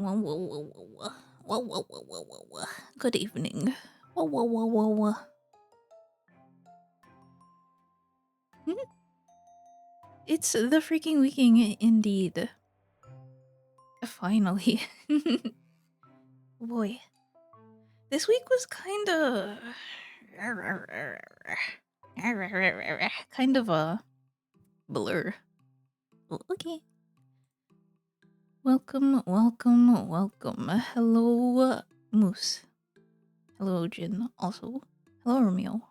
Whoa, whoa, whoa, whoa, whoa. Whoa, whoa, whoa, whoa, whoa, whoa. Good evening. Whoa, whoa, whoa, whoa, whoa. It's the freaking weekend, indeed. Finally. Boy. This week was kind of... kind of a blur. Okay. Welcome, welcome, welcome. Hello, Moose. Hello, Jin. Also, hello, Romeo.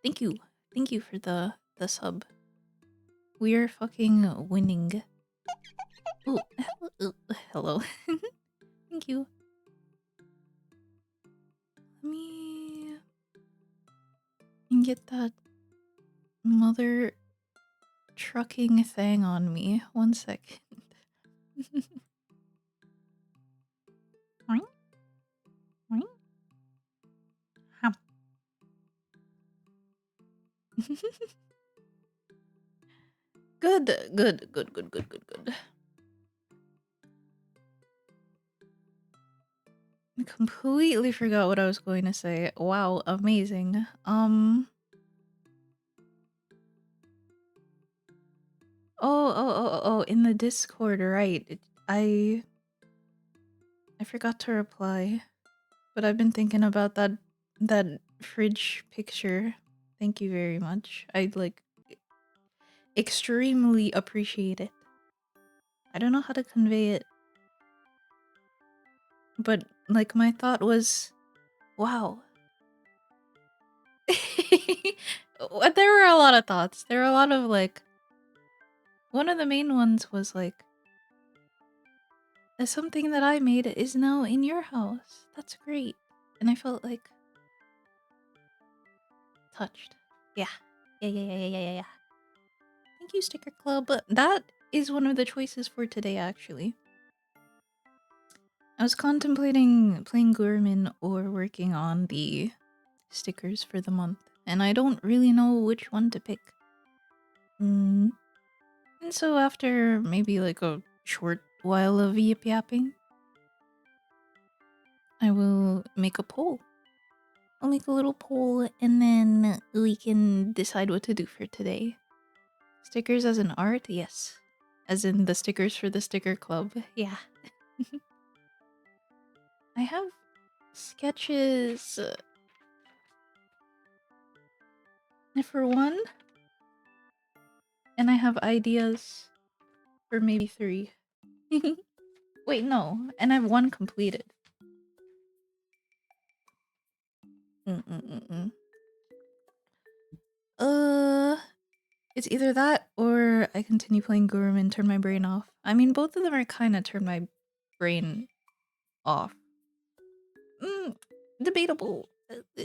Thank you. Thank you for the sub. We're fucking winning. Ooh, hello. Thank you. Let me get that mother trucking thing on me. 1 second. Good, good, good, good, good, good, good. I completely forgot what I was going to say. Wow, amazing. Oh, in the Discord, right. I forgot to reply. But I've been thinking about that fridge picture. Thank you very much. I'd like extremely appreciate it. I don't know how to convey it. But like my thought was, wow. There were a lot of thoughts. There were a lot of like, one of the main ones was like, something that I made is now in your house. That's great. And I felt like touched. Yeah. Yeah. Thank you, Sticker Club. That is one of the choices for today, actually. I was contemplating playing Gurman or working on the stickers for the month, and I don't really know which one to pick. And so after maybe like a short while of yip yapping, I will make a poll. I'll make a little poll and then we can decide what to do for today. Stickers as an art? Yes. As in the stickers for the sticker club? Yeah. I have sketches for one, and I have ideas for maybe 3. Wait, no, and I have 1 completed. It's either that or I continue playing Gurum and turn my brain off. I mean, both of them are kind of turn my brain off. Debatable.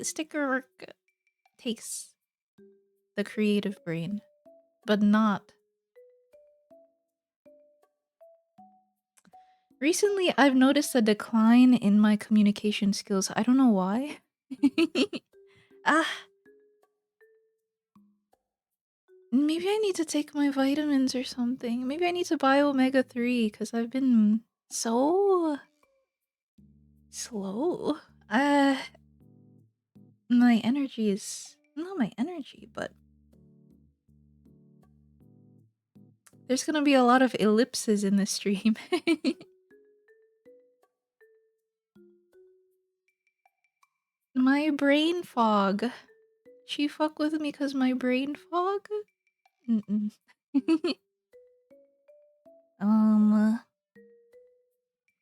Sticker work takes the creative brain, but not. Recently, I've noticed a decline in my communication skills. I don't know why. Maybe I need to take my vitamins or something. Maybe I need to buy omega-3 because I've been so slow. My energy is not my energy, but there's gonna be a lot of ellipses in the stream. My brain fog. She fuck with me cause my brain fog? In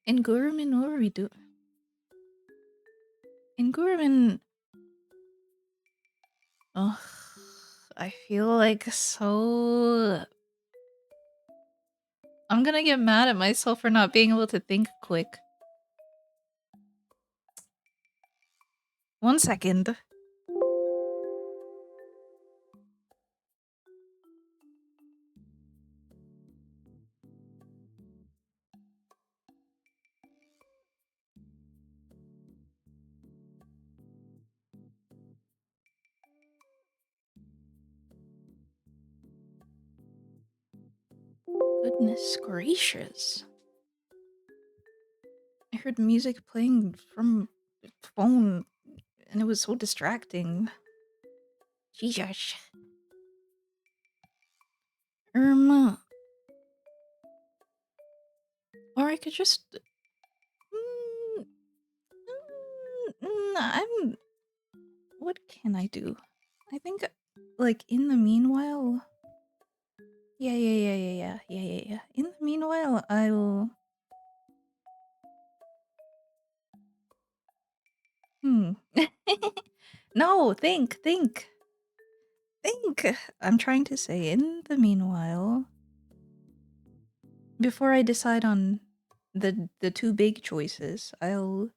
Gurumin, what are we doing? In Gurumin... Ugh, I feel like so... I'm gonna get mad at myself for not being able to think quick. 1 second. Goodness gracious. heard music playing from the phone and it was so distracting. Jesus. Or I could just. Mm, I'm. What can I do? I think, like, in the meanwhile. Yeah. In the meanwhile, I'll. Hmm. No, think. I'm trying to say, in the meanwhile, before I decide on the two big choices, I'll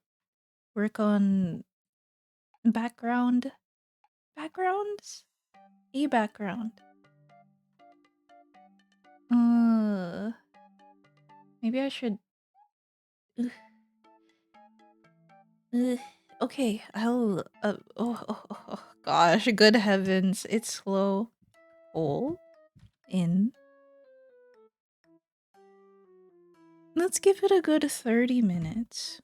work on backgrounds, a background. Uh, maybe I should. Ugh, ugh. Okay, I'll. Gosh, good heavens, it's slow. Hole in. Let's give it a good 30 minutes.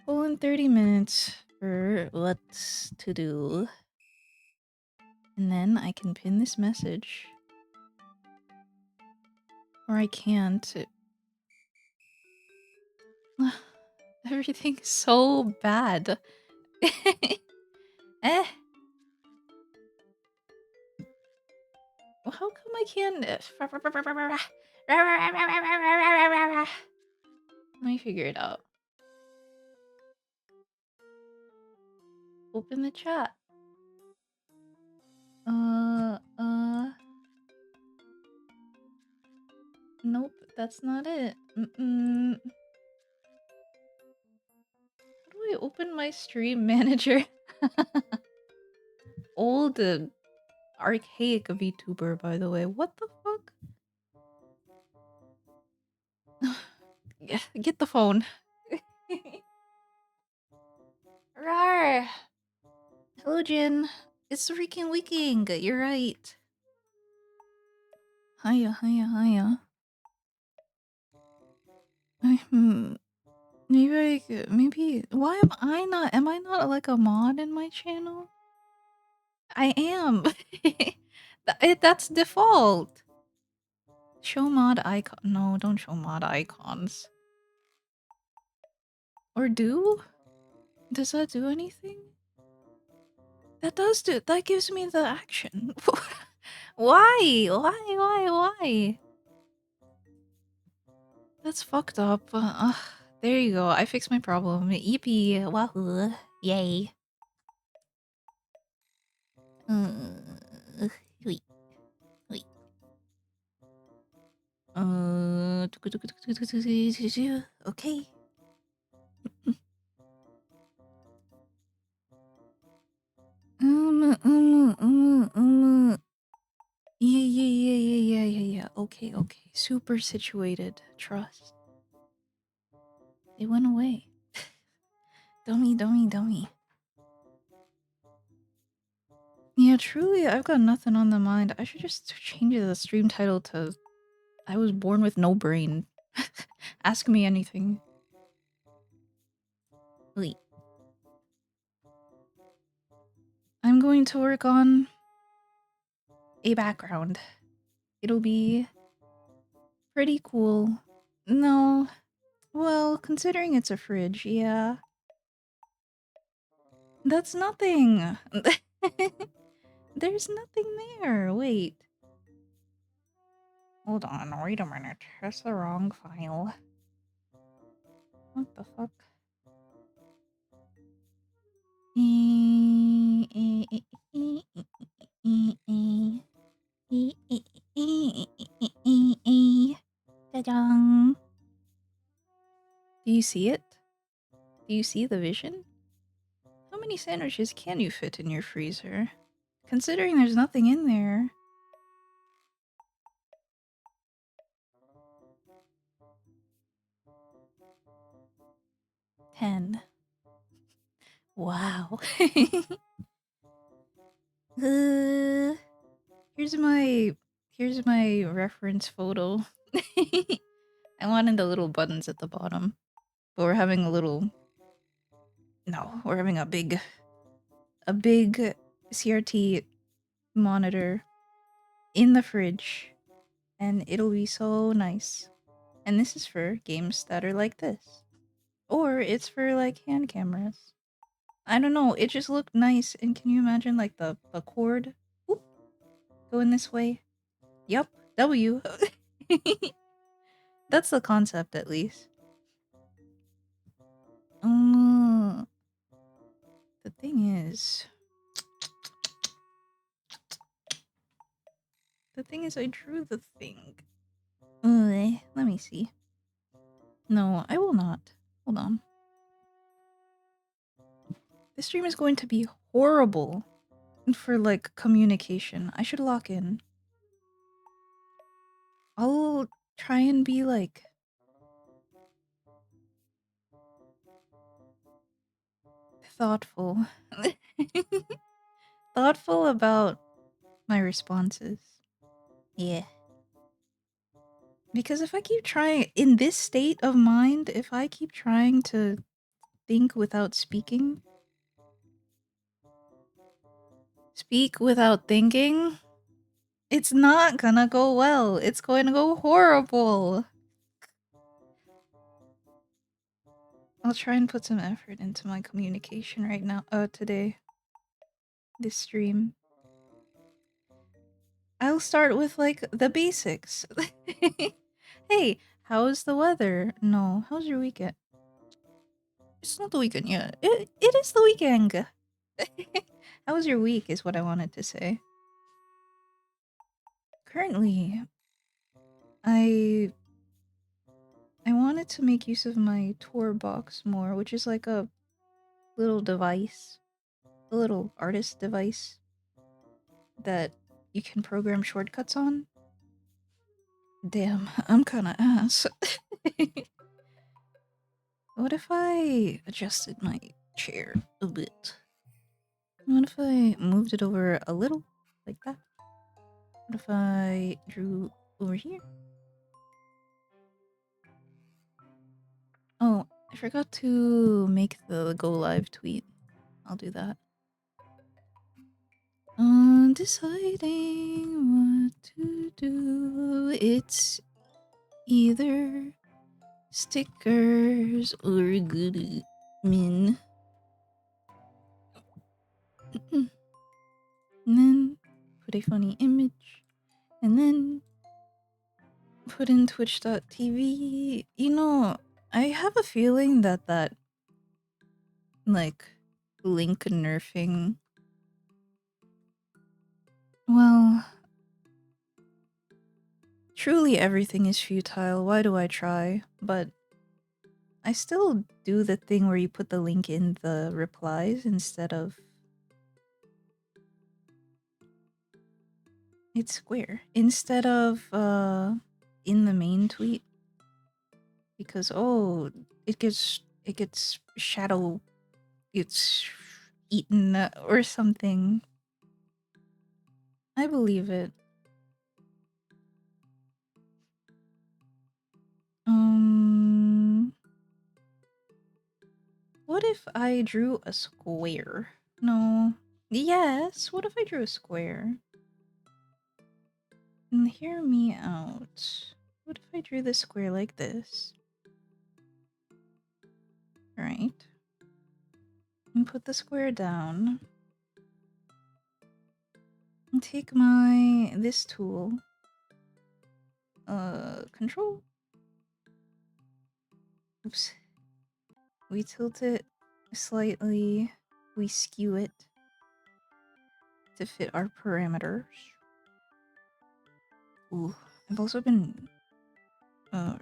Hole in 30 minutes for what's to do. And then I can pin this message. Or I can't. Everything's so bad. Eh. Well, how come I can't? Let me figure it out. Open the chat. Nope, that's not it. How do I open my stream manager? Old, archaic VTuber, by the way. What the fuck? Yeah, get the phone. Rawr. Hello, Jin. It's freaking leaking. You're right. Hiya. Maybe. Why am I not? Am I not like a mod in my channel? I am. That's default. Show mod icon. No, don't show mod icons. Or do? Does that do anything? That does do. That gives me the action. Why? That's fucked up. There you go. I fixed my problem. Yippee. Wahoo. Yay. Wait. Okay. Yeah. Okay. Super situated. Trust. It went away. Dummy. Yeah, truly, I've got nothing on the mind. I should just change the stream title to I was born with no brain. Ask me anything. Wait. I'm going to work on a background. It'll be pretty cool. No. Well, considering it's a fridge, yeah. That's nothing. There's nothing there. Wait. Hold on, wait a minute. That's the wrong file. What the fuck? Ta-dang. Do you see it? Do you see the vision? How many sandwiches can you fit in your freezer? Considering there's nothing in there. 10. Wow. uh, here's my reference photo. I wanted the little buttons at the bottom. But we're having a little... No, we're having a big CRT monitor in the fridge. And it'll be so nice. And this is for games that are like this. Or it's for like hand cameras. I don't know, it just looked nice. And can you imagine like the cord? Whoop, going this way? Yup, W. That's the concept at least. Uh, the thing is... I drew the thing. Let me see. No, I will not. Hold on. This stream is going to be horrible for like communication. I should lock in. I'll try and be like thoughtful. Thoughtful about my responses. Yeah. Because if I keep trying in this state of mind, if I keep trying to think without speaking, speak without thinking, it's not gonna go well. It's going to go horrible. I'll try and put some effort into my communication right now. Today. This stream. I'll start with like the basics. Hey, how's the weather? No, how's your weekend? It's not the weekend yet. It is the weekend. How was your week is what I wanted to say. Currently, I wanted to make use of my tour box more, which is like a little device, a little artist device that you can program shortcuts on. Damn, I'm kinda ass. What if I adjusted my chair a bit? What if I moved it over a little? Like that? What if I drew over here? Oh, I forgot to make the go live tweet. I'll do that. Deciding what to do. It's either stickers or good min. And then put a funny image. And then put in twitch.tv. You know, I have a feeling that like link nerfing. Well, truly everything is futile. Why do I try? But I still do the thing where you put the link in the replies instead of... It's square. Instead of in the main tweet. Because it gets shadow, it's eaten or something. I believe it. What if I drew a square? No. Yes, what if I drew a square? And hear me out. What if I drew the square like this? Right. And put the square down. And take this tool. Control. Oops. We tilt it slightly. We skew it to fit our parameters. Ooh, I've also been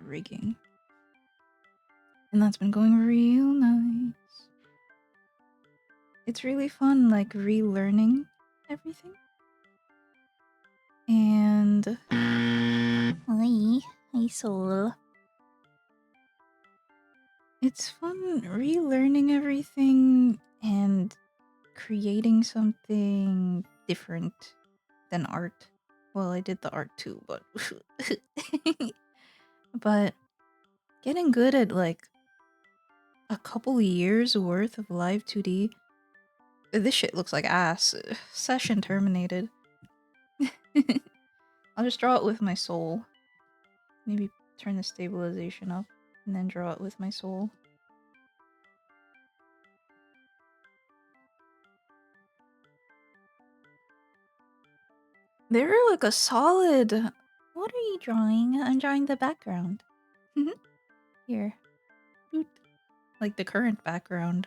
rigging. And that's been going real nice. It's really fun, like, relearning everything. And... Hi, soul. It's fun relearning everything and creating something different than art. Well, I did the art too, but... but getting good at like a couple years worth of live 2D. This shit looks like ass. Session terminated. I'll just draw it with my soul. Maybe turn the stabilization up and then draw it with my soul. They're like a solid. What are you drawing? I'm drawing the background. Here. Like the current background.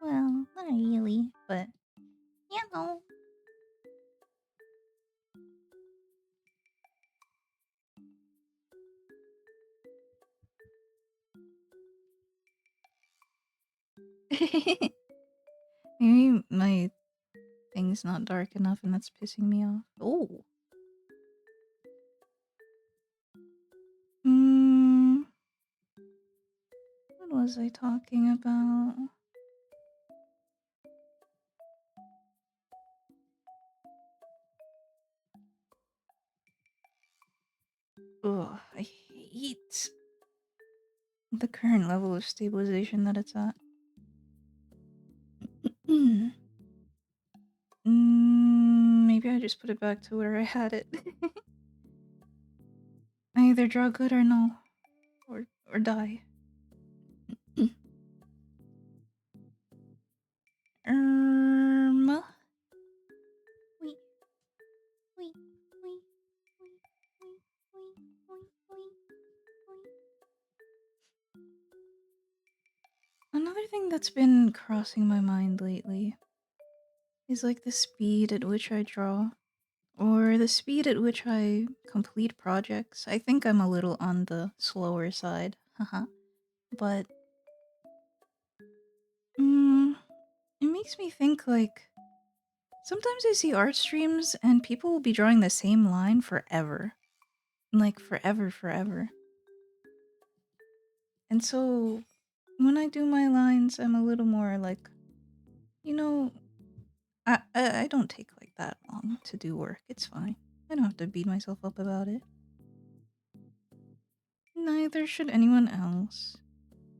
Well, not really, but you know. Maybe my thing's not dark enough and that's pissing me off. Oh. What was I talking about? Ugh, I hate the current level of stabilization that it's at. Maybe I just put it back to where I had it. I either draw good or no. Or die. Wait, wait, wait, wait. Another thing that's been crossing my mind lately is like the speed at which I draw, or the speed at which I complete projects. I think I'm a little on the slower side, haha. But it makes me think like sometimes I see art streams and people will be drawing the same line forever. Like forever. And so when I do my lines, I'm a little more like, you know, I don't take like that long to do work. It's fine. I don't have to beat myself up about it. Neither should anyone else.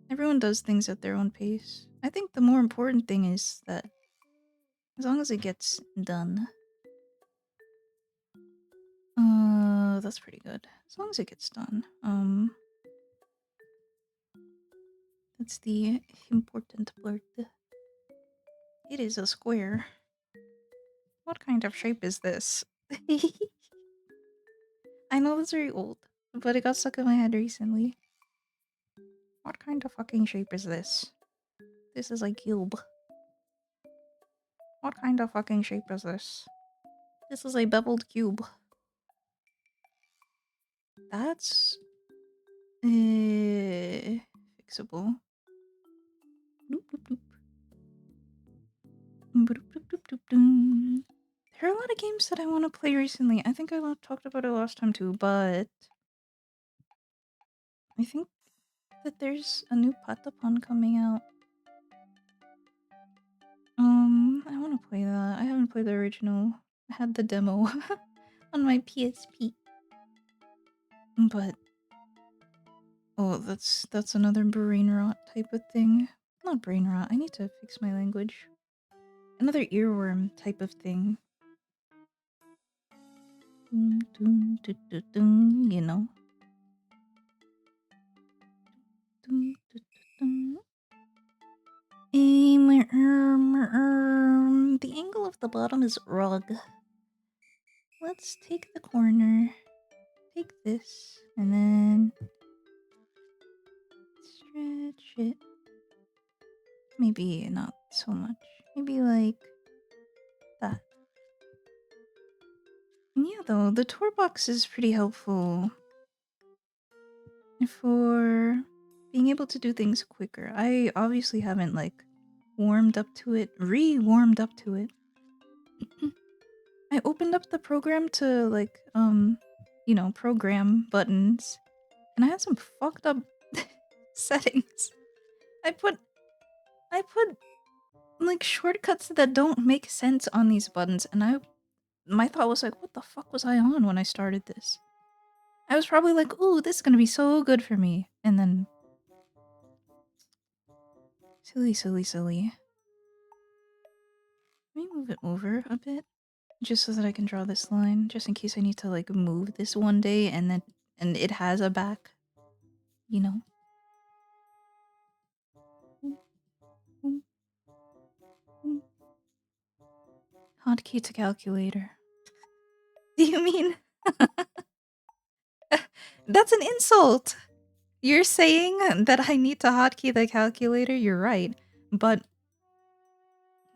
Everyone does things at their own pace. I think the more important thing is that as long as it gets done. That's pretty good. As long as it gets done. That's the important part. It is a square. What kind of shape is this? I know it's very old, but it got stuck in my head recently. What kind of fucking shape is this? This is a cube. What kind of fucking shape is this? This is a beveled cube. That's... fixable. Doop, doop, doop. Boop, doop, doop, doop, doop. There are a lot of games that I want to play recently. I think I talked about it last time too, but... I think that there's a new ta-tanne coming out. I want to play that. I haven't played the original. I had the demo on my PSP. But oh, that's another brain rot type of thing. Not brain rot. I need to fix my language. Another earworm type of thing. You know. The angle of the bottom is wrong. Let's take the corner. Take this and then stretch it. Maybe not so much. Maybe like that. Yeah, though, the tour box is pretty helpful for being able to do things quicker. I obviously haven't like warmed up to it, re-warmed up to it. I opened up the program to like you know, program buttons, and I had some fucked up settings. I put like shortcuts that don't make sense on these buttons, and my thought was like, what the fuck was I on when I started this? I was probably like, ooh, this is gonna be so good for me. And then silly, silly, silly. Let me move it over a bit. Just so that I can draw this line. Just in case I need to like move this one day and it has a back. You know? Hotkey to calculator. Do you mean that's an insult? You're saying that I need to hotkey the calculator? You're right. But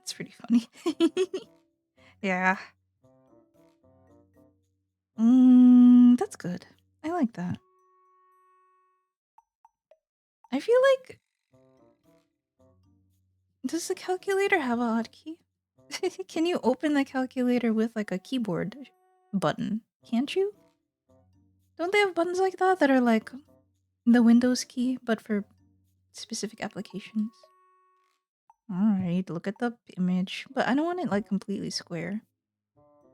it's pretty funny. Yeah. That's good. I like that. I feel like does the calculator have a hotkey? Can you open the calculator with like a keyboard button? Can't you? Don't they have buttons like that are like the Windows key but for specific applications? Alright, look at the image. But I don't want it like completely square.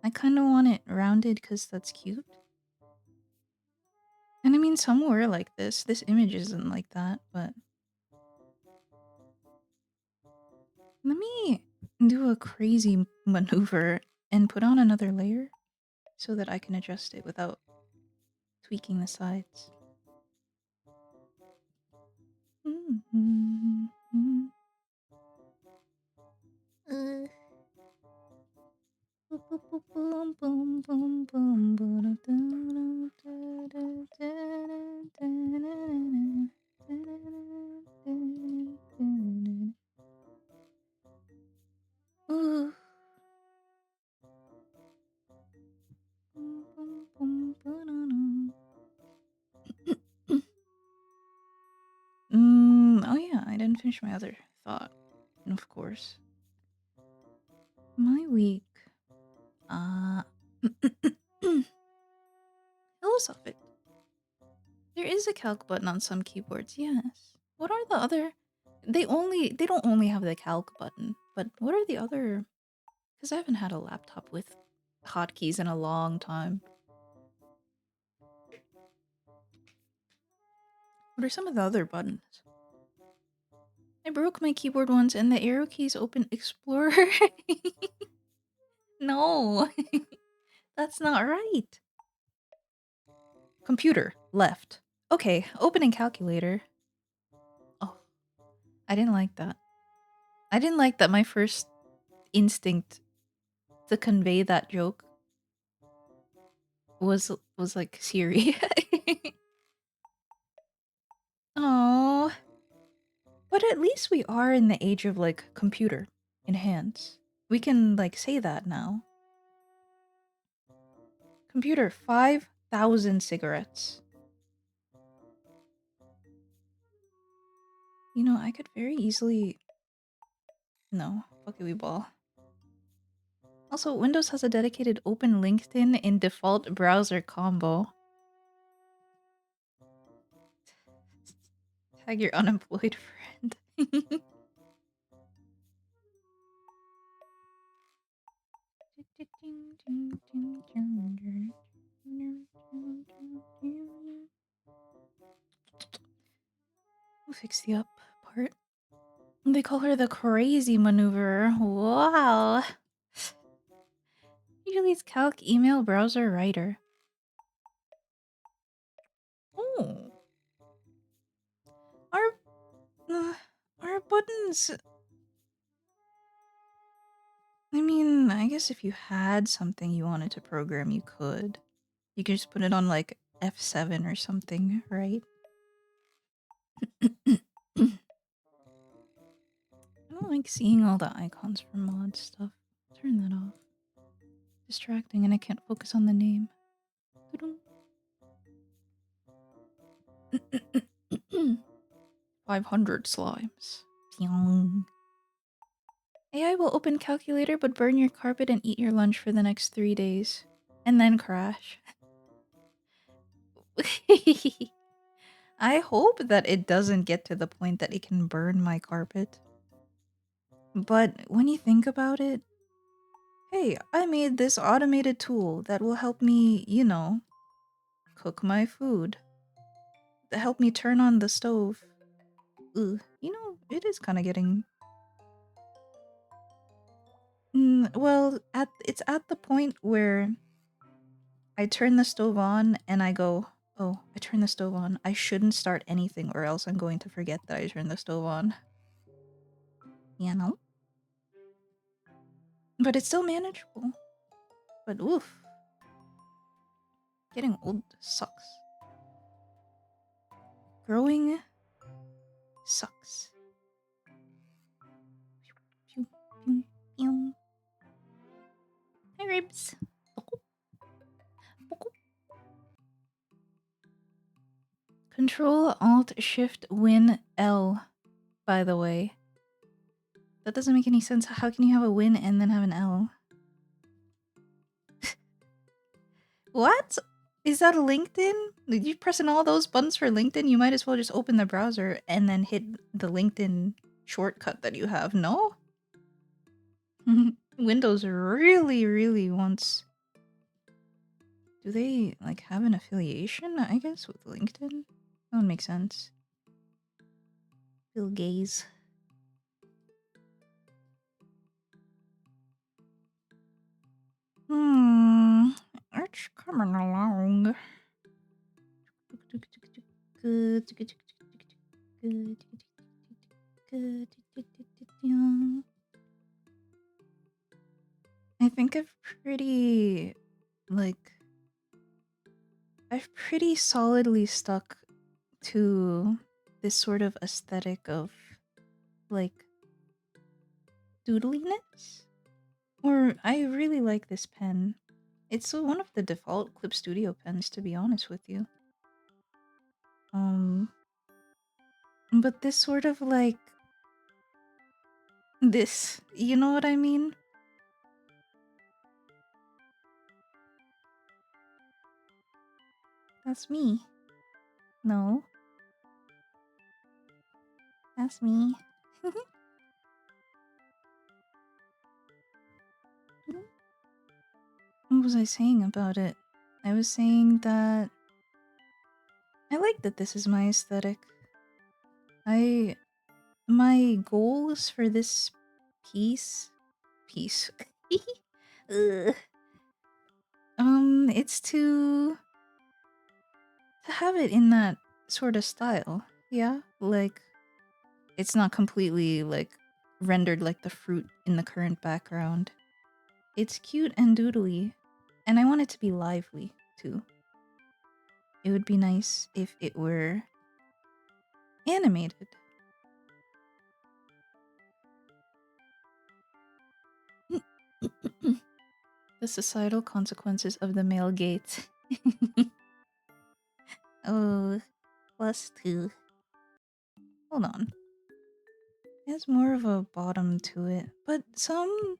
I kind of want it rounded because that's cute. And I mean, some were like this. This image isn't like that, but... Let me do a crazy maneuver and put on another layer so that I can adjust it without tweaking the sides. Oh yeah, I didn't finish my other thought. Of course. My week. Hello, Suffix. There is a calc button on some keyboards, yes. What are the other... They don't only have the calc button, but what are the other... Because I haven't had a laptop with hotkeys in a long time. What are some of the other buttons? I broke my keyboard once and the arrow keys open Explorer. No, that's not right. Computer, left. Okay, opening calculator. Oh, I didn't like that. I didn't like that my first instinct to convey that joke was like Siri. Oh, but at least we are in the age of like computer in hands. We can like say that now. Computer, 5,000 cigarettes. You know, I could very easily... No, fuck it, we ball. Also, Windows has a dedicated open LinkedIn in default browser combo. Tag your unemployed friend. We'll fix the up part. They call her the crazy maneuver. Wow. Usually it's calc, email, browser, writer. Oh. Our buttons... I mean, I guess if you had something you wanted to program, you could. You could just put it on like F7 or something, right? I don't like seeing all the icons for mod stuff. Turn that off. Distracting and I can't focus on the name. 500 slimes. Pyong. AI will open calculator but burn your carpet and eat your lunch for the next 3 days. And then crash. I hope that it doesn't get to the point that it can burn my carpet. But when you think about it, hey, I made this automated tool that will help me, you know, cook my food. Help me turn on the stove. Ugh. You know, it is kind of getting... well, it's at the point where I turn the stove on and I go, oh, I turned the stove on. I shouldn't start anything or else I'm going to forget that I turned the stove on. You know? But it's still manageable. But oof. Getting old sucks. Growing sucks. Hi, Ribs. Control Alt Shift Win L, by the way. That doesn't make any sense. How can you have a win and then have an L? What? Is that a LinkedIn? Did you pressing all those buttons for LinkedIn? You might as well just open the browser and then hit the LinkedIn shortcut that you have, no? Windows really, really wants... Do they, like, have an affiliation, I guess, with LinkedIn? That would make sense. Bill Gaze. It's coming along. I think I've pretty solidly stuck to this sort of aesthetic of like doodliness. Or I really like this pen. It's one of the default Clip Studio pens, to be honest with you. But this sort of like this, you know what I mean? That's me. No. That's me. What was I saying about it? I was saying that I like that this is my aesthetic. My goals for this piece Ugh. It's to have it in that sort of style. Yeah, like it's not completely like rendered like the fruit in the current background. It's cute and doodly, and I want it to be lively too. It would be nice if it were animated. The societal consequences of the male gait. Oh, +2. Hold on. It has more of a bottom to it, but some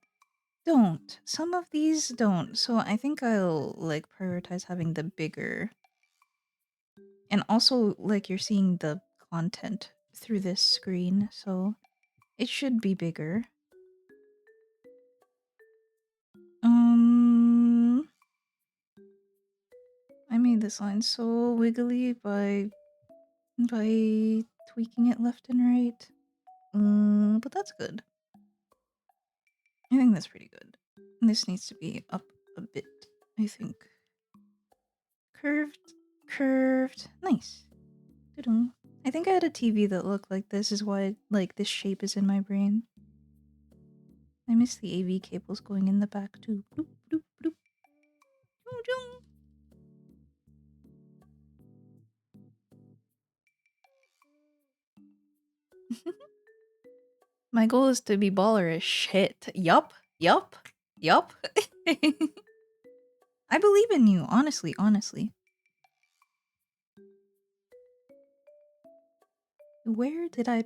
don't. Some of these don't. So I think I'll like prioritize having the bigger. And also like you're seeing the content through this screen, so it should be bigger. I made this line so wiggly by tweaking it left and right. But that's good. I think that's pretty good. This needs to be up a bit, I think. Curved. Nice. Doo-doo. I think I had a TV that looked like this, is why like this shape is in my brain. I miss the AV cables going in the back too. Bloop, bloop, bloop. My goal is to be ballerish. Shit. Yup. I believe in you, honestly. Where did I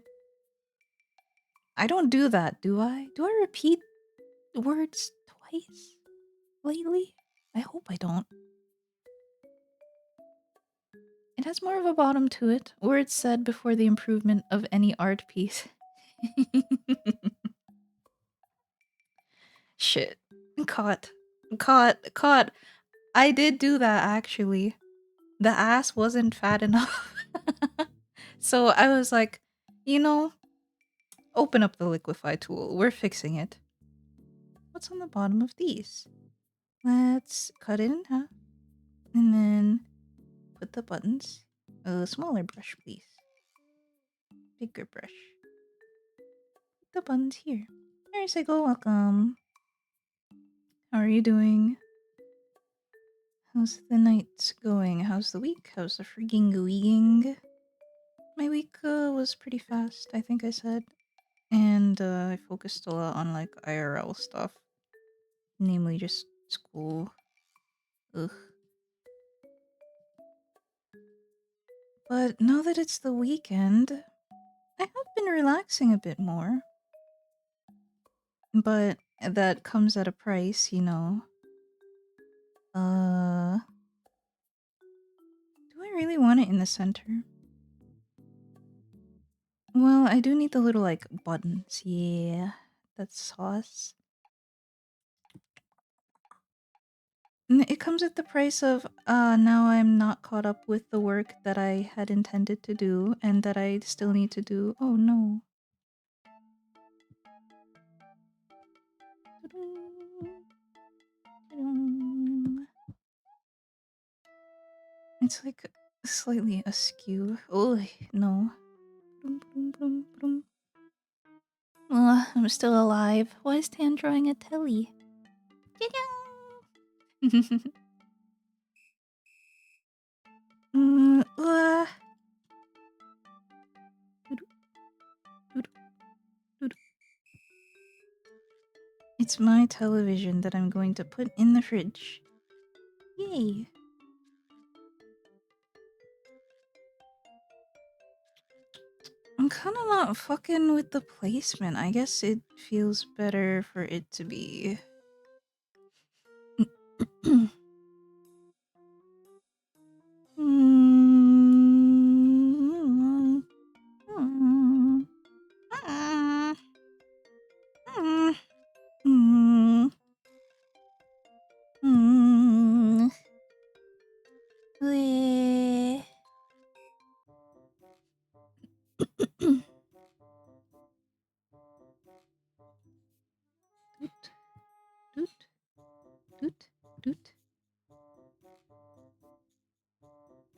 don't do that, do I? Do I repeat words twice lately? I hope I don't. It has more of a bottom to it. Words said before the improvement of any art piece. Shit. Caught. I did do that, actually. The ass wasn't fat enough. So I was like, you know, open up the liquefy tool. We're fixing it. What's on the bottom of these? Let's cut it in half. And then put the buttons. A smaller brush, please. Bigger brush. Put the buttons here. There's a go. Welcome. How are you doing? How's the night going? How's the week? How's the freaking going? My week was pretty fast, I think I said. And I focused a lot on like IRL stuff. Namely just school. Ugh. But now that it's the weekend, I have been relaxing a bit more. But that comes at a price, you know. Do I really want it in the center? Well, I do need the little like buttons. Yeah, that's sauce. It comes at the price of now I'm not caught up with the work that I had intended to do and that I still need to do. Oh no. It's like slightly askew. Oh no. I'm still alive. Why is Tan drawing a telly? Mm, uh. It's my television that I'm going to put in the fridge. Yay. I'm kind of not fucking with the placement. I guess it feels better for it to be.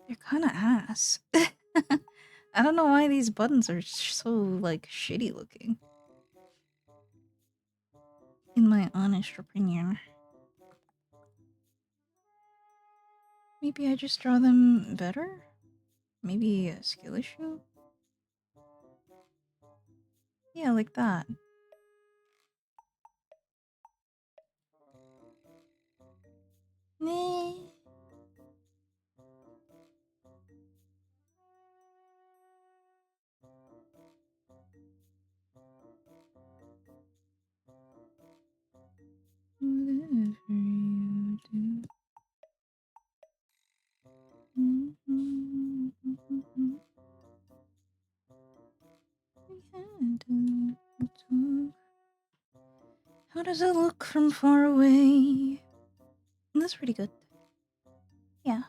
They're kind of ass. I don't know why these buttons are so like shitty looking. In my honest opinion. Maybe I just draw them better? Maybe a skill issue? Yeah, like that. Nah. Whatever you do. How does it look from far away? That's pretty good. Yeah.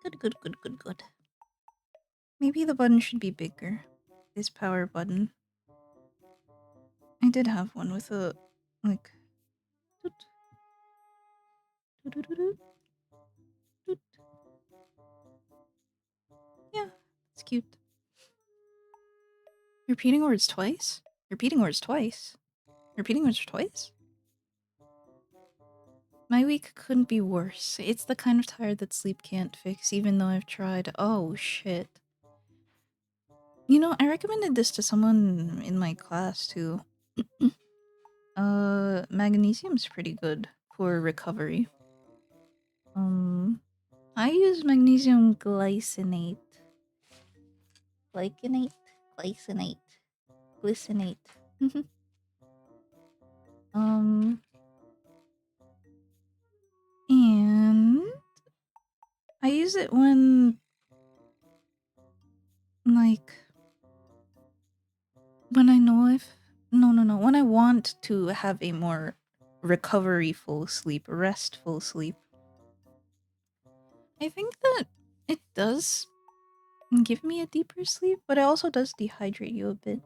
Good. Maybe the button should be bigger. This power button. I did have one with a, like... Yeah, it's cute. Repeating words twice? Repeating words twice? Repeating words twice? My week couldn't be worse. It's the kind of tired that sleep can't fix, even though I've tried. Oh, shit. You know, I recommended this to someone in my class, too. Magnesium's pretty good for recovery. I use magnesium glycinate. Glycinate? Glycinate. Glycinate. And I use it when, like, when I know if... No. When I want to have a more recovery-full sleep, restful sleep. I think that It does give me a deeper sleep, but it also does dehydrate you a bit.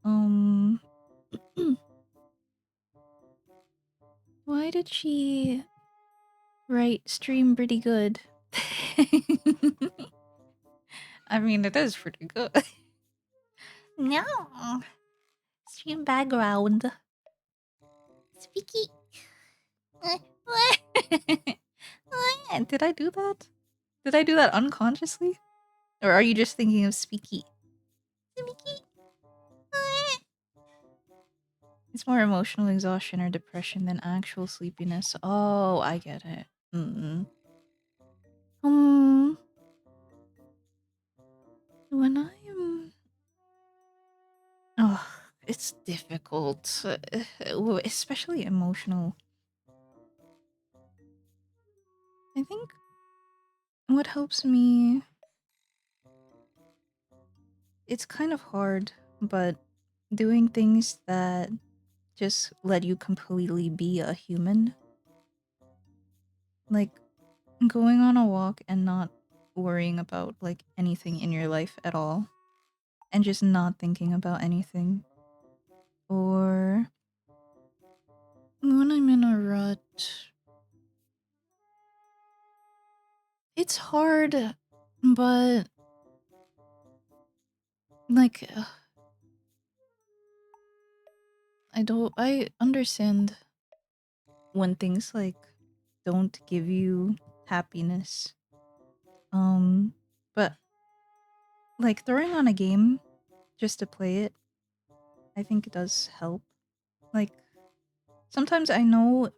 Um, why did she write stream pretty good? I mean, it is pretty good. No, stream background. Speaky. Did I do that? Did I do that unconsciously? Or are you just thinking of Speaky? Speaky. It's more emotional exhaustion or depression than actual sleepiness. Oh, I get it. Mm. Um, when I'm, oh, it's difficult, especially emotional. I think what helps me, it's kind of hard, but doing things that just let you completely be a human, like going on a walk and not worrying about like anything in your life at all, and just not thinking about anything. Or when I'm in a rut, it's hard, but like I understand when things like don't give you happiness. But like throwing on a game just to play it, I think it does help. Like sometimes I know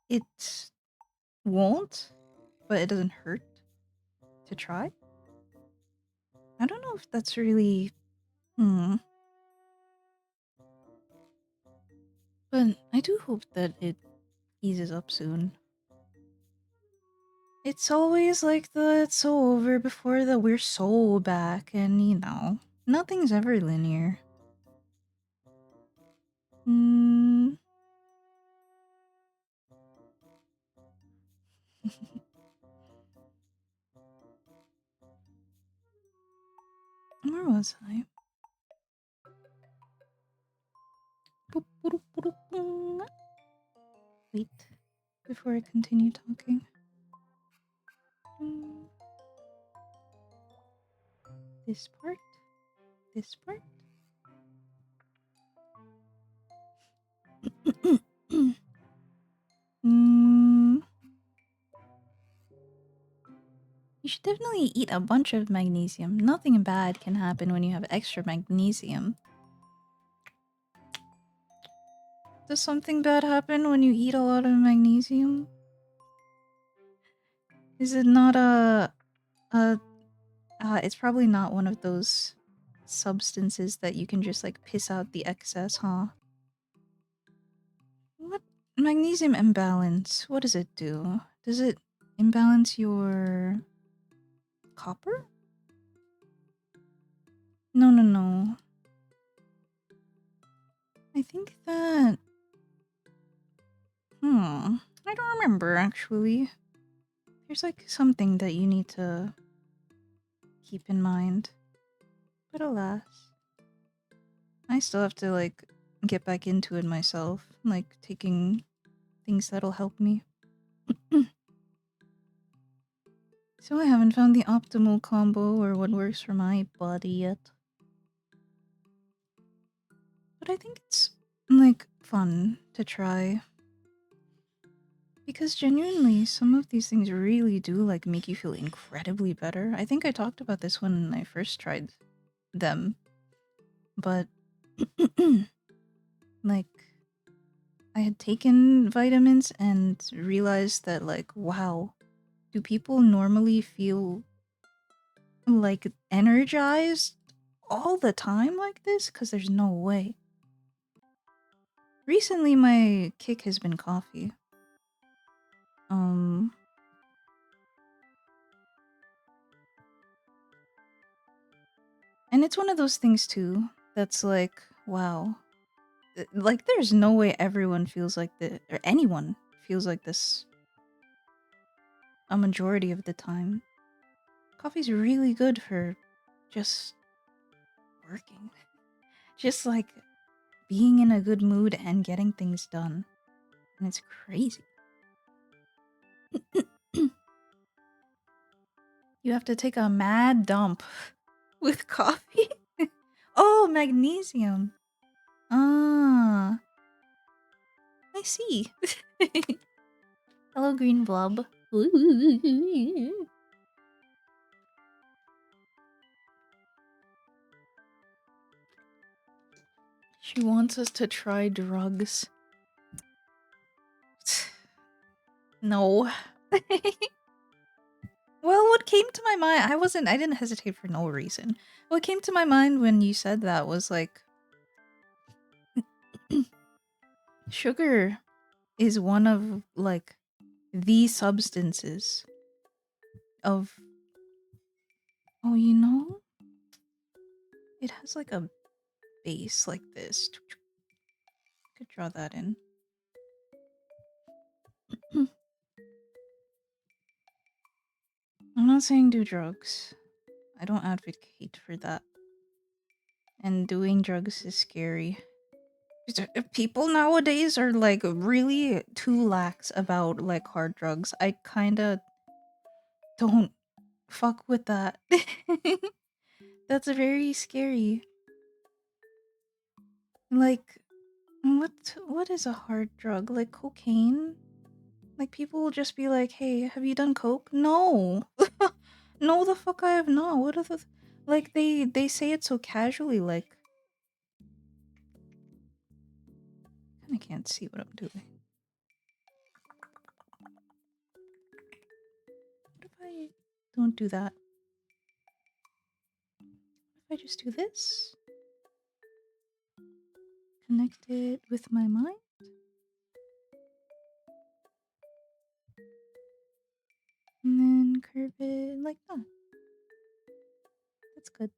it won't, but it doesn't hurt to try. I don't know if that's really hmm. But I do hope that it eases up soon. It's always like the it's so over before the we're so back, and nothing's ever linear. Mm, where was I? Wait, before I continue talking. Mm, this part? This part? mm, you should definitely eat a bunch of magnesium. Nothing bad can happen when you have extra magnesium. Does something bad happen when you eat a lot of magnesium? Is it not a it's probably not one of those substances that you can just like piss out the excess, huh? What? Magnesium imbalance. What does it do? Does it imbalance your copper? No, no, no. I think that I don't remember actually. There's like something that you need to keep in mind. But alas, I still have to like get back into it myself, like taking things that'll help me. So I haven't found the optimal combo or what works for my body yet. But I think it's like fun to try. Because genuinely, some of these things really do like make you feel incredibly better. I think I talked about this when I first tried them. But like I had taken vitamins and realized that like wow, do people normally feel like energized all the time like this? Because there's no way. Recently, my kick has been coffee. Um, and it's one of those things too that's like, wow. Like, there's no way everyone feels like this, or anyone feels like this a majority of the time. Coffee's really good for just working. Just like being in a good mood and getting things done. And it's crazy. You have to take a mad dump with coffee. Oh, magnesium. Ah, I see. Hello, green blob. She wants us to try drugs. No. Well, what came to my mind, I didn't hesitate for no reason. What came to my mind when you said that was like, sugar is one of like the substances of, oh, you know, it has like a base like this. Could draw that in. I'm not saying do drugs. I don't advocate for that. And doing drugs is scary. People nowadays are like really too lax about like hard drugs. I kinda don't fuck with that. That's very scary. Like, what is a hard drug? Like cocaine? Like people will just be like, "Hey, have you done coke?" No. No, the fuck I have not. What are the like they say it so casually like I can't see what I'm doing. What if I don't do that? What if I just do this? Connect it with my mind? And then curve it like that. That's good.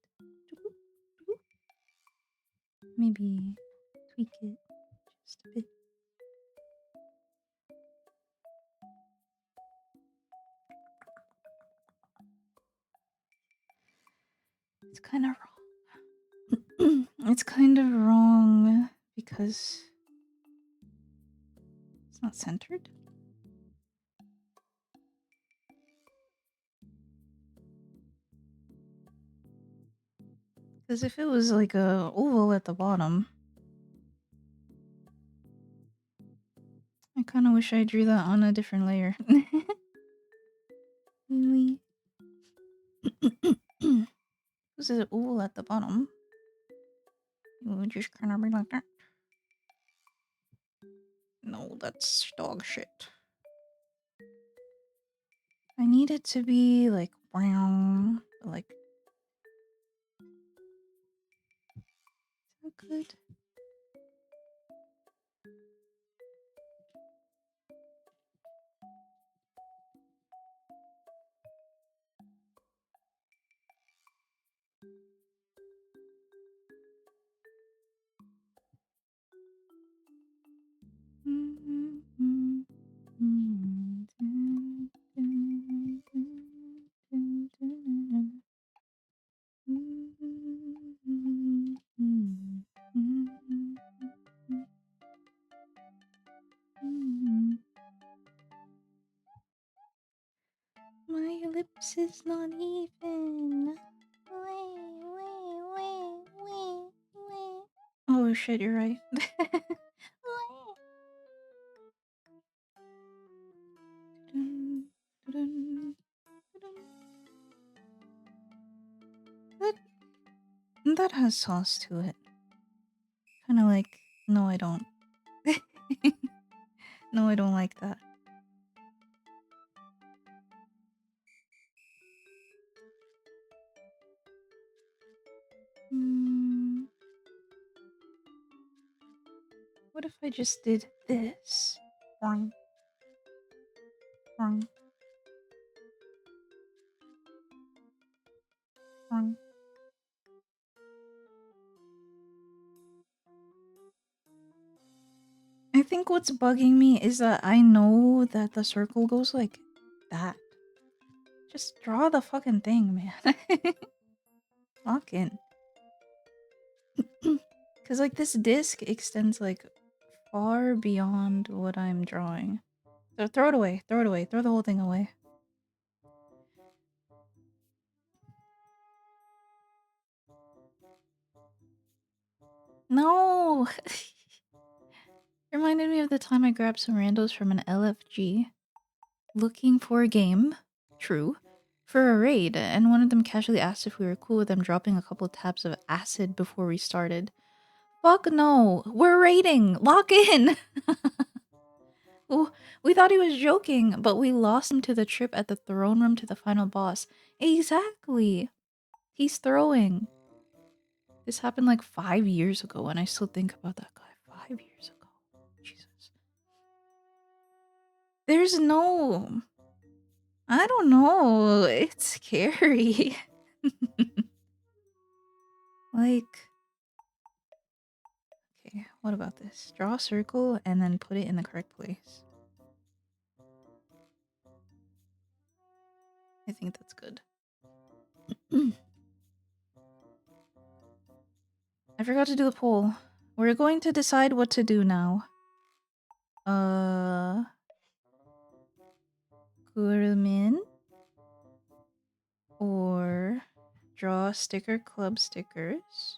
Maybe tweak it just a bit. It's kind of wrong. It's kind of wrong because it's not centered. Because if it was like a oval at the bottom, I kind of wish I drew that on a different layer. Really? Was it oval at the bottom? It would just kind of be like that. No, that's dog shit. I need it to be like brown, like. Is that good? My lips is not even. Oh shit, you're right. That, that has sauce to it. Kind of like, no, I don't. No, I don't like that. What if I just did this? Wrong. Wrong. Wrong. I think what's bugging me is that I know that the circle goes like that. Just draw the fucking thing, man. Lock in. Because, like, this disc extends, like, far beyond what I'm drawing. So throw it away. Throw it away. Throw the whole thing away. No! Reminded me of the time I grabbed some randos from an LFG. Looking for a game. True. For a raid, and one of them casually asked if we were cool with them dropping a couple tabs of acid before we started. Fuck no! We're raiding! Lock in! Oh, we thought he was joking, but we lost him to the trip at the throne room to the final boss. Exactly! He's throwing. This happened like 5 years ago, and I still think about that guy 5 years ago. Jesus. There's no... I don't know. It's scary. Like... Okay, what about this? Draw a circle and then put it in the correct place. I think that's good. I forgot to do the poll. We're going to decide what to do now. Gurmin or draw sticker club stickers,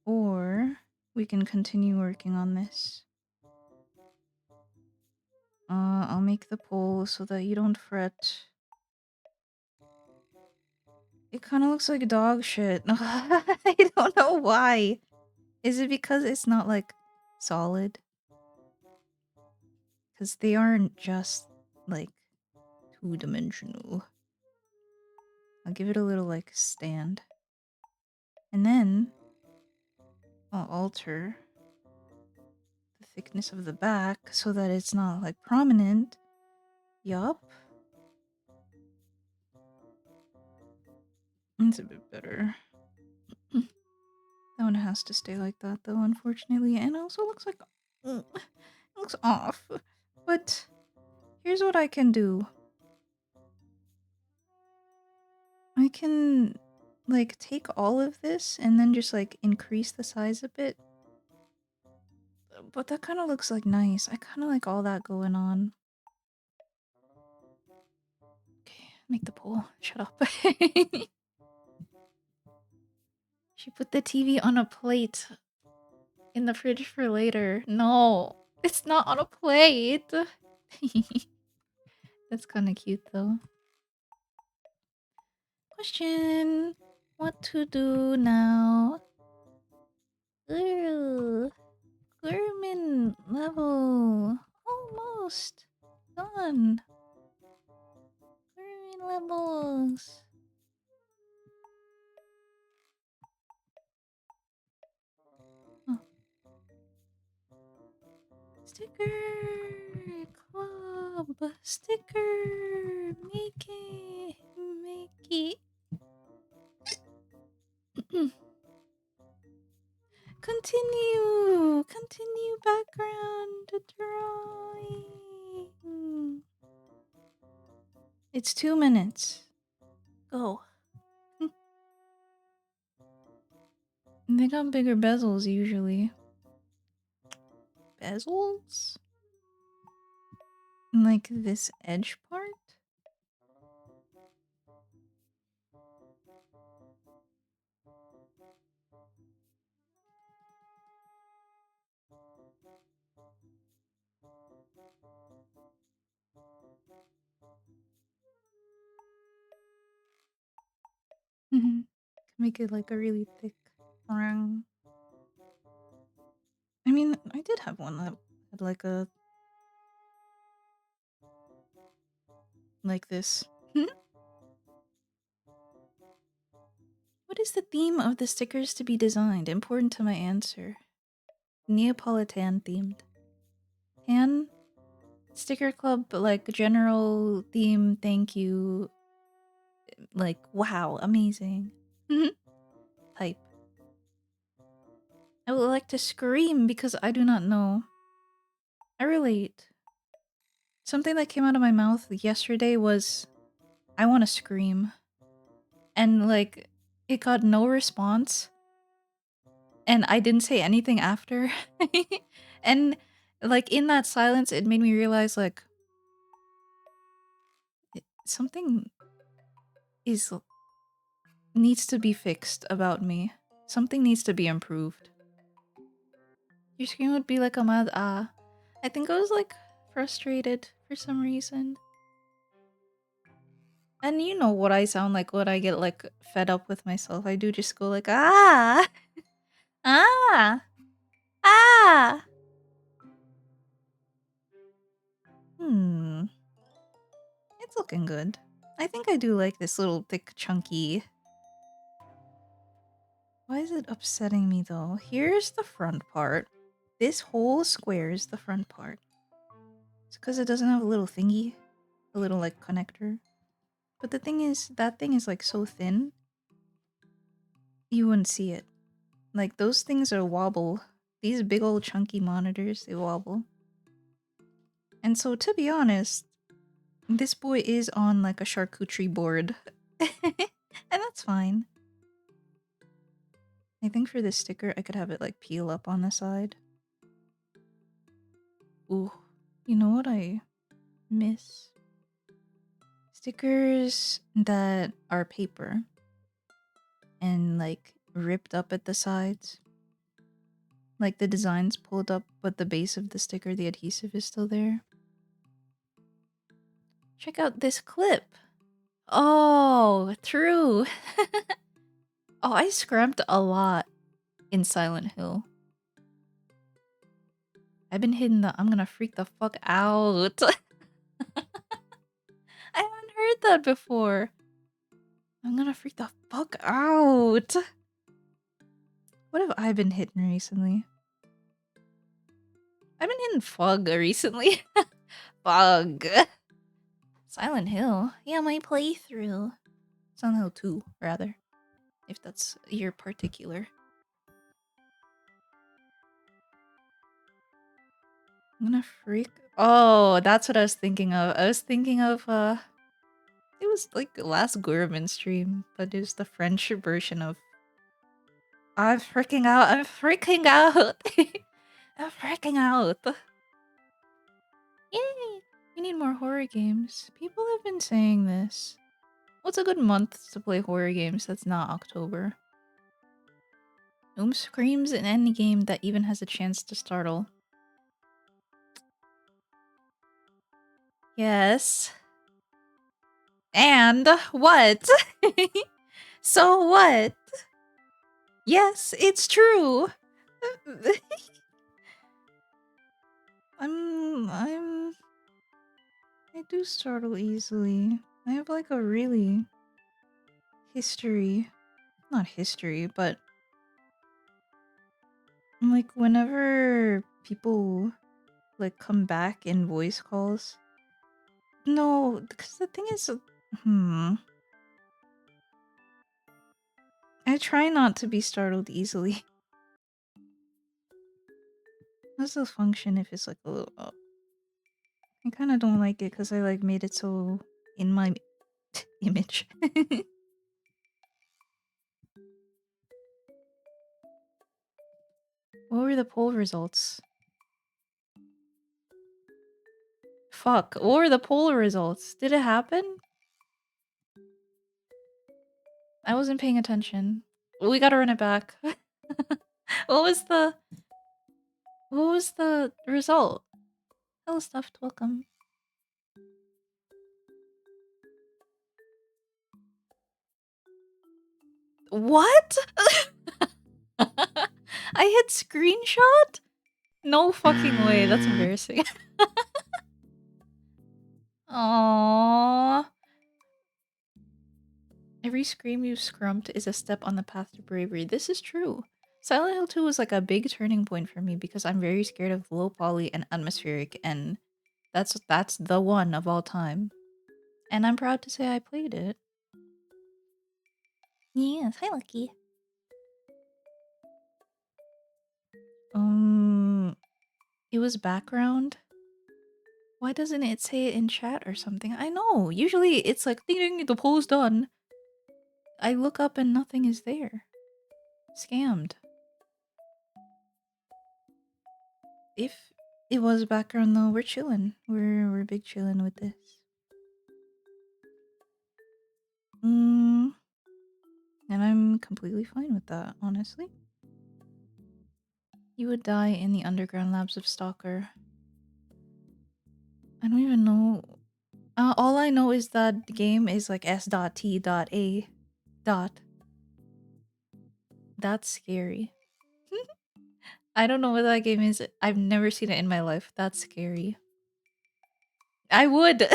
or we can continue working on this. I'll make the poll so that you don't fret. It kind of looks like dog shit. I don't know why. Is it because it's not like solid? Because they aren't just like 2-dimensional. I'll give it a little like stand. And then I'll alter the thickness of the back so that it's not like prominent. Yup. It's a bit better. That one has to stay like that though, unfortunately. And it also looks like... it looks off. But here's what I can do. I can like take all of this and then just like increase the size a bit. But that kind of looks like nice. I kind of like all that going on. Okay, make the poll. Shut up. She put the TV on a plate in the fridge for later. No, it's not on a plate. That's kind of cute though. Question. What to do now? Ooh. Gurmin level. Almost done. Gurmin levels. Oh. Sticker club. Sticker. Make it. Make it. Continue. Continue background drawing. It's 2 minutes. Go. They got bigger bezels usually. Bezels? Like this edge part? Make it like a really thick round. I mean, I did have one that had like a... like this. What is the theme of the stickers to be designed? Important to my answer. Neapolitanne themed. Tan? Sticker club, but like general theme, thank you. Like, wow, amazing. Type. I would like to scream because I do not know. I relate. Something that came out of my mouth yesterday was I want to scream. And like, it got no response. And I didn't say anything after. And like, in that silence, it made me realize like, something is needs to be fixed about me. Something needs to be improved. Your scream would be like a mad ah. I think I was like frustrated for some reason. And you know what I sound like when I get like fed up with myself. I do just go like ah ah ah. Hmm. It's looking good. I think I do like this little thick chunky. Why is it upsetting me though? Here's the front part. This whole square is the front part. It's because it doesn't have a little thingy. A little like connector. But the thing is, that thing is like so thin, you wouldn't see it. Like those things are wobble. These big old chunky monitors, they wobble. And so to be honest, this boy is on like a charcuterie board. And that's fine. I think for this sticker, I could have it like peel up on the side. Ooh, you know what I miss? Stickers that are paper and like ripped up at the sides. Like the design's pulled up, but the base of the sticker, the adhesive is still there. Check out this clip. Oh, true. Oh, I scramped a lot in Silent Hill. I've been hitting the I'm gonna freak the fuck out. I haven't heard that before. I'm gonna freak the fuck out. What have I been hitting recently? I've been hitting Fug recently. Fug. Silent Hill. Yeah, my playthrough. Silent Hill 2, rather. If that's your particular. I'm gonna freak. Oh, that's what I was thinking of. I was thinking of, it was like the last Gurman stream, but it was the French version of I'm freaking out, I'm freaking out. I'm freaking out. Yay! We need more horror games. People have been saying this. What's a good month to play horror games that's not October? Whom screams in any game that even has a chance to startle? Yes. And what? So what? Yes, it's true. I do startle easily. I have like a really history. Not history, but like whenever people like come back in voice calls. No, because the thing is, I try not to be startled easily. How's the function if it's like a little up? I kind of don't like it because I like made it so in my image. What were the poll results? Fuck, what were the poll results? Did it happen? I wasn't paying attention. We gotta run it back. What was the... What was the result? Hello, Stuffed, welcome. What? I hit screenshot? No fucking way, that's embarrassing. Aww. Every scream you've scrumped is a step on the path to bravery. This is true. Silent Hill 2 was like a big turning point for me because I'm very scared of low poly and atmospheric, and that's the one of all time. And I'm proud to say I played it. Yes, hi Lucky. It was background. Why doesn't it say it in chat or something? I know. Usually it's like ding ding, the poll's done. I look up and nothing is there. Scammed. If it was background though, we're chilling. We're big chilling with this. And I'm completely fine with that, honestly. You would die in the underground labs of Stalker. I don't even know. All I know is that the game is like S.T.A. That's scary. I don't know what that game is. I've never seen it in my life. That's scary. I would.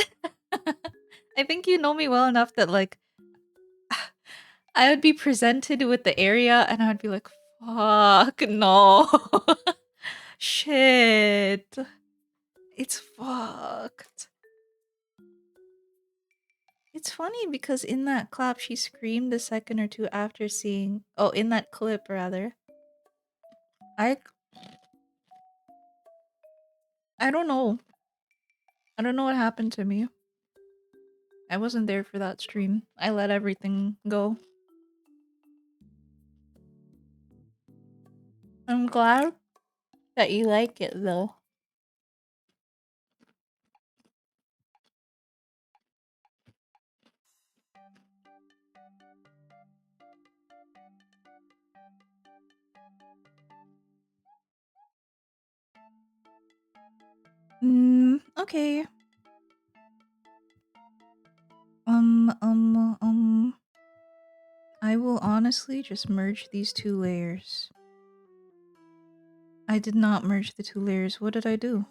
I think you know me well enough that like I would be presented with the area and I would be like, fuck no. Shit. It's fucked. It's funny because in that clap she screamed a second or two after seeing in that clip rather. I I don't know. I don't know what happened to me. I wasn't there for that stream. I let everything go. I'm glad that you like it though. Okay. I will honestly just merge these two layers. I did not merge the two layers. What did I do?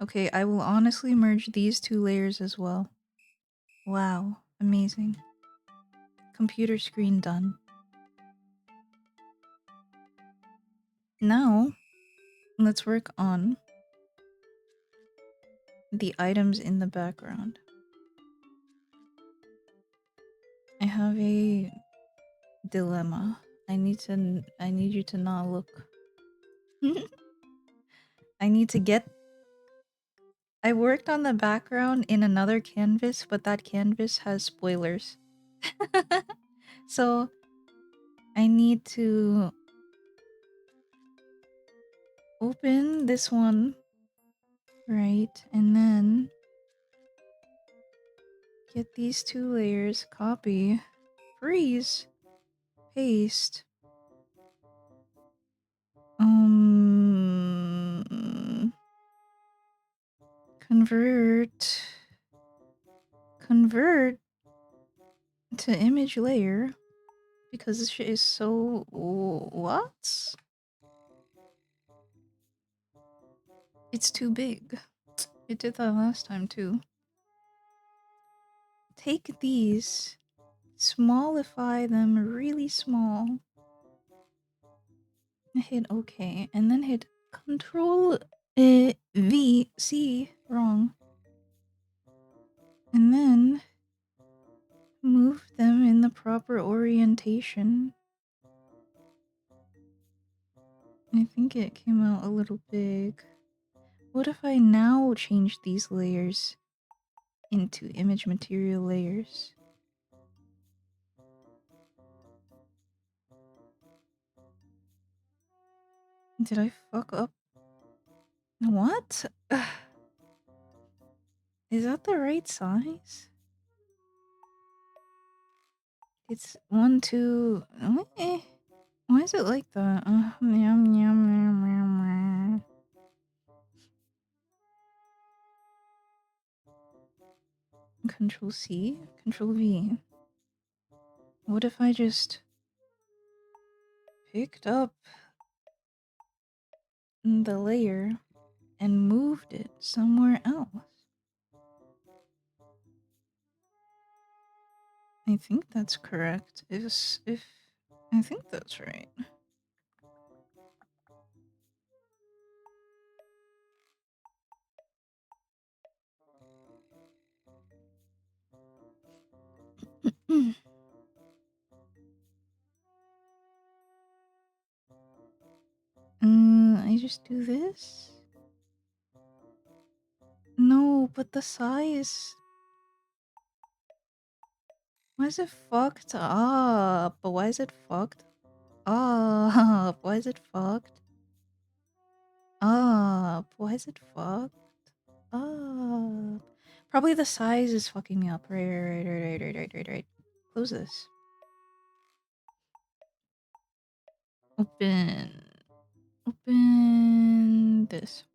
Okay, I will honestly merge these two layers as well. Wow, amazing. Computer screen done. Now, let's work on the items in the background. I have a dilemma. I need you to not look. I need to get I worked on the background in another canvas, but that canvas has spoilers. So I need to open this one, right? And then get these two layers, copy, freeze, paste. Convert to image layer because this shit is so what? It's too big. It did that last time too. Take these, smallify them really small. Hit OK, and then hit Control V C wrong, and then move them in the proper orientation. I think it came out a little big. What if I now change these layers into image material layers? Did I fuck up? What? Is that the right size? It's 1, 2. Why is it like that? Yum, yum, yum, yum, yum. Control C, Control V. What if I just picked up the layer and moved it somewhere else? I think that's correct. If I think that's right. I just do this. No, but the size. Why is it fucked up? Why is it fucked up? Why is it fucked up? Why is it fucked up? Probably the size is fucking me up. Right. Close this. Open. Open this.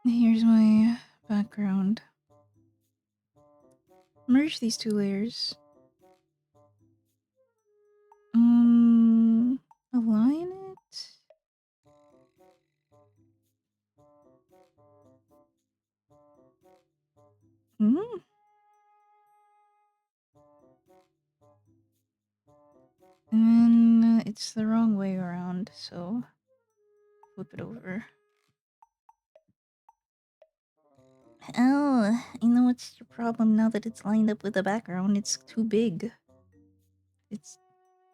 Here's my background. Merge these two layers. Align it. Hmm. And it's the wrong way around, so flip it over. Oh, I know what's your problem now that it's lined up with the background. It's too big. It's...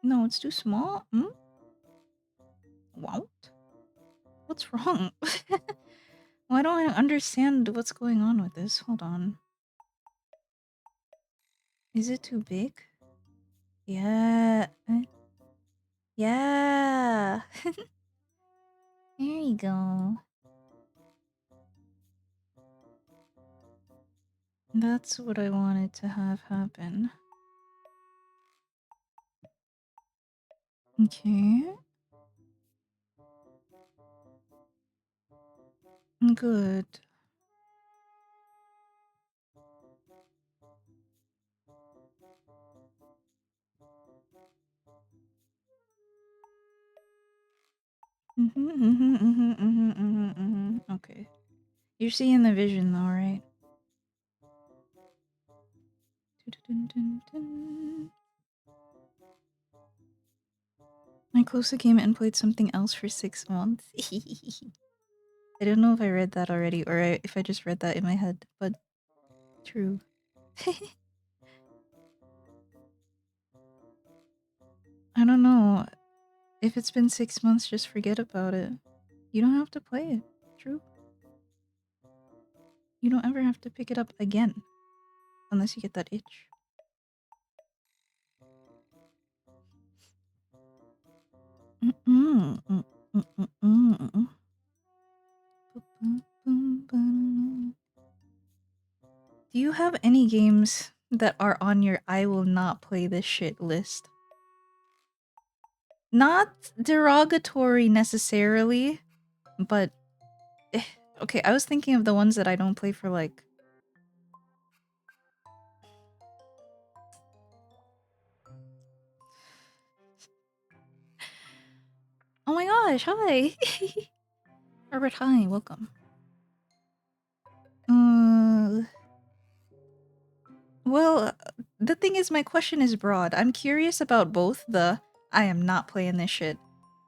No, it's too small. Hmm? What? What's wrong? Why don't I understand what's going on with this? Hold on. Is it too big? Yeah. Yeah. There you go. That's what I wanted to have happen. Okay. Good. Okay. You're seeing the vision though, right? I closed the game and played something else for 6 months. I don't know if I read that already or if I just read that in my head, but true. I don't know. If it's been 6 months, just forget about it. You don't have to play it. True. You don't ever have to pick it up again. Unless you get that itch. Do you have any games that are on your I will not play this shit list? Not derogatory necessarily, but okay, I was thinking of the ones that I don't play for like... Oh my gosh, hi! Robert, hi, welcome. Well, the thing is, my question is broad. I'm curious about both the I am not playing this shit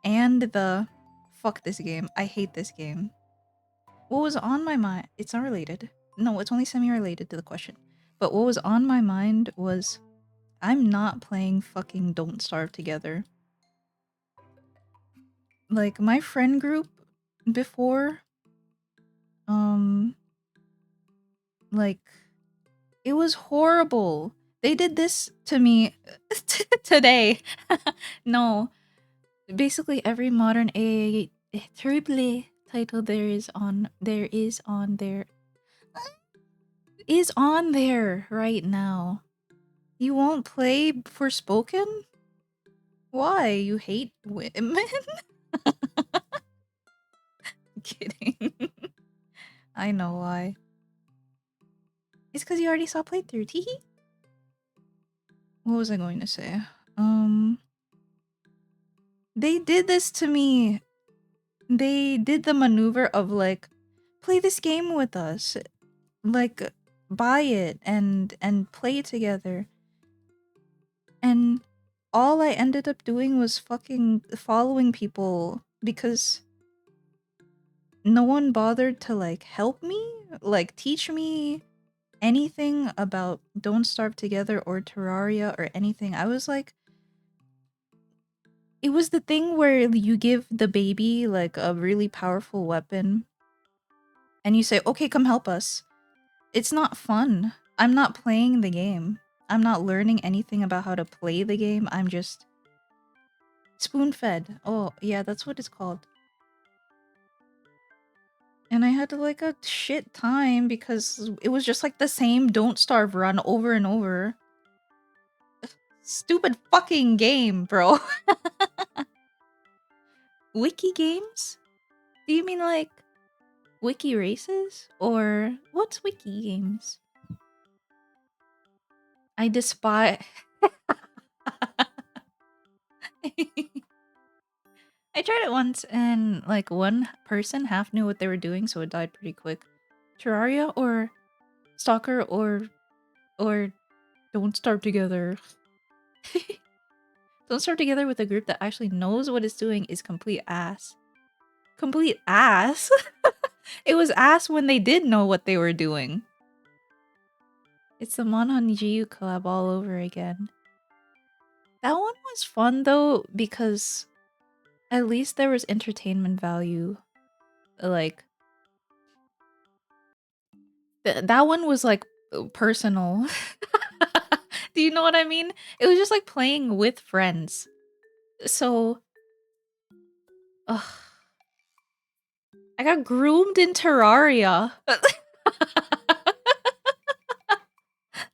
and the fuck this game. I hate this game. What was on my mind? It's not related. No, it's only semi-related to the question. But what was on my mind was I'm not playing fucking Don't Starve Together. Like, my friend group before, like, it was horrible. They did this to me today. No. Basically every modern A terrible title there is on there right now. You won't play Forspoken? Why? You hate women? Kidding. I know why. It's because you already saw playthrough. Teehee. What was I going to say? They did this to me. They did the maneuver of like, play this game with us. Like, buy it and play together. And all I ended up doing was fucking following people because no one bothered to like help me, like teach me anything about Don't Starve Together or Terraria or anything. I was like, it was the thing where you give the baby like a really powerful weapon and you say, "Okay, come help us." It's not fun. I'm not playing the game. I'm not learning anything about how to play the game. I'm just spoon-fed. Oh, yeah, that's what it's called. And I had like a shit time because it was just like the same Don't Starve run over and over. Stupid fucking game, bro. Wiki games? Do you mean like wiki races? Or what's wiki games? I despise. I tried it once and like one person half knew what they were doing, so it died pretty quick. Terraria or Stalker or Don't Starve Together. Don't Starve Together with a group that actually knows what it's doing is complete ass. Complete ass? It was ass when they did know what they were doing. It's the Monhan Nijiu collab all over again. That one was fun though, because at least there was entertainment value. Like, that one was like personal. Do you know what I mean? It was just like playing with friends. So, ugh. I got groomed in Terraria.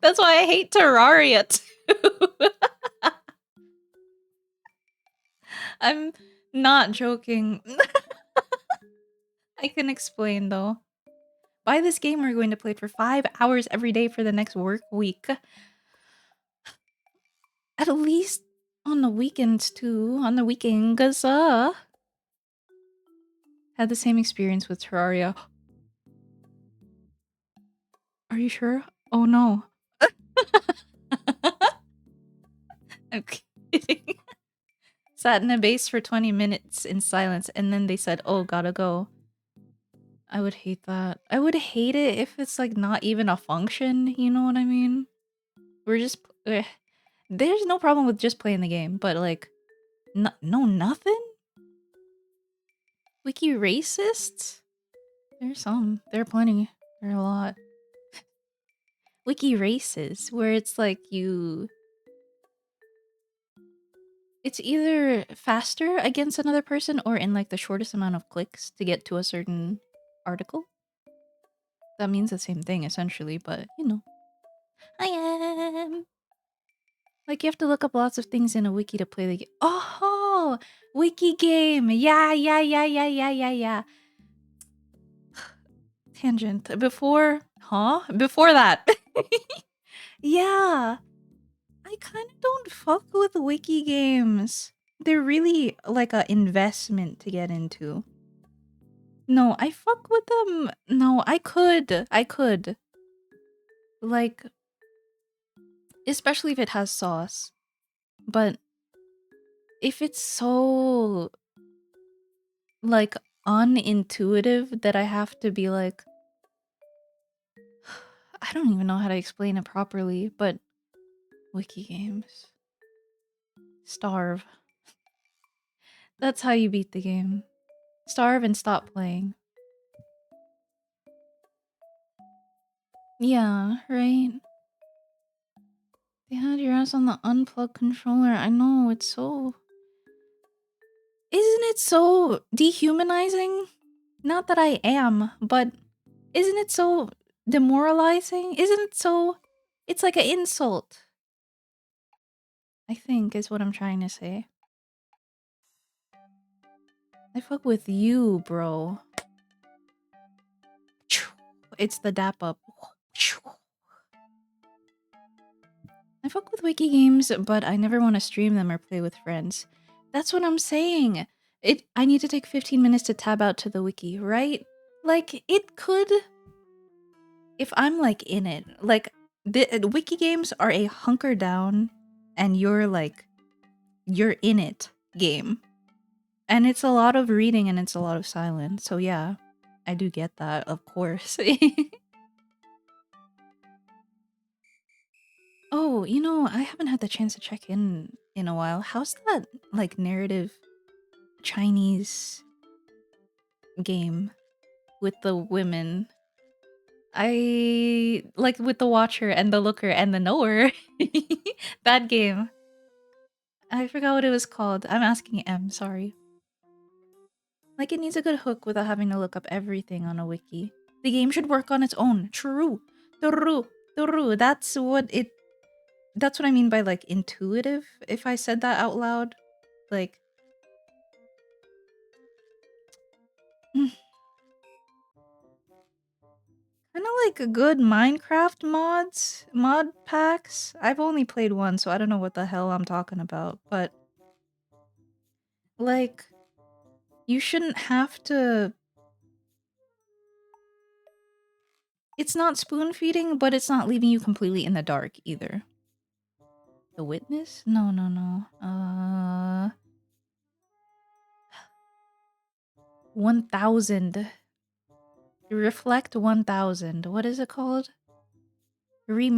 That's why I hate Terraria too. I'm not joking. I can explain though. Buy this game, we're going to play it for 5 hours every day for the next work week. At least on the weekends too. On the weekends, had the same experience with Terraria. Are you sure? Oh no. I'm kidding. Sat in a base for 20 minutes in silence and then they said, "Oh, gotta go." I would hate that. I would hate it if it's like not even a function, you know what I mean? We're just there's no problem with just playing the game, but like no nothing? Wiki racists? There's some. There are plenty. There are a lot. Wiki races where it's like it's either faster against another person or in like the shortest amount of clicks to get to a certain article. That means the same thing essentially, but you know. I am. Like you have to look up lots of things in a wiki to play the game. Oh, wiki game. Yeah. Tangent. Before, huh? Before that. Yeah. I kind of don't fuck with wiki games. They're really like a investment to get into. No, I fuck with them. No, I could. I could. Like, especially if it has sauce. But if it's so like unintuitive that I have to be like I don't even know how to explain it properly, but wiki games. Starve. That's how you beat the game. Starve and stop playing. Yeah, right? They had your ass on the unplugged controller. I know, it's so... Isn't it so dehumanizing? Not that I am, but isn't it so demoralizing? Isn't it so... It's like an insult. I think is what I'm trying to say. I fuck with you, bro. It's the dap up. I fuck with wiki games, but I never want to stream them or play with friends. That's what I'm saying. I need to take 15 minutes to tab out to the wiki, right? Like, it could... If I'm, like, in it. Like, the wiki games are a hunker down, and you're, like... You're in it game. And it's a lot of reading and it's a lot of silence. So yeah, I do get that, of course. Oh, you know, I haven't had the chance to check in a while. How's that, like, narrative Chinese game? with the women. I like with the watcher and the looker and the knower. That game. I forgot what it was called. I'm asking M, sorry. Like it needs a good hook without having to look up everything on a wiki. The game should work on its own. True. True. True. That's what I mean by like intuitive, if I said that out loud. Like kind of like a good Minecraft mod packs. I've only played one, so I don't know what the hell I'm talking about, but like you shouldn't have to. It's not spoon feeding, but it's not leaving you completely in the dark either. The Witness? No, no, no. 1000. Reflect 1000. What is it called? Re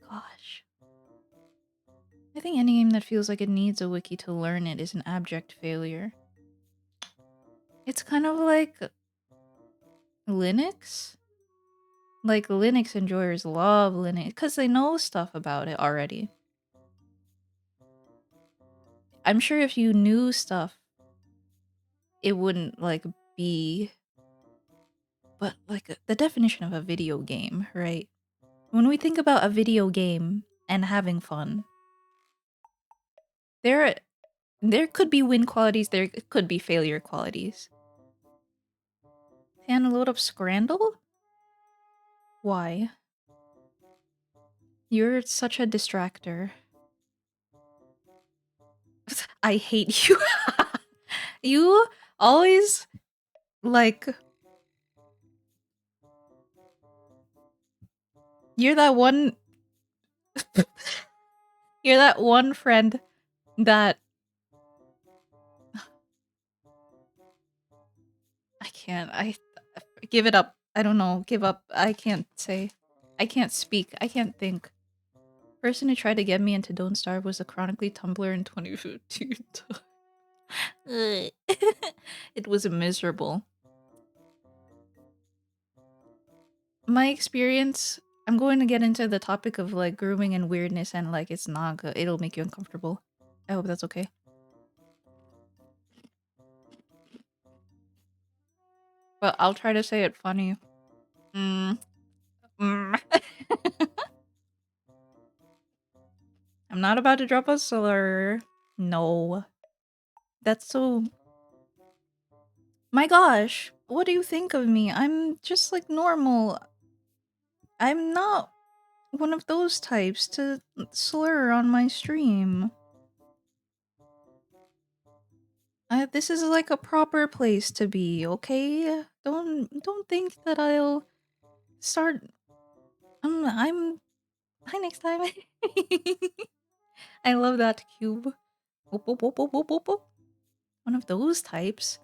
gosh. I think any game that feels like it needs a wiki to learn it is an abject failure. It's kind of like Linux. Like Linux enjoyers love Linux because they know stuff about it already. I'm sure if you knew stuff, it wouldn't like be. But like the definition of a video game, right? When we think about a video game and having fun, there there could be win qualities, there could be failure qualities. Can load up Scrandle? Why? You're such a distractor. I hate you. You always like you're that one you're that one friend that I can't. I give it up. I don't know. Give up. I can't say. I can't speak. I can't think. Person who tried to get me into Don't Starve was a chronically Tumblr in 2015. It was miserable. My experience, I'm going to get into the topic of like grooming and weirdness and like it's not good. It'll make you uncomfortable. I hope that's okay. But I'll try to say it funny. Mm. Mm. I'm not about to drop a slur. No. That's so... My gosh, what do you think of me? I'm just like normal. I'm not one of those types to slur on my stream. This is like a proper place to be, okay? Don't think that I'll start. I'm. Hi, next time. I love that cube. Whoop, whoop, whoop, whoop, whoop, whoop, whoop. One of those types.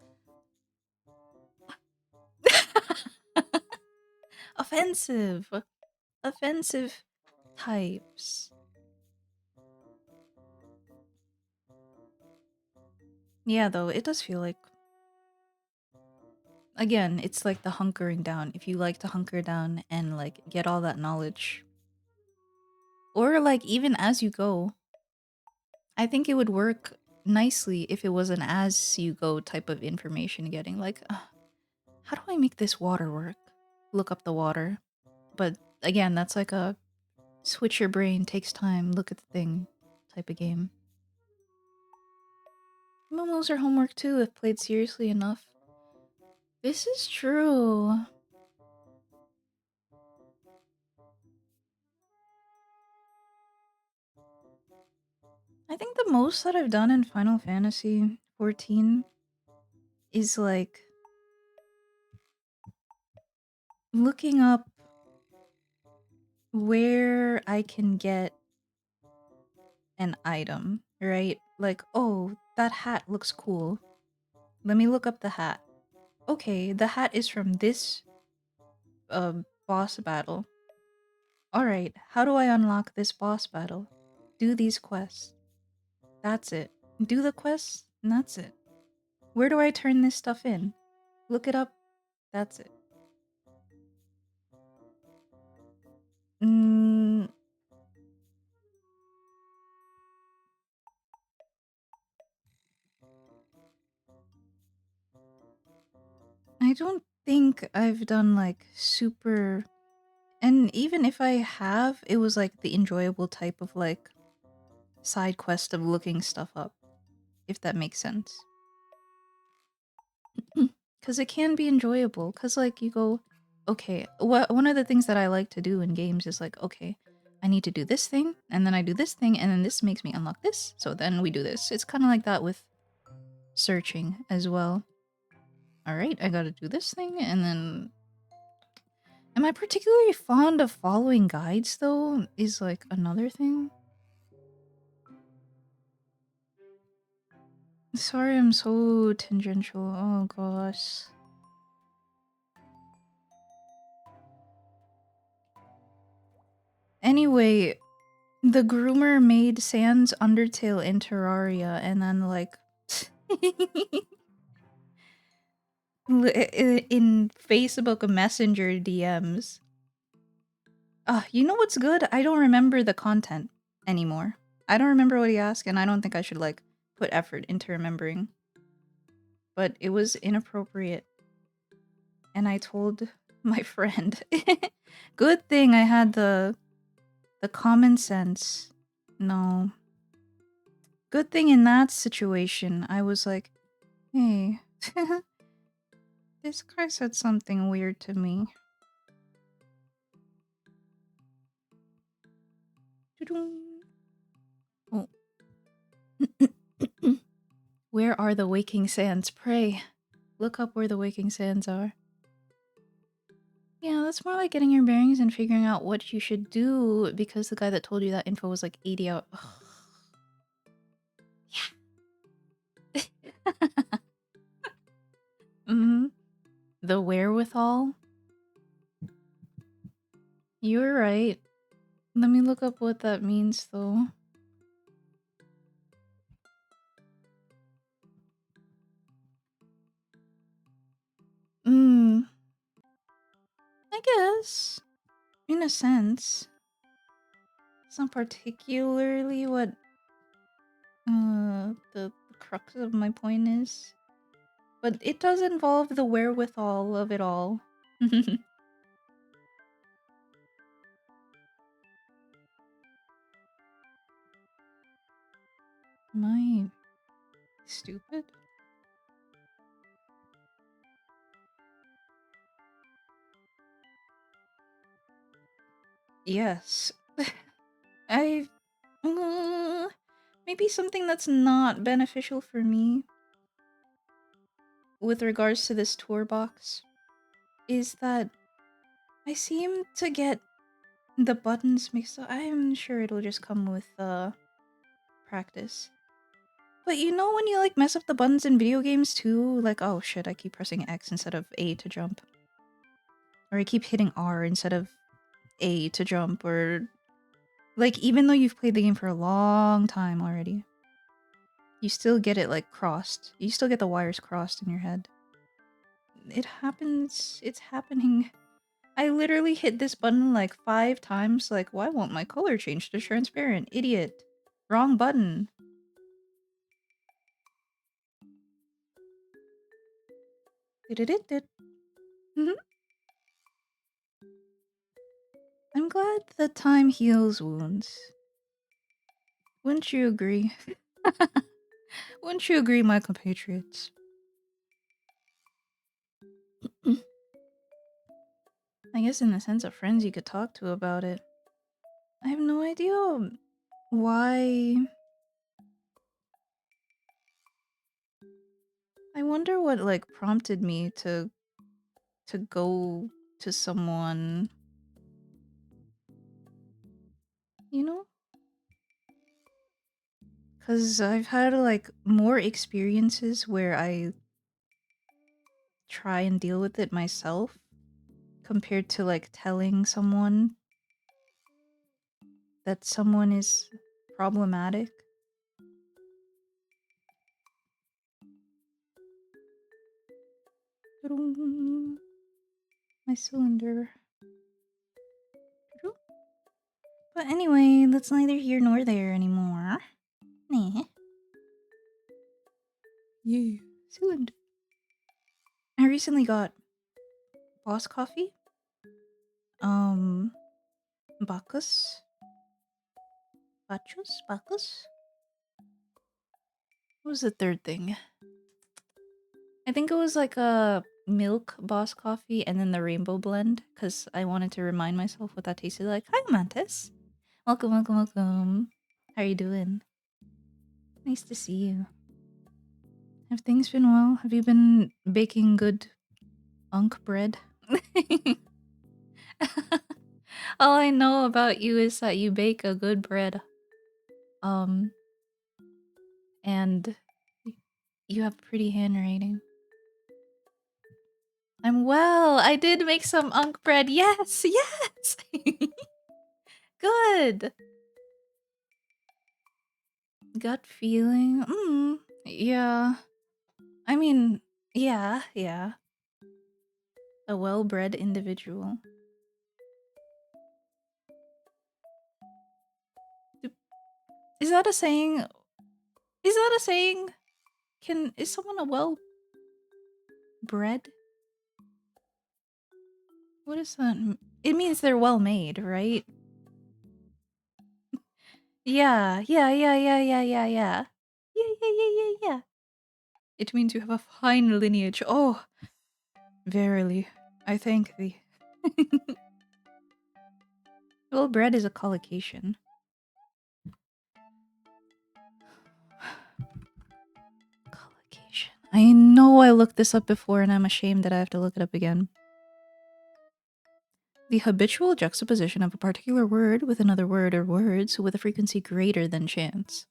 Offensive. Offensive types. Yeah, though, it does feel like... Again, it's like the hunkering down. If you like to hunker down and like get all that knowledge. Or like even as you go. I think it would work nicely if it was an as you go type of information getting. Like, how do I make this water work? Look up the water. But again, that's like a switch your brain, takes time, look at the thing type of game. MMOs are homework too if played seriously enough. This is true. I think the most that I've done in Final Fantasy 14 is like looking up where I can get an item, right? Like, oh, that hat looks cool. Let me look up the hat. Okay, the hat is from this boss battle. Alright, how do I unlock this boss battle? Do these quests. That's it. Do the quest, and that's it. Where do I turn this stuff in? Look it up. That's it. Mm, I don't think I've done like super. And even if I have, it was like the enjoyable type of like side quest of looking stuff up, if that makes sense. Because it can be enjoyable. Because like you go, okay, one of the things that I like to do in games is like, okay, I need to do this thing, and then I do this thing, and then this makes me unlock this. So then we do this. It's kind of like that with searching as well. All right, I got to do this thing, and then. Am I particularly fond of following guides though? Is like another thing. Sorry, I'm so tangential. Oh gosh. Anyway, the groomer made Sans Undertale in Terraria and then like in Facebook Messenger DMs. You know what's good? I don't remember the content anymore. I don't remember what he asked, and I don't think I should like put effort into remembering. But it was inappropriate. And I told my friend. Good thing I had the common sense. No. Good thing in that situation I was like, "Hey, this guy said something weird to me." Oh. Where are the waking sands? Pray. Look up where the waking sands are. Yeah, that's more like getting your bearings and figuring out what you should do because the guy that told you that info was like 80 out. Yeah. Mm-hmm. The wherewithal? You're right. Let me look up what that means though. Mm, I guess. In a sense. It's not particularly what the crux of my point is. But it does involve the wherewithal of it all. Am I stupid? Yes. I maybe something that's not beneficial for me with regards to this tour box is that I seem to get the buttons mixed up. I'm sure it'll just come with practice. But you know when you like mess up the buttons in video games too? Like, oh shit, I keep pressing X instead of A to jump. Or I keep hitting R instead of A to jump, or like even though you've played the game for a long time already, you still get it like crossed. You still get the wires crossed in your head. It happens. It's happening. I literally hit this button like 5 times. Like, why won't my color change to transparent? Idiot. Wrong button. Did. I'm glad that time heals wounds. Wouldn't you agree? Wouldn't you agree, my compatriots? I guess in the sense of friends you could talk to about it. I have no idea why. I wonder what like prompted me to go to someone, you know? Cuz I've had like more experiences where I try and deal with it myself compared to like telling someone that someone is problematic. My cylinder. But anyway, that's neither here nor there anymore. Nah. Yeah. Cylinder. I recently got Boss Coffee. Bacchus. Bacchus? What was the third thing? I think it was like a milk Boss Coffee and then the rainbow blend, because I wanted to remind myself what that tasted like. Hi, Mantis. Welcome, welcome, welcome. How are you doing? Nice to see you. Have things been well? Have you been baking good unk bread? All I know about you is that you bake a good bread. And you have pretty handwriting. I'm well. I did make some unk bread. Yes, yes. Good. Gut feeling. Yeah. I mean, yeah, yeah. A well-bred individual. Is that a saying? Is that a saying? Is someone a well-bred? What is that? It means they're well made, right? Yeah, yeah, yeah, yeah, yeah, yeah, yeah. Yeah, yeah, yeah, yeah, yeah. It means you have a fine lineage. Oh, verily, I thank thee. Well, bread is a collocation. Collocation. I know I looked this up before and I'm ashamed that I have to look it up again. The habitual juxtaposition of a particular word with another word or words with a frequency greater than chance.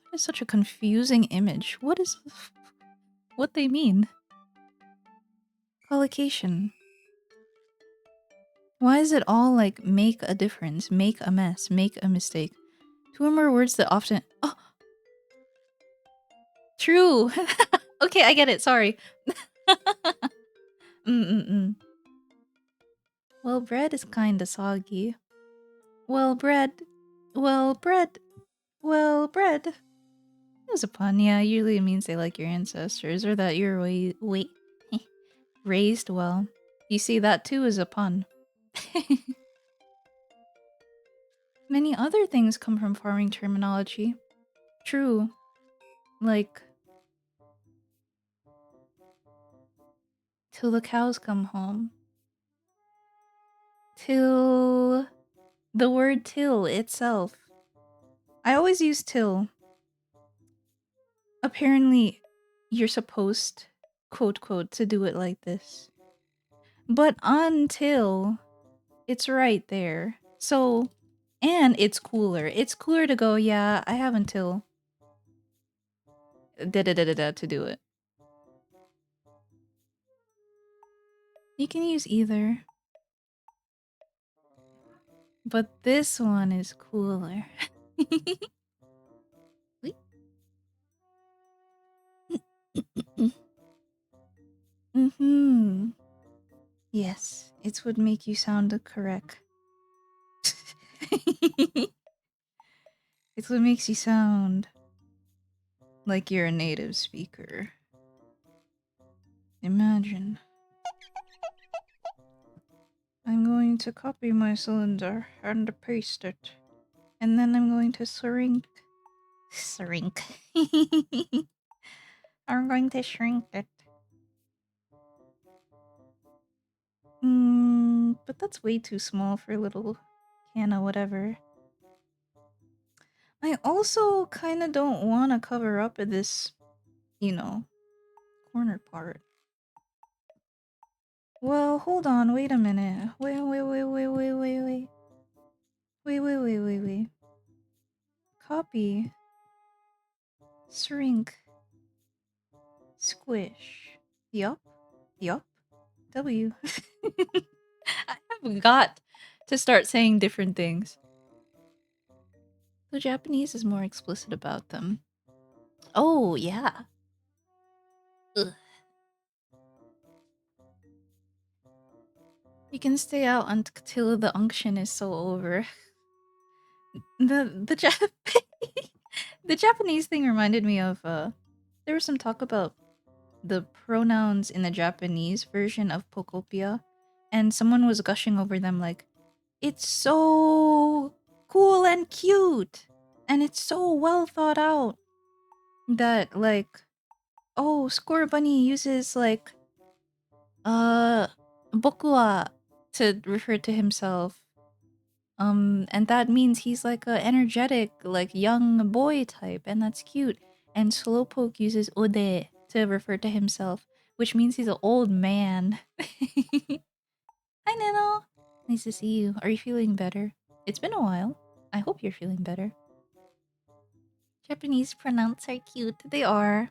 That is such a confusing image. What they mean? Collocation. Why is it all like make a difference, make a mess, make a mistake? Two or more words that often. Oh, true. Okay, I get it. Sorry. Mm-mm-mm. Well, bread is kinda soggy. Well, bread. Well, bread. Well, bread. It was a pun, yeah. Usually it means they like your ancestors or that you're raised well. You see, that too is a pun. Many other things come from farming terminology. True. Like, till the cows come home. Till the word till itself. I always use till. Apparently, you're supposed, quote, quote, to do it like this. But until, it's right there. So, and it's cooler. It's cooler to go, yeah, I have until da-da-da-da-da to do it. You can use either. But this one is cooler. Mm-hmm. Yes, it would make you sound correct. It's what makes you sound like you're a native speaker. Imagine. I'm going to copy my cylinder and paste it. And then I'm going to shrink. Shrink. I'm going to shrink it. But that's way too small for a little can of whatever. I also kind of don't want to cover up this, corner part. Well, hold on, wait a minute. Wait. Wait. Copy. Shrink. Squish. Yup. W. I have got to start saying different things. The Japanese is more explicit about them. Oh, yeah. Ugh. You can stay out until the unction is so over. The the Japanese thing reminded me of there was some talk about the pronouns in the Japanese version of Pokopia, and someone was gushing over them like, it's so cool and cute, and it's so well thought out that like, oh, Score Bunny uses like uh boku wa to refer to himself. And that means he's like a energetic, like young boy type, and that's cute. And Slowpoke uses ode to refer to himself, which means he's an old man. Hi, Nino. Nice to see you. Are you feeling better? It's been a while. I hope you're feeling better. Japanese pronouns are cute. They are.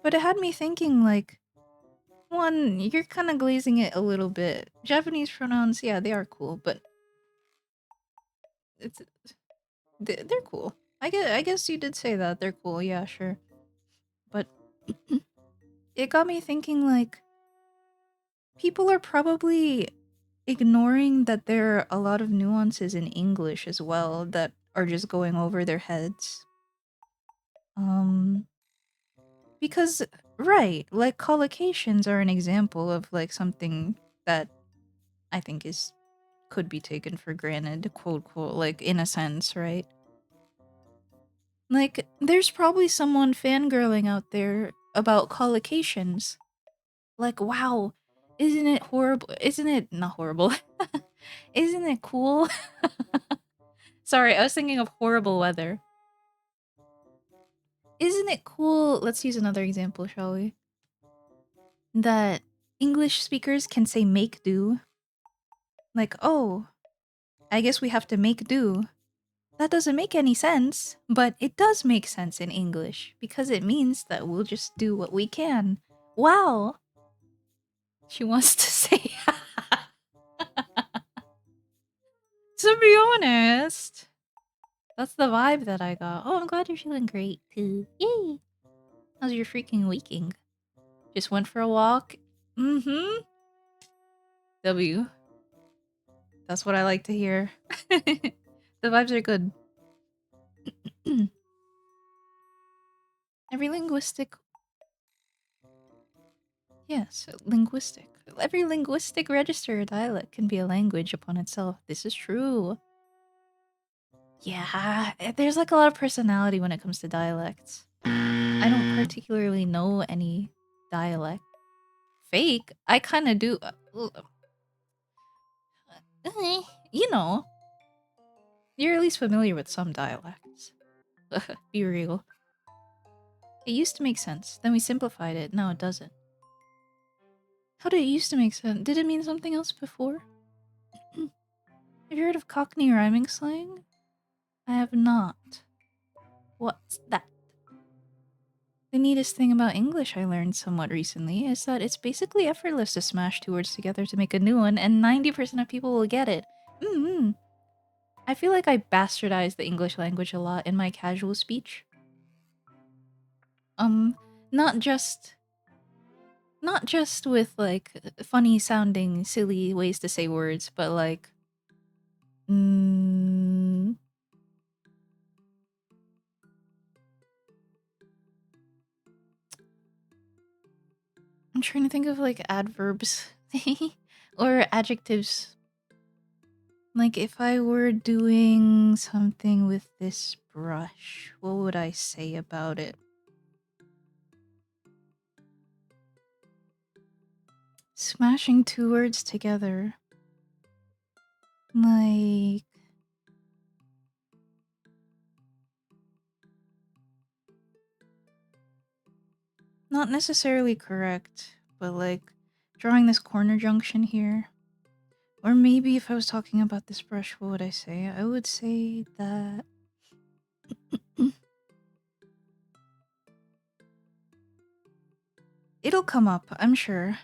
But it had me thinking, like, one, you're kind of glazing it a little bit. Japanese pronouns, yeah, they are cool, but it's they're cool. I guess you did say that. They're cool. Yeah, sure. But it got me thinking like people are probably ignoring that there are a lot of nuances in English as well that are just going over their heads. Um because right, like collocations are an example of like something that I think is could be taken for granted, quote quote, like in a sense, right? Like, there's probably someone fangirling out there about collocations. Like, wow, isn't it horrible? Isn't it not horrible? Isn't it cool? Sorry, I was thinking of horrible weather. Isn't it cool? Let's use another example, shall we? That English speakers can say make do. Like, oh, I guess we have to make do. That doesn't make any sense, but it does make sense in English because it means that we'll just do what we can. Wow! She wants to say. To be honest, that's the vibe that I got. Oh, I'm glad you're feeling great too. Yay! How's your freaking weekend? Just went for a walk? Mm-hmm. W. That's what I like to hear. The vibes are good. Every linguistic. Yes, linguistic. Every linguistic register or dialect can be a language upon itself. This is true. Yeah, there's like a lot of personality when it comes to dialects. I don't particularly know any dialect. Fake? I kind of do. You know, you're at least familiar with some dialects. Be real. It used to make sense. Then we simplified it. Now it doesn't. How did it used to make sense? Did it mean something else before? Have you heard of Cockney rhyming slang? I have not. What's that? The neatest thing about English I learned somewhat recently is that it's basically effortless to smash two words together to make a new one, and 90% of people will get it. Mm-hmm. I feel like I bastardized the English language a lot in my casual speech. Um, not just not just with like funny sounding silly ways to say words, but like mm, I'm trying to think of like adverbs or adjectives. Like if I were doing something with this brush, what would I say about it? Smashing two words together. Like not necessarily correct, but like drawing this corner junction here. Or maybe if I was talking about this brush, what would I say? I would say that it'll come up, I'm sure.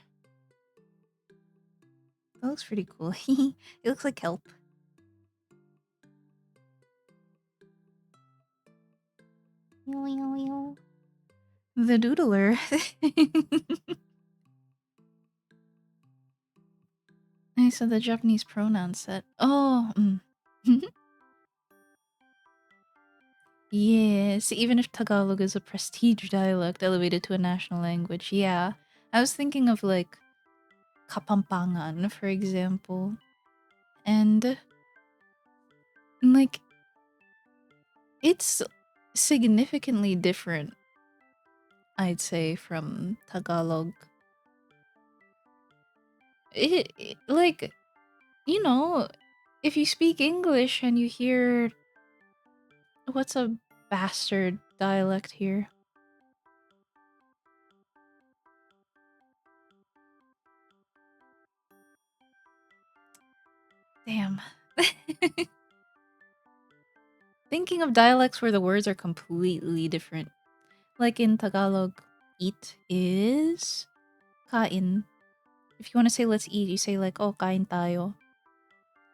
That looks pretty cool. It looks like kelp. The doodler. I said the Japanese pronoun set. Oh, yes. Even if Tagalog is a prestige dialect elevated to a national language, yeah. I was thinking of like Kapampangan, for example, and like it's significantly different, I'd say, from Tagalog. Like, you know, if you speak English and you hear what's a bastard dialect here? Damn. Thinking of dialects where the words are completely different. Like in Tagalog, eat is kain. If you want to say let's eat, you say like, oh, kain tayo.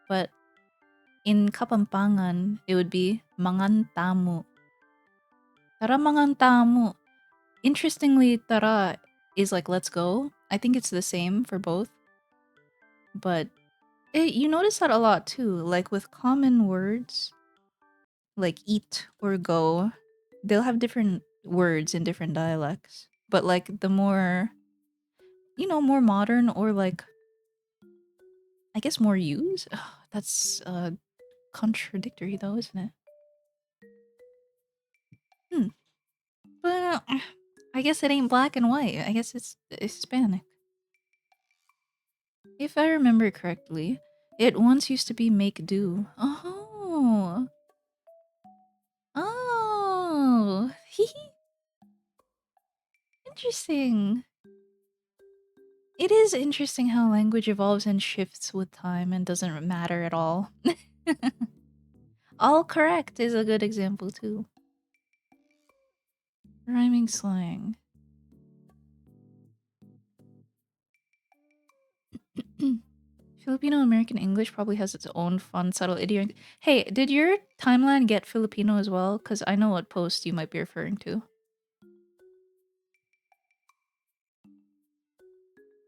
But in Kapampangan, it would be mangan tamu. Tara mangan tamu. Interestingly, tara is like let's go. I think it's the same for both. But you notice that a lot too. Like with common words, like eat or go, they'll have different words in different dialects. But like the more, more modern or like, I guess more used. Ugh, that's contradictory though, isn't it? Hmm. But I guess it ain't black and white. I guess it's Hispanic. If I remember correctly, it once used to be make do. Oh. Oh. Interesting. It is interesting how language evolves and shifts with time and doesn't matter at all. All correct is a good example too. Rhyming slang. Filipino American English probably has its own fun, subtle idiom. Hey, did your timeline get Filipino as well? Because I know what post you might be referring to.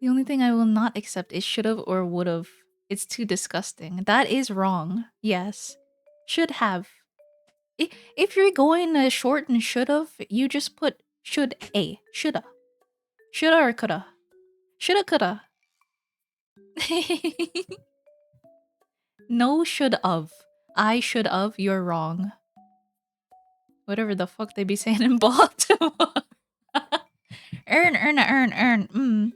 The only thing I will not accept is should've or would've. It's too disgusting. That is wrong. Yes. Should have. If you're going to shorten should've, you just put should a. Shoulda. Shoulda or coulda. Shoulda coulda. No should of. I should of, you're wrong. Whatever the fuck they be saying in Baltimore. Earn.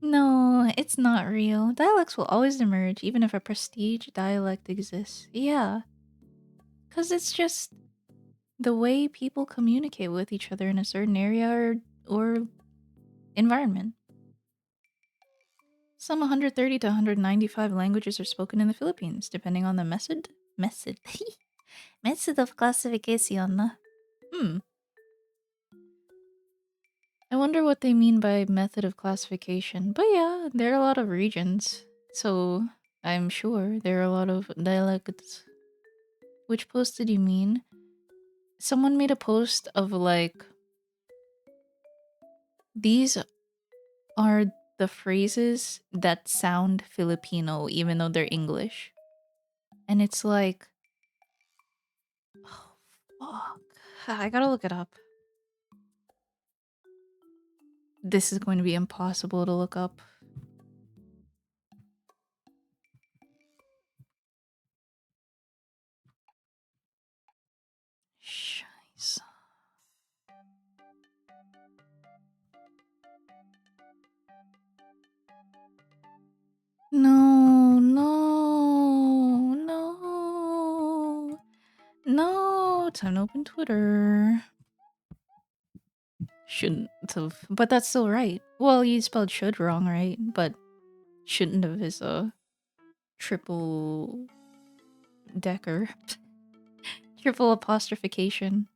No, it's not real. Dialects will always emerge, even if a prestige dialect exists. Yeah, because it's just the way people communicate with each other in a certain area or environment. Some 130 to 195 languages are spoken in the Philippines, depending on the method method of classification. Hmm. I wonder what they mean by method of classification. But yeah, there are a lot of regions, so I'm sure there are a lot of dialects. Which post did you mean? Someone made a post of like, these are the phrases that sound Filipino even though they're English. And it's like, oh, fuck. I gotta look it up. This is going to be impossible to look up. Scheiße. No. Time to open Twitter. Shouldn't have, but that's still right. Well, you spelled should wrong, right? But shouldn't have is a triple decker. Triple apostrophication.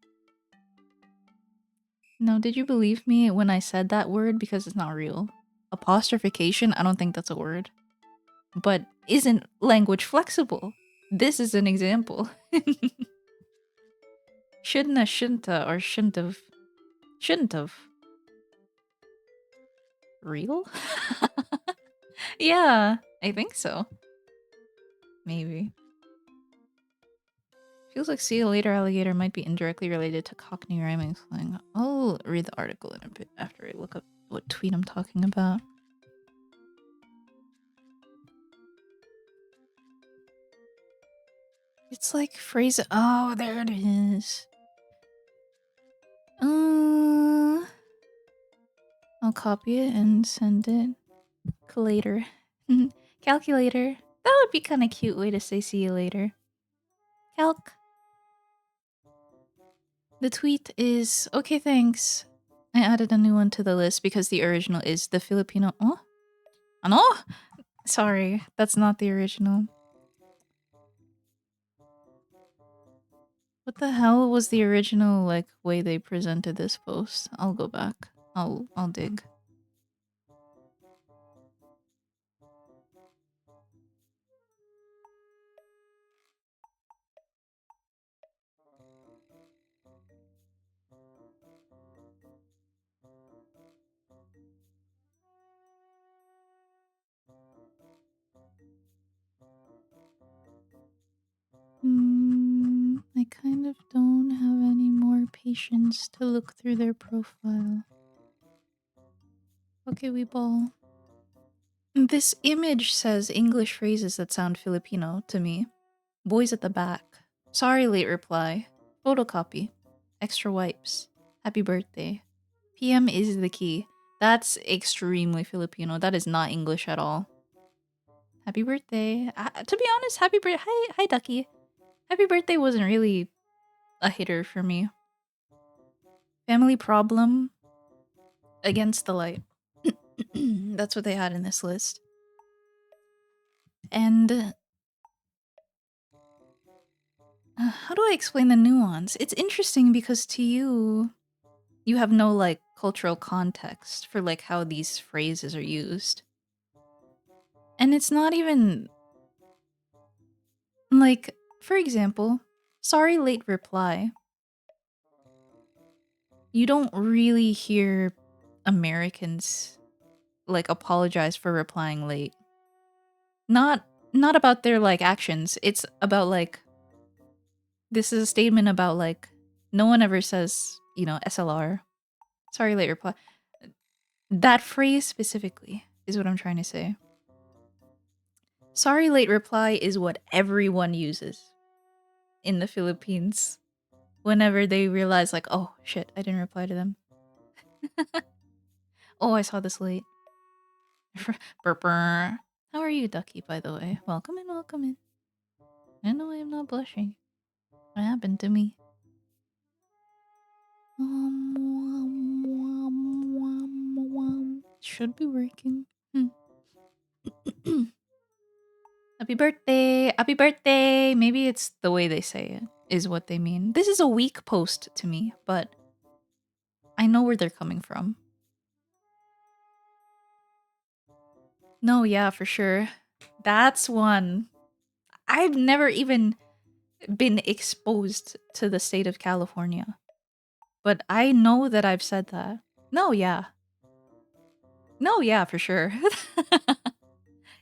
No, did you believe me when I said that word? Because it's not real. Apostrophication? I don't think that's a word. but isn't language flexible. This is an example. Shouldn't or shouldn't have. Shouldn't have. Real? Yeah, I think so. Maybe. Feels like see you later alligator might be indirectly related to Cockney rhyming slang. I'll read the article in a bit after I look up what tweet I'm talking about. It's like phrase. Oh, there it is. I'll copy it and send it. Later. Calculator. That would be kind of cute way to say see you later. Calc. The tweet is okay, thanks. I added a new one to the list because the original is the Filipino. Oh? Ano? Sorry, that's not the original. What the hell was the original like way they presented this post? I'll go back. I'll dig. I kind of don't have any more patience to look through their profile. Okay, we ball. This image says English phrases that sound Filipino to me. Boys at the back. Sorry, late reply. Photocopy. Extra wipes. Happy birthday. PM is the key. That's extremely Filipino. That is not English at all. Happy birthday. To be honest, happy birthday. Hi, Ducky. Happy birthday wasn't really a hitter for me. Family problem. Against the light. That's what they had in this list. And how do I explain the nuance? It's interesting because to you have no like cultural context for like how these phrases are used. And it's not even like, for example, sorry late reply. You don't really hear Americans like apologize for replying late. Not about their like actions. It's about like this is a statement about like no one ever says, SLR. Sorry late reply. That phrase specifically is what I'm trying to say. Sorry late reply is what everyone uses in the Philippines whenever they realize like, oh shit, I didn't reply to them. Oh, I saw this late. Burper. How are you, Ducky, by the way? Welcome in, welcome in. I know I am not blushing. What happened to me? Should be working. Happy birthday! Happy birthday! Maybe it's the way they say it is what they mean. This is a weak post to me, but I know where they're coming from. No, yeah, for sure. That's one. I've never even been exposed to the state of California. But I know that I've said that. No, yeah. No, yeah, for sure.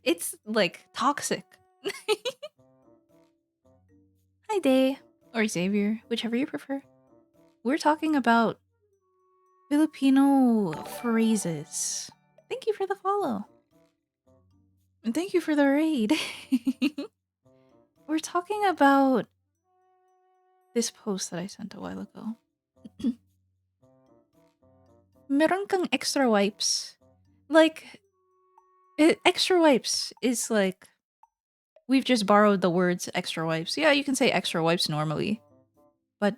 It's like toxic. Hi, Day. Or Xavier, whichever you prefer. We're talking about Filipino phrases. Thank you for the follow. And thank you for the raid. We're talking about this post that I sent a while ago. Meron kang extra wipes. Like, extra wipes is like, we've just borrowed the words extra wipes. Yeah, you can say extra wipes normally. But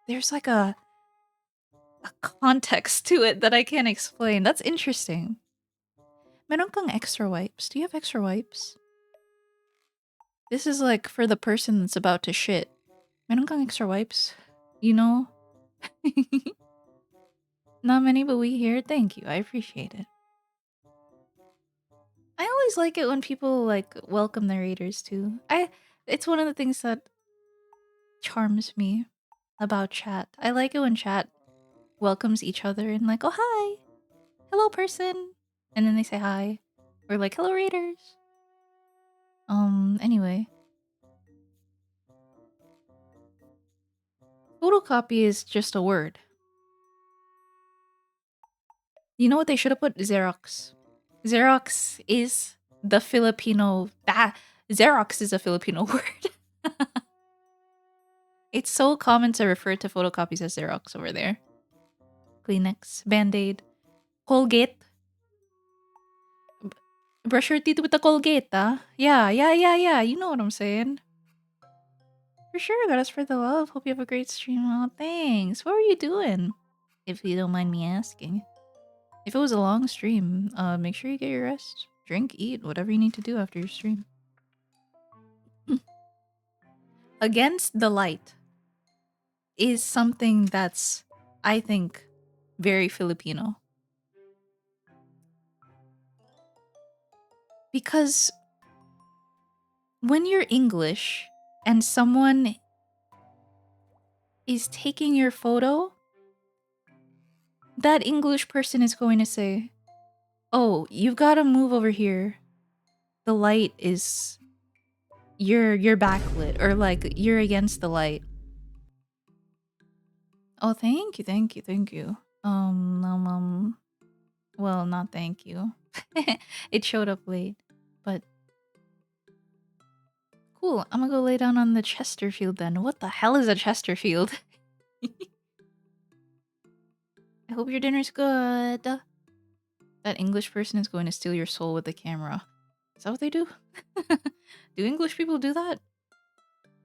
there's like a context to it that I can't explain. That's interesting. Meron kang extra wipes. Do you have extra wipes? This is like for the person that's about to shit. Meron kang extra wipes? You know? Not many, but we here. Thank you. I appreciate it. I always like it when people like welcome their readers too. It's one of the things that charms me about chat. I like it when chat welcomes each other and like, oh hi, hello person, and then they say hi, or like hello readers. Anyway, photocopy is just a word. You know what they should have put? Xerox. Xerox is the Filipino. Xerox is a Filipino word. It's so common to refer to photocopies as Xerox over there. Kleenex, Band-Aid, Colgate. Brush your teeth with the Colgate, ah? Yeah. You know what I'm saying. For sure, got us for the love. Hope you have a great stream. Oh, thanks. What were you doing? If you don't mind me asking. If it was a long stream, make sure you get your rest. Drink, eat, whatever you need to do after your stream. Against the light is something that's, I think, very Filipino. Because when you're English and someone is taking your photo, that English person is going to say, "Oh, you've got to move over here. The light is you're backlit or like you're against the light." Oh, thank you. Well, not thank you. It showed up late, but cool. I'm gonna go lay down on the Chesterfield then. What the hell is a Chesterfield? I hope your dinner's good. That English person is going to steal your soul with the camera. Is that what they do? Do English people do that?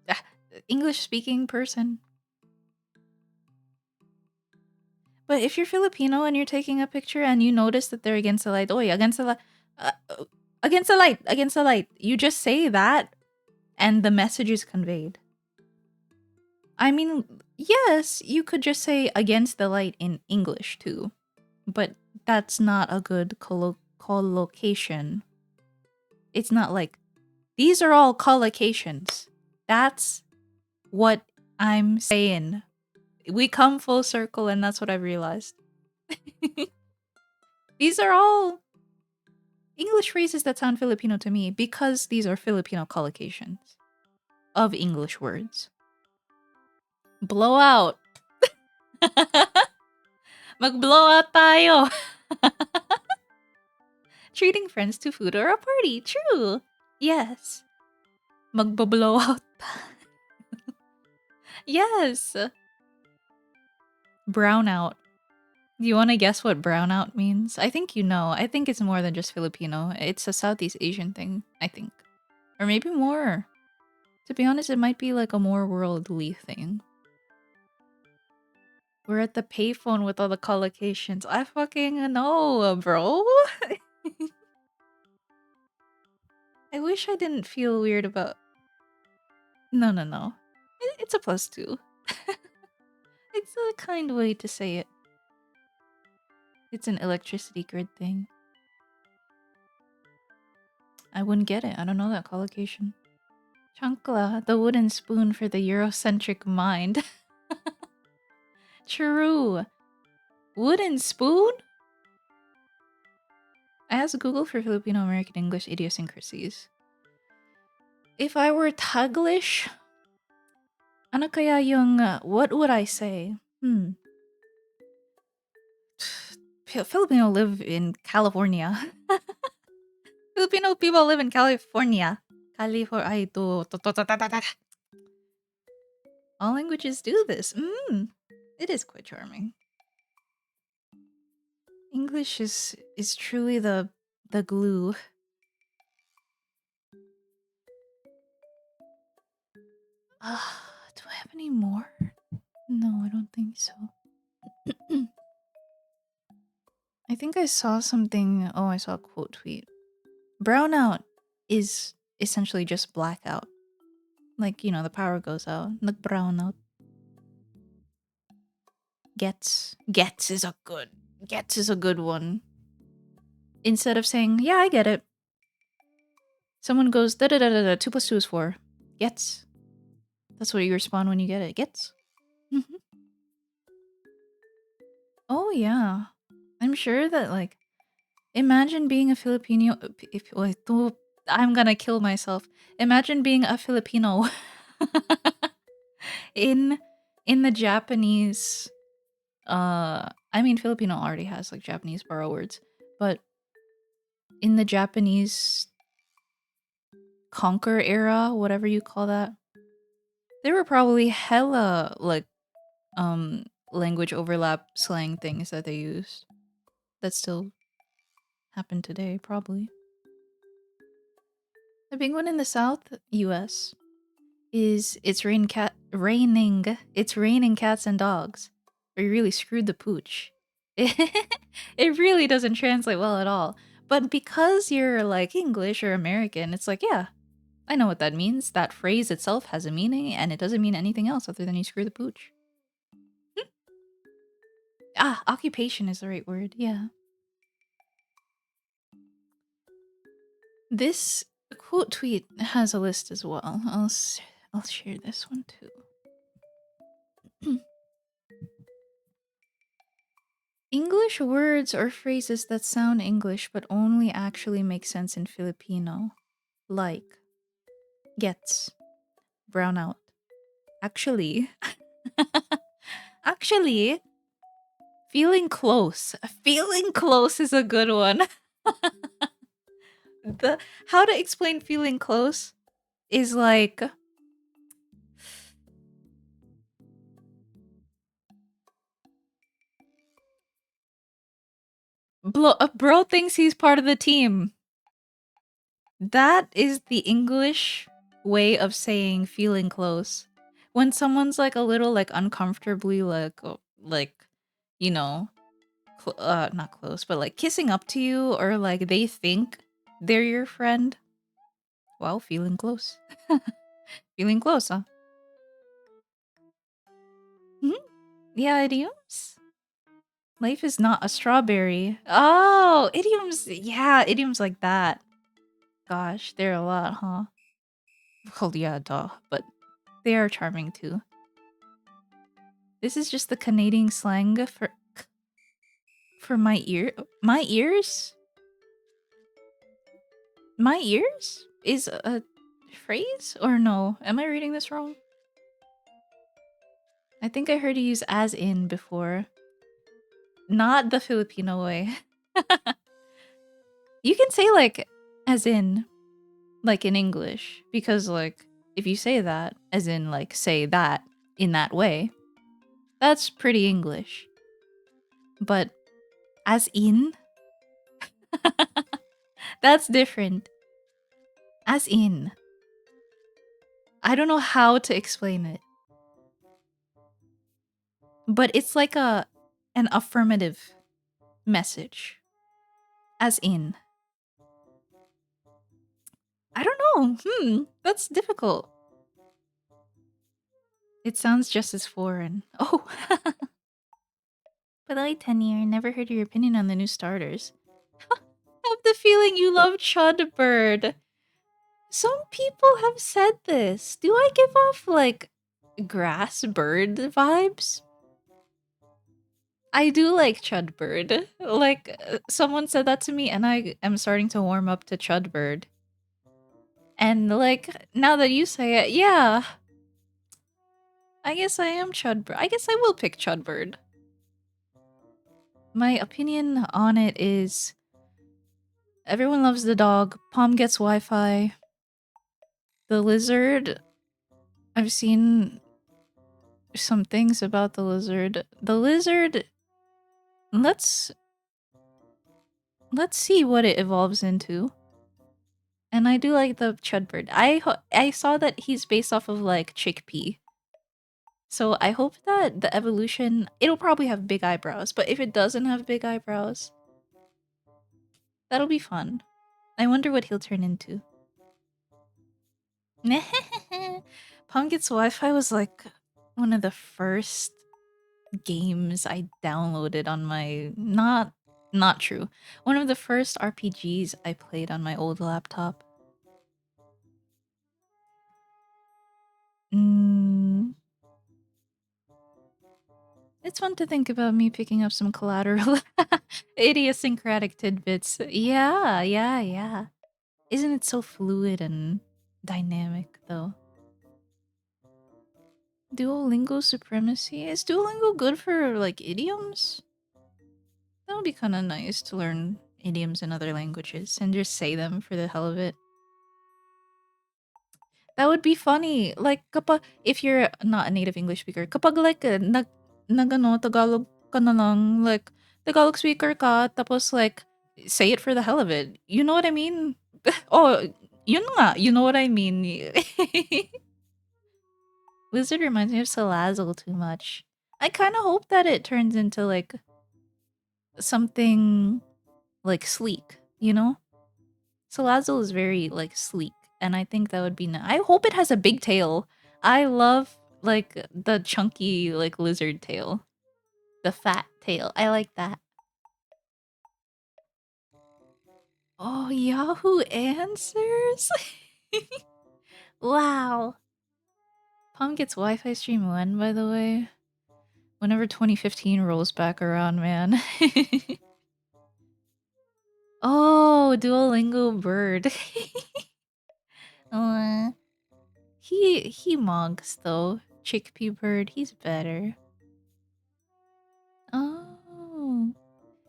Ah, English speaking person. But if you're Filipino and you're taking a picture and you notice that they're against the light, oh yeah, against the light, against the light, against the light. You just say that, and the message is conveyed. I mean, yes, you could just say against the light in English too, but that's not a good collocation. It's not like these are all collocations. That's what I'm saying. We come full circle, and that's what I've realized. These are all English phrases that sound Filipino to me because these are Filipino collocations of English words. Blow out. Mag-blow out tayo. Treating friends to food or a party. True. Yes. Mag-blow out. Yes. Brownout. Do you want to guess what brownout means? I think you know. I think it's more than just Filipino. It's a Southeast Asian thing, I think. Or maybe more. To be honest, it might be like a more worldly thing. We're at the payphone with all the collocations. I fucking know, bro. I wish I didn't feel weird about... No. It's a +2. It's a kind way to say it. It's an electricity grid thing. I wouldn't get it. I don't know that collocation. Chancla, the wooden spoon for the Eurocentric mind. True. Wooden spoon? I asked Google for Filipino American English idiosyncrasies. If I were Taglish, ano kaya yung, what would I say? Filipino live in California. Filipino people live in California. All languages do this. It is quite charming. English is truly the glue. Do I have any more? No, I don't think so. I think I saw something. Oh, I saw a quote tweet. Brownout is essentially just blackout. Like, you know, the power goes out. Nag-brownout. Gets is a good one. Instead of saying, yeah, I get it. Someone goes da da da da da. 2 plus 2 is 4. Gets. That's what you respond when you get it. Gets. Mhm. Oh yeah. I'm sure that like imagine being a Filipino. If wait, I'm gonna kill myself. Imagine being a Filipino in the Japanese. I mean Filipino already has like Japanese borrow words, but in the Japanese conquer era, whatever you call that, there were probably hella like um language overlap slang things that they used that still happen today, probably. The big one in the South US is it's raining cats and dogs. Or you really screwed the pooch. It really doesn't translate well at all. But because you're like English or American, it's like, yeah, I know what that means. That phrase itself has a meaning and it doesn't mean anything else other than you screw the pooch. Ah, occupation is the right word. Yeah. This quote tweet has a list as well. I'll share this one too. English words or phrases that sound English but only actually make sense in Filipino. Like gets, brown out. Actually, actually, feeling close. Feeling close is a good one. The how to explain feeling close is like bro thinks he's part of the team. That is the English way of saying feeling close. When someone's like a little like uncomfortably like you know, not close, but like kissing up to you or like they think they're your friend. Well, feeling close. Feeling close, huh? Mhm. Yeah, idioms. Life is not a strawberry. Oh, idioms. Yeah, idioms like that. Gosh, there are a lot, huh? Well, yeah, duh. But they are charming too. This is just the Canadian slang for my ear. My ears? My ears is a phrase or no? Am I reading this wrong? I think I heard you use as in before. Not the Filipino way. You can say like as in like in English because like if you say that as in like say that in that way, that's pretty English. But as in that's different. As in. I don't know how to explain it. But it's like an affirmative message. As in. I don't know. That's difficult. It sounds just as foreign. Oh. By the way, Tenny, I never heard your opinion on the new starters. I have the feeling you love Chud Bird. Some people have said this. Do I give off like grass bird vibes? I do like Chud Bird. Like someone said that to me and I am starting to warm up to Chud Bird. And like now that you say it, yeah. I guess I am Chud Bird. I guess I will pick Chud Bird. My opinion on it is everyone loves the dog. Palm gets Wi-Fi. The lizard, I've seen some things about the lizard. The lizard, let's see what it evolves into. And I do like the Chudbird. I saw that he's based off of like chickpea. So I hope that the evolution, it'll probably have big eyebrows, but if it doesn't have big eyebrows, that'll be fun. I wonder what he'll turn into. Pumpkin's Wi-Fi was like one of the first games I downloaded on my not true. One of the first RPGs I played on my old laptop. Mm, it's fun to think about me picking up some collateral idiosyncratic tidbits. Yeah, yeah, yeah. Isn't it so fluid and dynamic, though? Duolingo supremacy? Is Duolingo good for, like, idioms? That would be kind of nice to learn idioms in other languages and just say them for the hell of it. That would be funny. Like, kapag, if you're not a native English speaker, kapag like, Tagalog ka na lang, like, Tagalog speaker ka, tapos like, say it for the hell of it. You know what I mean? Oh, yun nga, you know what I mean. Wizard reminds me of Salazzle too much. I kind of hope that it turns into like something like sleek, you know? Salazzle is very like sleek, and I think that would be nice. I hope it has a big tail. I love like the chunky like lizard tail. The fat tail. I like that. Oh, Yahoo Answers? Wow. Palm gets Wi-Fi stream when, by the way? Whenever 2015 rolls back around, man. Oh, Duolingo bird. uh, he monks though. Chickpea bird, he's better. Oh,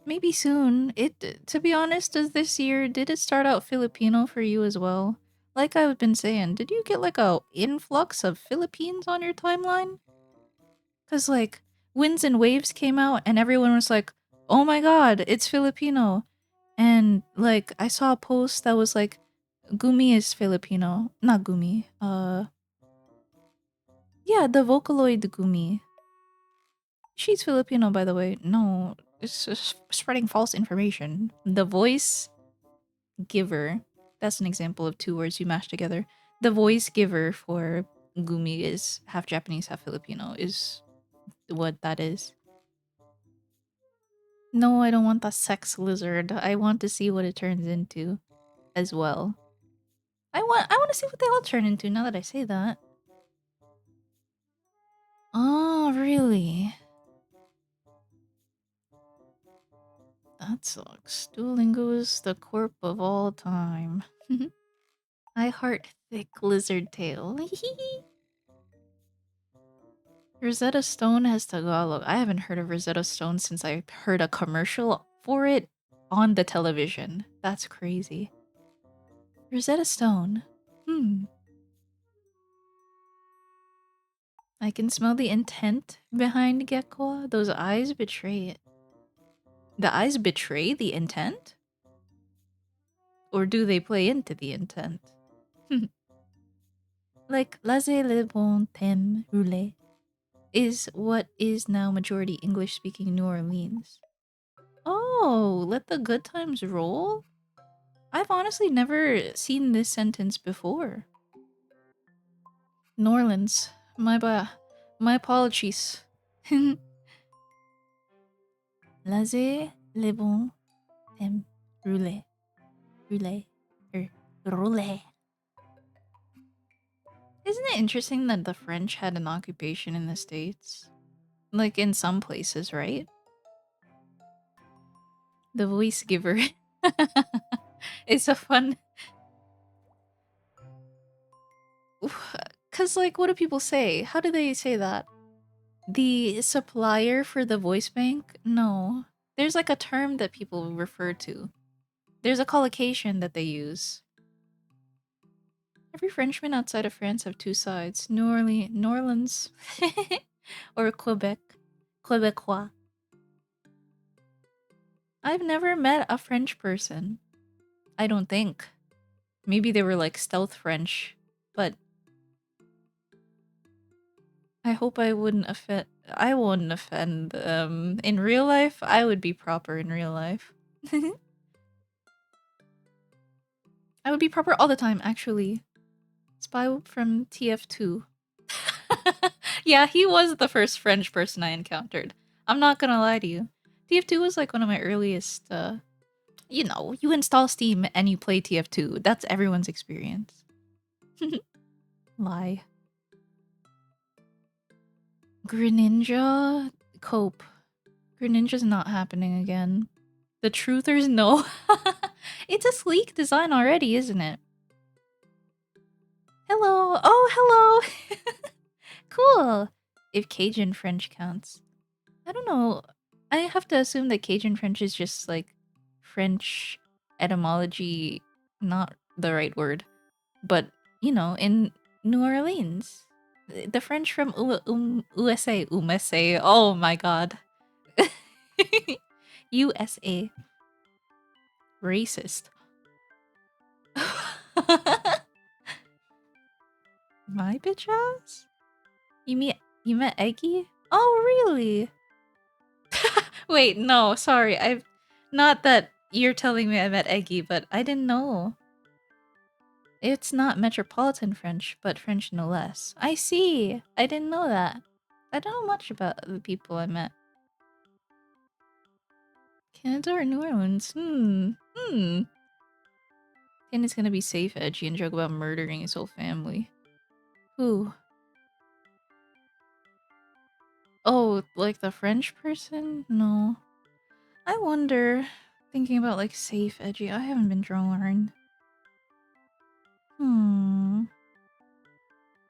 maybe soon. It to be honest, does this year did it start out Filipino for you as well? Like I've been saying, did you get like a influx of Philippines on your timeline? Cuz like Winds and Waves came out and everyone was like, "Oh my god, it's Filipino." And like I saw a post that was like Gumi is Filipino. Not Gumi. Yeah, the Vocaloid Gumi. She's Filipino, by the way. No, it's just spreading false information. The voice giver. That's an example of two words you mash together. The voice giver for Gumi is half Japanese, half Filipino, is what that is. No, I don't want the sex lizard. I want to see what it turns into as well. I want to see what they all turn into now that I say that. Oh, really? That sucks. Duolingo is the corp of all time. I heart thick lizard tail. Rosetta Stone has Tagalog. I haven't heard of Rosetta Stone since I heard a commercial for it on the television. That's crazy. Rosetta Stone. Hmm. I can smell the intent behind Gekkoa. Those eyes betray it. The eyes betray the intent? Or do they play into the intent? Like, laissez le bon temps rouler is what is now majority English speaking New Orleans. Oh, let the good times roll? I've honestly never seen this sentence before. New Orleans. My apologies. Laissez le bon temps rouler. Rouler. Rouler. Isn't it interesting that the French had an occupation in the States? Like in some places, right? The voice giver. It's a fun. Because, like, what do people say? How do they say that? The supplier for the voice bank? No. There's like a term that people refer to. There's a collocation that they use. Every Frenchman outside of France have two sides. New Orleans. Or Quebec. Quebecois. I've never met a French person. I don't think. Maybe they were like stealth French. But I hope I wouldn't offend. I wouldn't offend. In real life, I would be proper in real life. I would be proper all the time, actually. Spy from TF2. Yeah, he was the first French person I encountered. I'm not gonna lie to you. TF2 was like one of my earliest, you know, you install Steam and you play TF2. That's everyone's experience. Lie. Greninja? Cope. Greninja's not happening again. The truthers, no. It's a sleek design already, isn't it? Hello. Oh, hello. Cool. If Cajun French counts. I don't know. I have to assume that Cajun French is just like French etymology, not the right word. But, you know, in New Orleans, the French from USA, USA. Oh my god. USA. Racist. My bitch ass? You met Eggy? Oh really? Wait, no, sorry. I've not that you're telling me I met Eggy, but I didn't know. It's not metropolitan French, but French no less. I see. I didn't know that. I don't know much about the people I met. Canada or New Orleans? Tanner's gonna be safe, edgy, and joke about murdering his whole family. Who? Oh, like the French person? No. I wonder. Thinking about like safe, edgy. I haven't been drawing.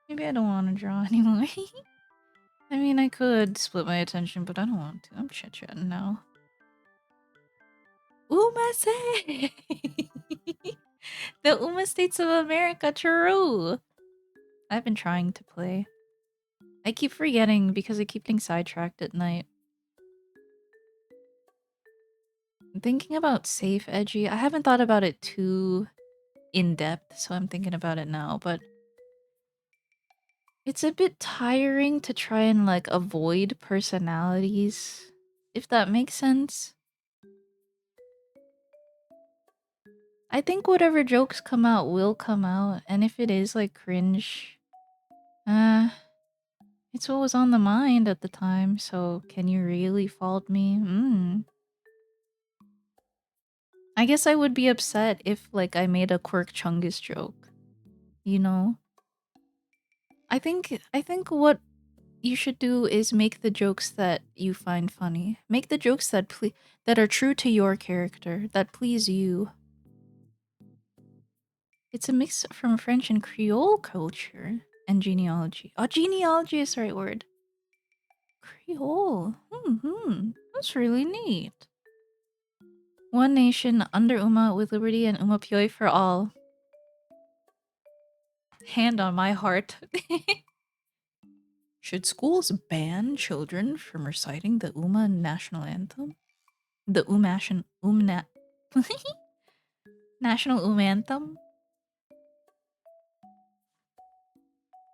Maybe I don't want to draw anymore. I mean, I could split my attention, but I don't want to. I'm chit-chatting now. Umase! The Uma States of America, true! I've been trying to play. I keep forgetting because I keep getting sidetracked at night. I'm thinking about safe, edgy. I haven't thought about it too in-depth, so I'm thinking about it now, but it's a bit tiring to try and, like, avoid personalities, if that makes sense. I think whatever jokes come out will come out, and if it is, like, cringe, it's what was on the mind at the time, so can you really fault me? I guess I would be upset if, like, I made a Quirk Chungus joke, you know? I think what you should do is make the jokes that you find funny. Make the jokes that that are true to your character, that please you. It's a mix from French and Creole culture and genealogy. Oh, genealogy is the right word. Creole. That's really neat. One nation under Uma with liberty and Uma Pyoy for all. Hand on my heart. Should schools ban children from reciting the Uma national anthem? The national anthem?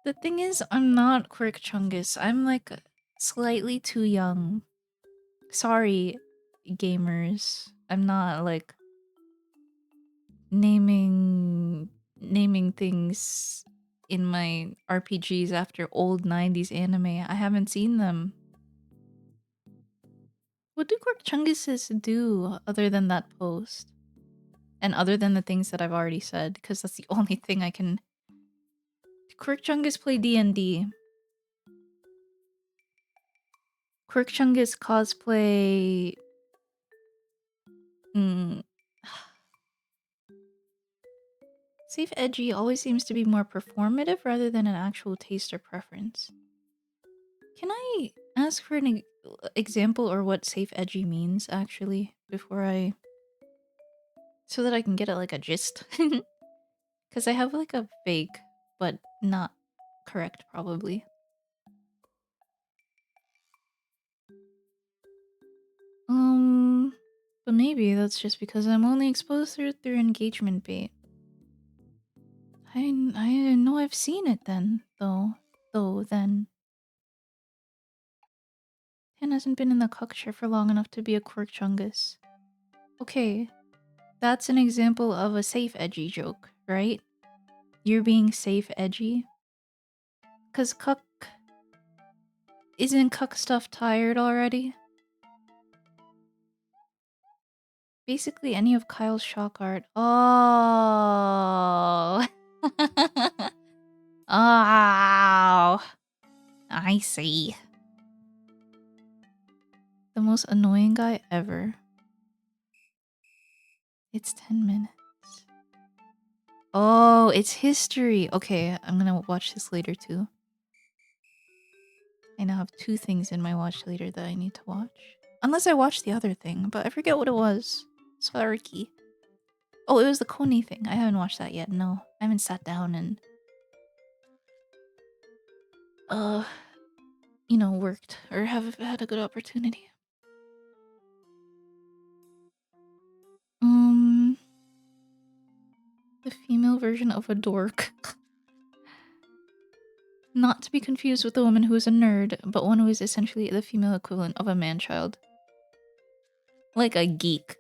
The thing is, I'm not Quirk Chungus. I'm like slightly too young. Sorry, gamers. I'm not like naming things in my RPGs after old 90s anime. I haven't seen them. What do Quirk Chunguses do other than that post? And other than the things that I've already said, because that's the only thing I can... Quirk Chungus play D&D. Quirk Chungus cosplay... Safe edgy always seems to be more performative rather than an actual taste or preference. Can I ask for an example or what safe edgy means, actually, before I... so that I can get like a gist? Because I have like a vague, but not correct, probably. But maybe that's just because I'm only exposed through engagement bait. I know I've seen it then, though. Then. Tan hasn't been in the culture for long enough to be a Quirk Chungus. Okay, that's an example of a safe edgy joke, right? You're being safe edgy? Cause Cuck... Isn't Cuck stuff tired already? Basically any of Kyle's shock art. Oh. Oh. I see. The most annoying guy ever. It's 10 minutes. Oh, it's history. Okay, I'm gonna watch this later too. I now have 2 things in my watch later that I need to watch. Unless I watched the other thing, but I forget what it was. Sorry. Oh, it was the Coney thing. I haven't watched that yet. No, I haven't sat down and uh, worked or have had a good opportunity. Um, the female version of a dork. Not to be confused with the woman who is a nerd, but one who is essentially the female equivalent of a man-child. Like a geek.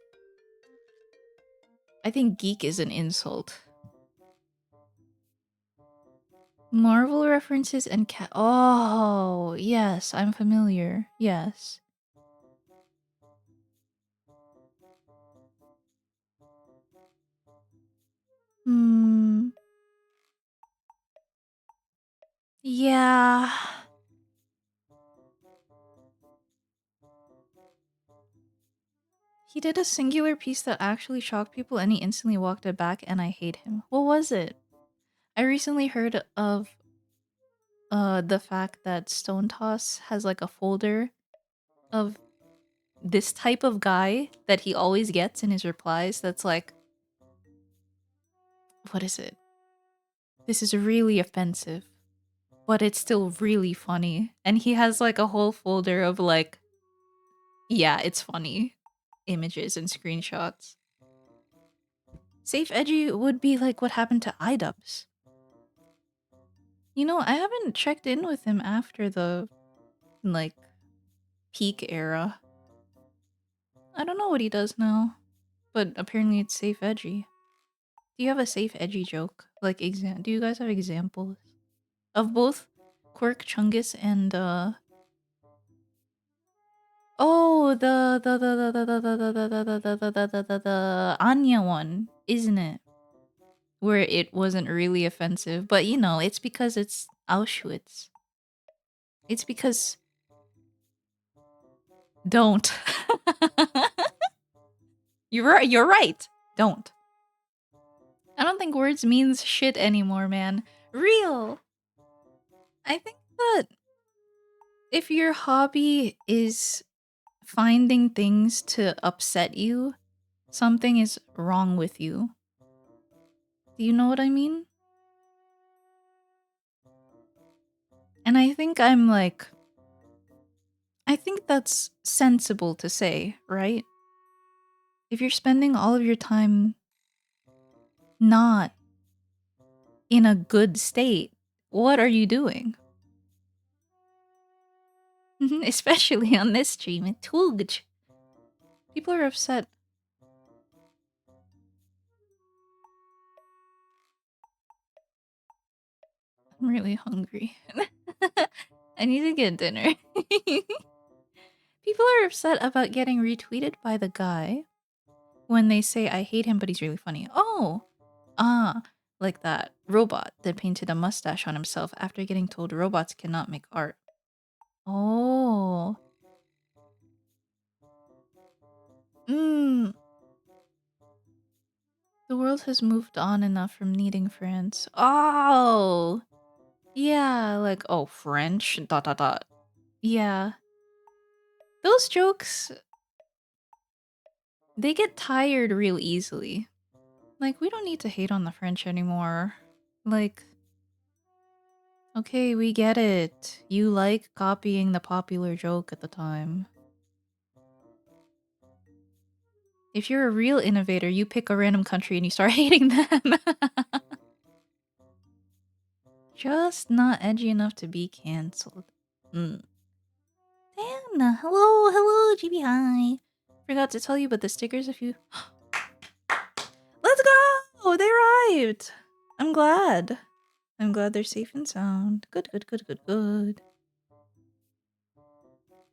I think geek is an insult. Marvel references and oh, yes, I'm familiar. Yes. Hmm. Yeah. He did a singular piece that actually shocked people and he instantly walked it back and I hate him. What was it? I recently heard of the fact that Stone Toss has like a folder of this type of guy that he always gets in his replies that's like, what is it? This is really offensive, but it's still really funny. And he has like a whole folder of like, yeah, it's funny images and screenshots. Safe Edgy would be like what happened to iDubbbz. You know, I haven't checked in with him after the like peak era. I don't know what he does now, but apparently it's Safe Edgy. Do you have a Safe Edgy joke? Like do you guys have examples of both Quirk Chungus and oh, the Anya one, isn't it? Where it wasn't really offensive, but it's because it's Auschwitz. It's because don't. You're right. Don't. I don't think words means shit anymore, man. Real. I think that if your hobby is finding things to upset you, something is wrong with you. Do you know what I mean? And I think I think that's sensible to say, right? If you're spending all of your time not in a good state, what are you doing? Especially on this stream, it's huge. People are upset. I'm really hungry. I need to get dinner. People are upset about getting retweeted by the guy when they say, I hate him, but he's really funny. Oh, like that robot that painted a mustache on himself after getting told robots cannot make art. Oh. Mm. The world has moved on enough from needing friends. Oh. Yeah, like, oh, French, dot, dot, dot. Yeah. Those jokes, they get tired real easily. Like, we don't need to hate on the French anymore. Like, okay, we get it. You like copying the popular joke at the time. If you're a real innovator, you pick a random country and you start hating them. Just not edgy enough to be cancelled. Mm. Damn. Hello, GB. Hi. Forgot to tell you about the stickers if you... Let's go! They arrived! I'm glad. I'm glad they're safe and sound. Good, good, good, good, good.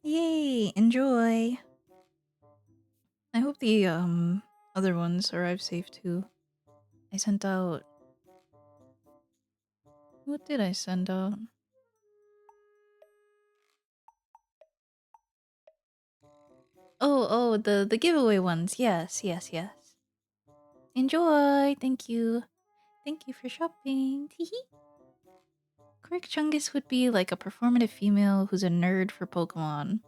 Yay! Enjoy! I hope the, other ones arrive safe too. I sent out... What did I send out? Oh, the giveaway ones. Yes, yes, yes. Enjoy. Thank you. Thank you for shopping. Teehee. Correct Chungus would be like a performative female who's a nerd for Pokemon.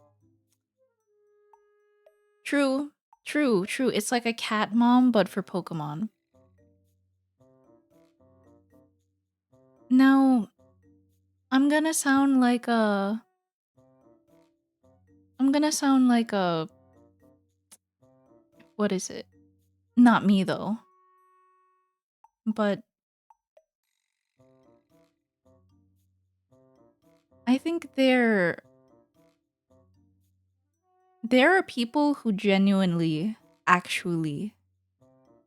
True, true. It's like a cat mom, but for Pokemon. Now, I'm gonna sound like a. I'm gonna sound like a. What is it? Not me though. But I think there are people who genuinely, actually,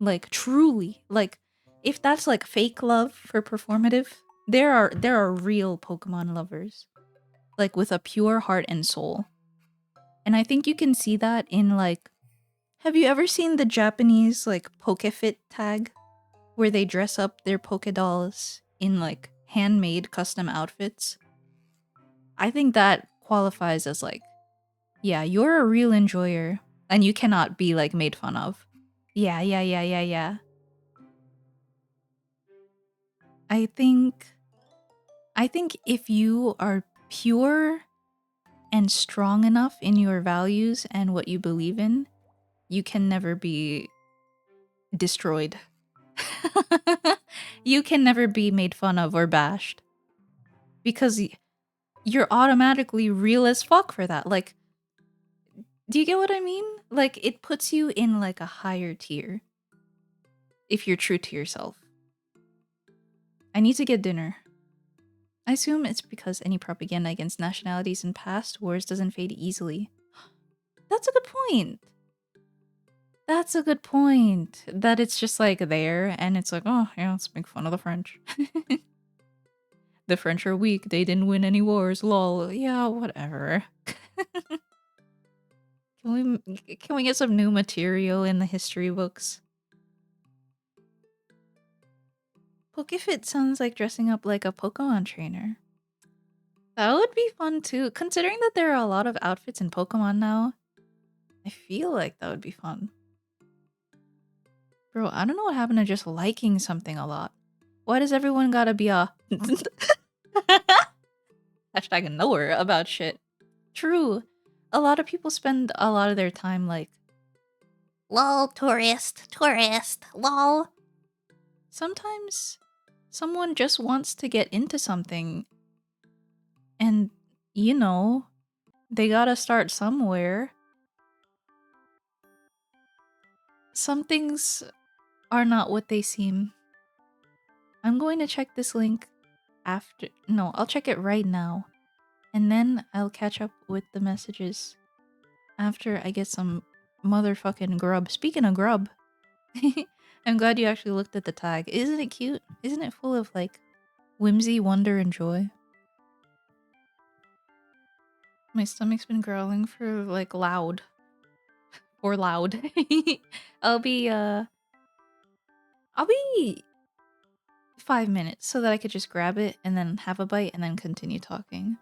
like truly, like if that's like fake love for performative, there are real Pokemon lovers, like with a pure heart and soul. And I think you can see that in like have you ever seen the Japanese like Pokefit tag where they dress up their Pokedolls in like handmade custom outfits? I think that qualifies as like, yeah, you're a real enjoyer and you cannot be like made fun of. Yeah. I think I think if you are pure and strong enough in your values and what you believe in, you can never be destroyed. You can never be made fun of or bashed because you're automatically real as fuck for that. Like, do you get what I mean? Like, it puts you in like a higher tier if you're true to yourself. I need to get dinner. I assume it's because any propaganda against nationalities in past wars doesn't fade easily. That's a good point. That's a good point. That it's just like there and it's like, oh, yeah, let's make fun of the French. The French are weak. They didn't win any wars. Lol. Yeah, whatever. Can we get some new material in the history books? Pokefit sounds like dressing up like a Pokemon trainer. That would be fun too. Considering that there are a lot of outfits in Pokemon now, I feel like that would be fun. Bro, I don't know what happened to just liking something a lot. Why does everyone gotta be a hashtag knower about shit? True. A lot of people spend a lot of their time like, lol, tourist, lol. Sometimes someone just wants to get into something and, you know, they gotta start somewhere. Some things are not what they seem. I'm going to check this link after. No, I'll check it right now. And then I'll catch up with the messages after I get some motherfucking grub. Speaking of grub, I'm glad you actually looked at the tag. Isn't it cute? Isn't it full of like whimsy, wonder, and joy? My stomach's been growling for like loud. Or loud. I'll be I'll be 5 minutes so that I could just grab it and then have a bite and then continue talking.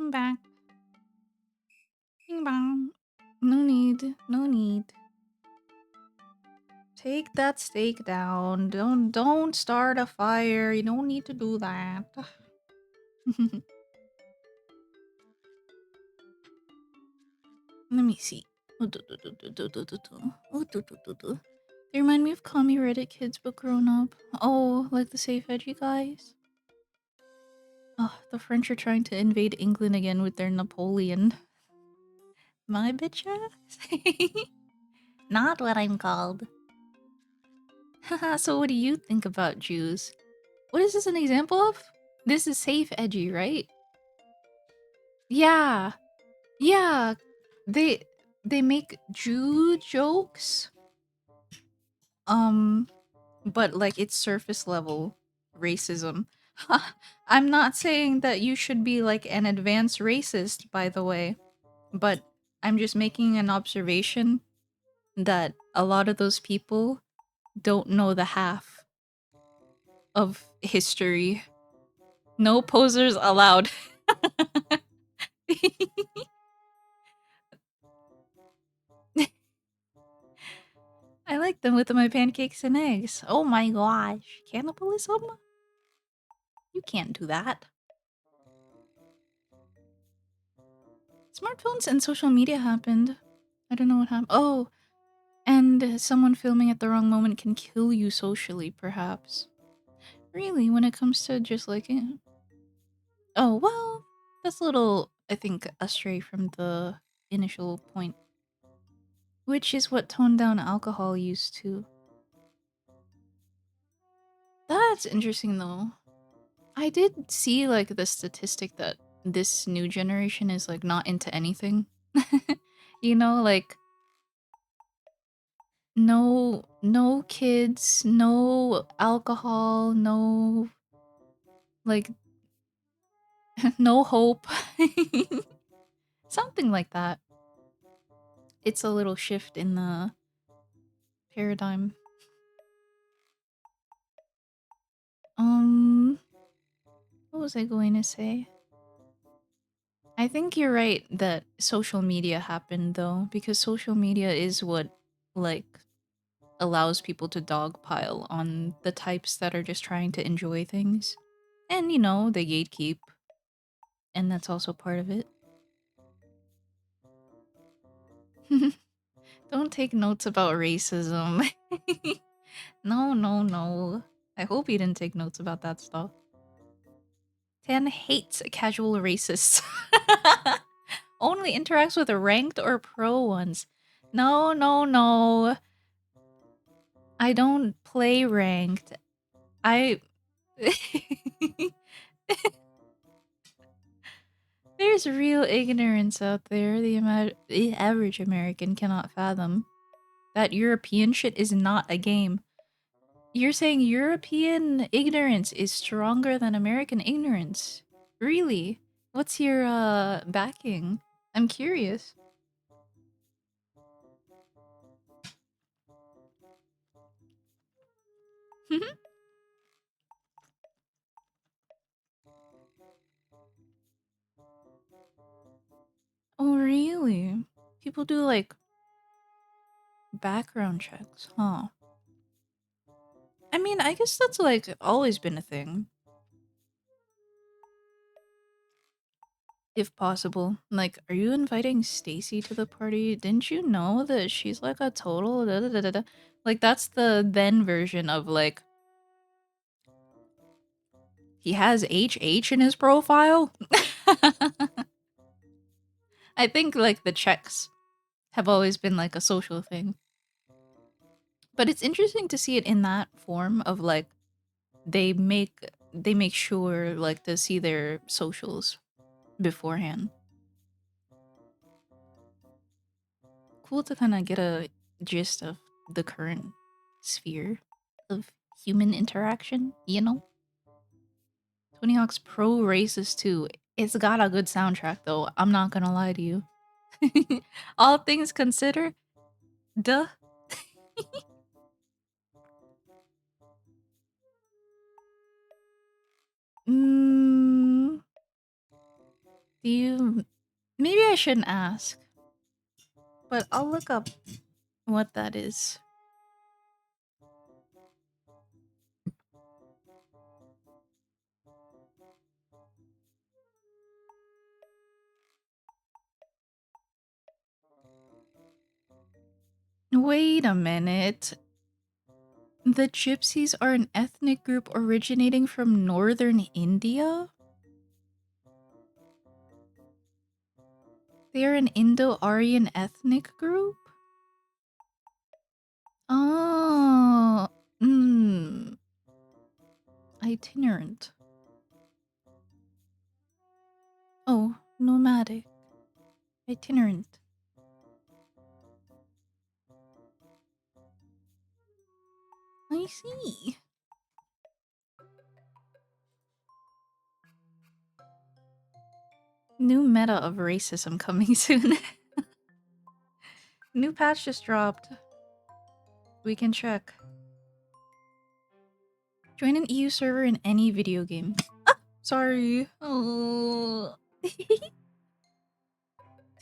I'm back. Bing bang. No need. No need. Take that steak down. Don't start a fire. You don't need to do that. Let me see. They remind me of Kami Reddit kids but grown up. Oh, like the Safe Edgy guys? Oh, the French are trying to invade England again with their Napoleon. My bitcha? Not what I'm called. Haha, so what do you think about Jews? What is this an example of? This is Safe Edgy, right? Yeah. Yeah. They they make Jew jokes. But like it's surface level racism. I'm not saying that you should be like an advanced racist, by the way, but I'm just making an observation that a lot of those people don't know the half of history. No posers allowed. I like them with my pancakes and eggs. Oh my gosh. Cannibalism? You can't do that. Smartphones and social media happened. I don't know what happened. Oh, and someone filming at the wrong moment can kill you socially, perhaps. Really, when it comes to just like... Oh, well, that's a little, I think, astray from the initial point. Which is what toned down alcohol used to. That's interesting, though. I did see, like, the statistic that this new generation is, like, not into anything. You know, like, no kids, no alcohol, no, like, no hope. Something like that. It's a little shift in the paradigm. What was I going to say? I think you're right that social media happened though, because social media is what, like, allows people to dogpile on the types that are just trying to enjoy things. And, you know, they gatekeep. And that's also part of it. Don't take notes about racism. No, no, no. I hope you didn't take notes about that stuff. Tan hates casual racists. Only interacts with ranked or pro ones. No, no, no. I don't play ranked. I... There's real ignorance out there the average American cannot fathom. That European shit is not a game. You're saying European ignorance is stronger than American ignorance? Really? What's your, backing? I'm curious. Oh, really? People do, like, background checks, huh? I mean, I guess that's, like, always been a thing. If possible. Like, are you inviting Stacy to the party? Didn't you know that she's, like, a total da da da da da? Like, that's the then version of, like, he has HH in his profile? I think, like, the checks have always been, like, a social thing. But it's interesting to see it in that form of, like, they make sure, like, to see their socials beforehand. Cool to kind of get a gist of the current sphere of human interaction, you know? Tony Hawk's Pro Races 2. It's got a good soundtrack though, I'm not gonna lie to you. All things considered, duh. Mm, Do you... Maybe I shouldn't ask, but I'll look up what that is. Wait a minute. The Gypsies are an ethnic group originating from northern India? They are an Indo-Aryan ethnic group? Oh, itinerant. Oh, nomadic. Itinerant. I see. New meta of racism coming soon. New patch just dropped. We can check. Join an EU server in any video game. Ah, sorry. Oh.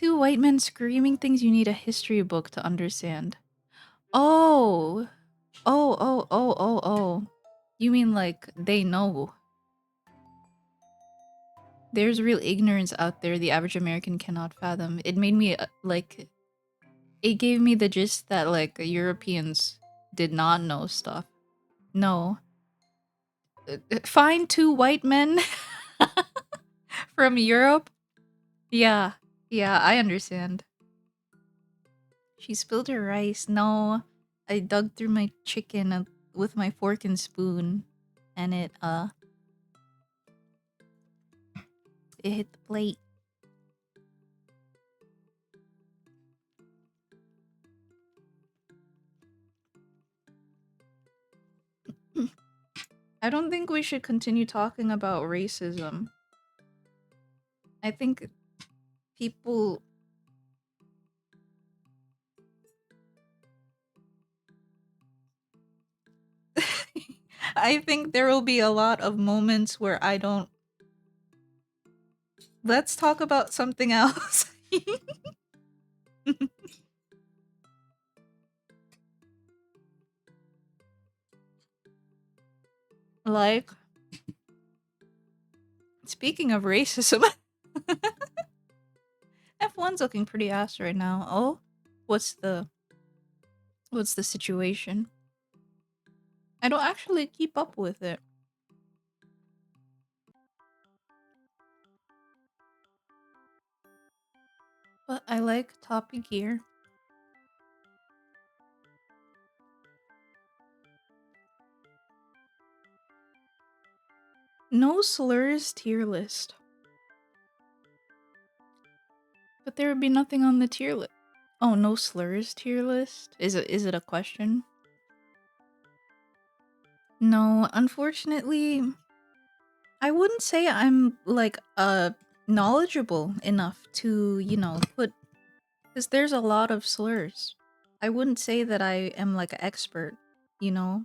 Two white men screaming things you need a history book to understand. Oh. Oh. You mean like they know? There's real ignorance out there the average American cannot fathom. It made me like... It gave me the gist that like Europeans did not know stuff. No. Find two white men from Europe? Yeah. Yeah, I understand. She spilled her rice. No. I dug through my chicken with my fork and spoon. And it hit the plate. I don't think we should continue talking about racism. I think people... I think there will be a lot of moments where I don't... Let's talk about something else. Like... Speaking of racism... F1's looking pretty ass right now. Oh? What's the situation? I don't actually keep up with it. But I like Top Gear. No slurs tier list. But there would be nothing on the tier list. Oh, no slurs tier list? Is it a question? No, unfortunately, I wouldn't say I'm like knowledgeable enough to, you know, put, because there's a lot of slurs. I wouldn't say that I am like an expert, you know.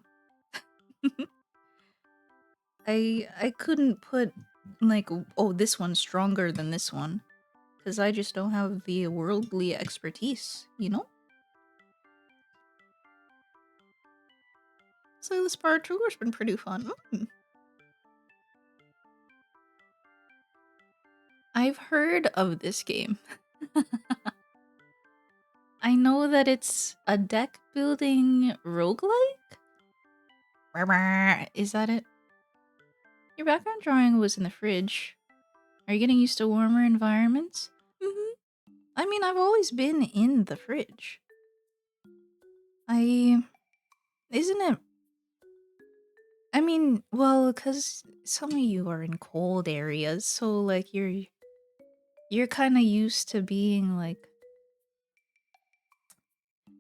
I couldn't put like, oh, this one's stronger than this one, because I just don't have the worldly expertise, you know. So this part 2 has been pretty fun. I've heard of this game. I know that it's a deck building roguelike? Is that it? Your background drawing was in the fridge. Are you getting used to warmer environments? I mean, I've always been in the fridge. Isn't it... I mean, well, because some of you are in cold areas, so like you're kind of used to being like...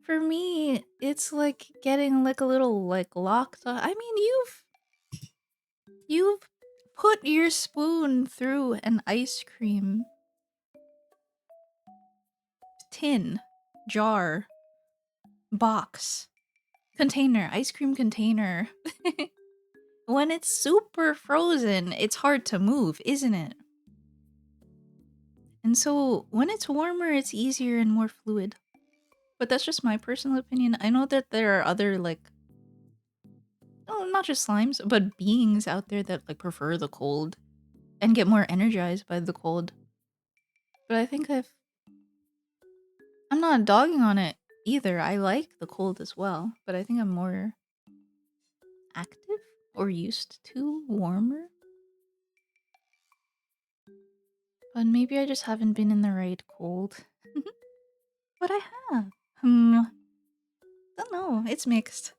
For me, it's like getting like a little like locked on. I mean, you've put your spoon through an ice cream tin, jar, box, container, ice cream container. When it's super frozen, it's hard to move, isn't it? And so when it's warmer, it's easier and more fluid. But that's just my personal opinion. I know that there are other like oh, not just slimes, but beings out there that like prefer the cold and get more energized by the cold. But I think I'm not dogging on it either. I like the cold as well, but I think I'm more active or used to warmer. But maybe I just haven't been in the right cold. But I have. Don't know. It's mixed.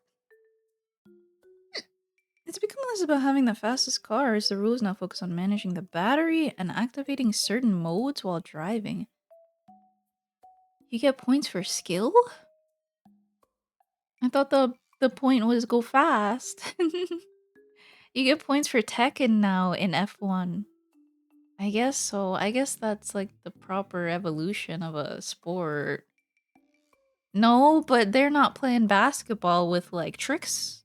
It's become less about having the fastest car as the rules now focus on managing the battery and activating certain modes while driving. You get points for skill? I thought the point was go fast. You get points for Tekken now in F1. I guess so. I guess that's like the proper evolution of a sport. No, but they're not playing basketball with like tricks.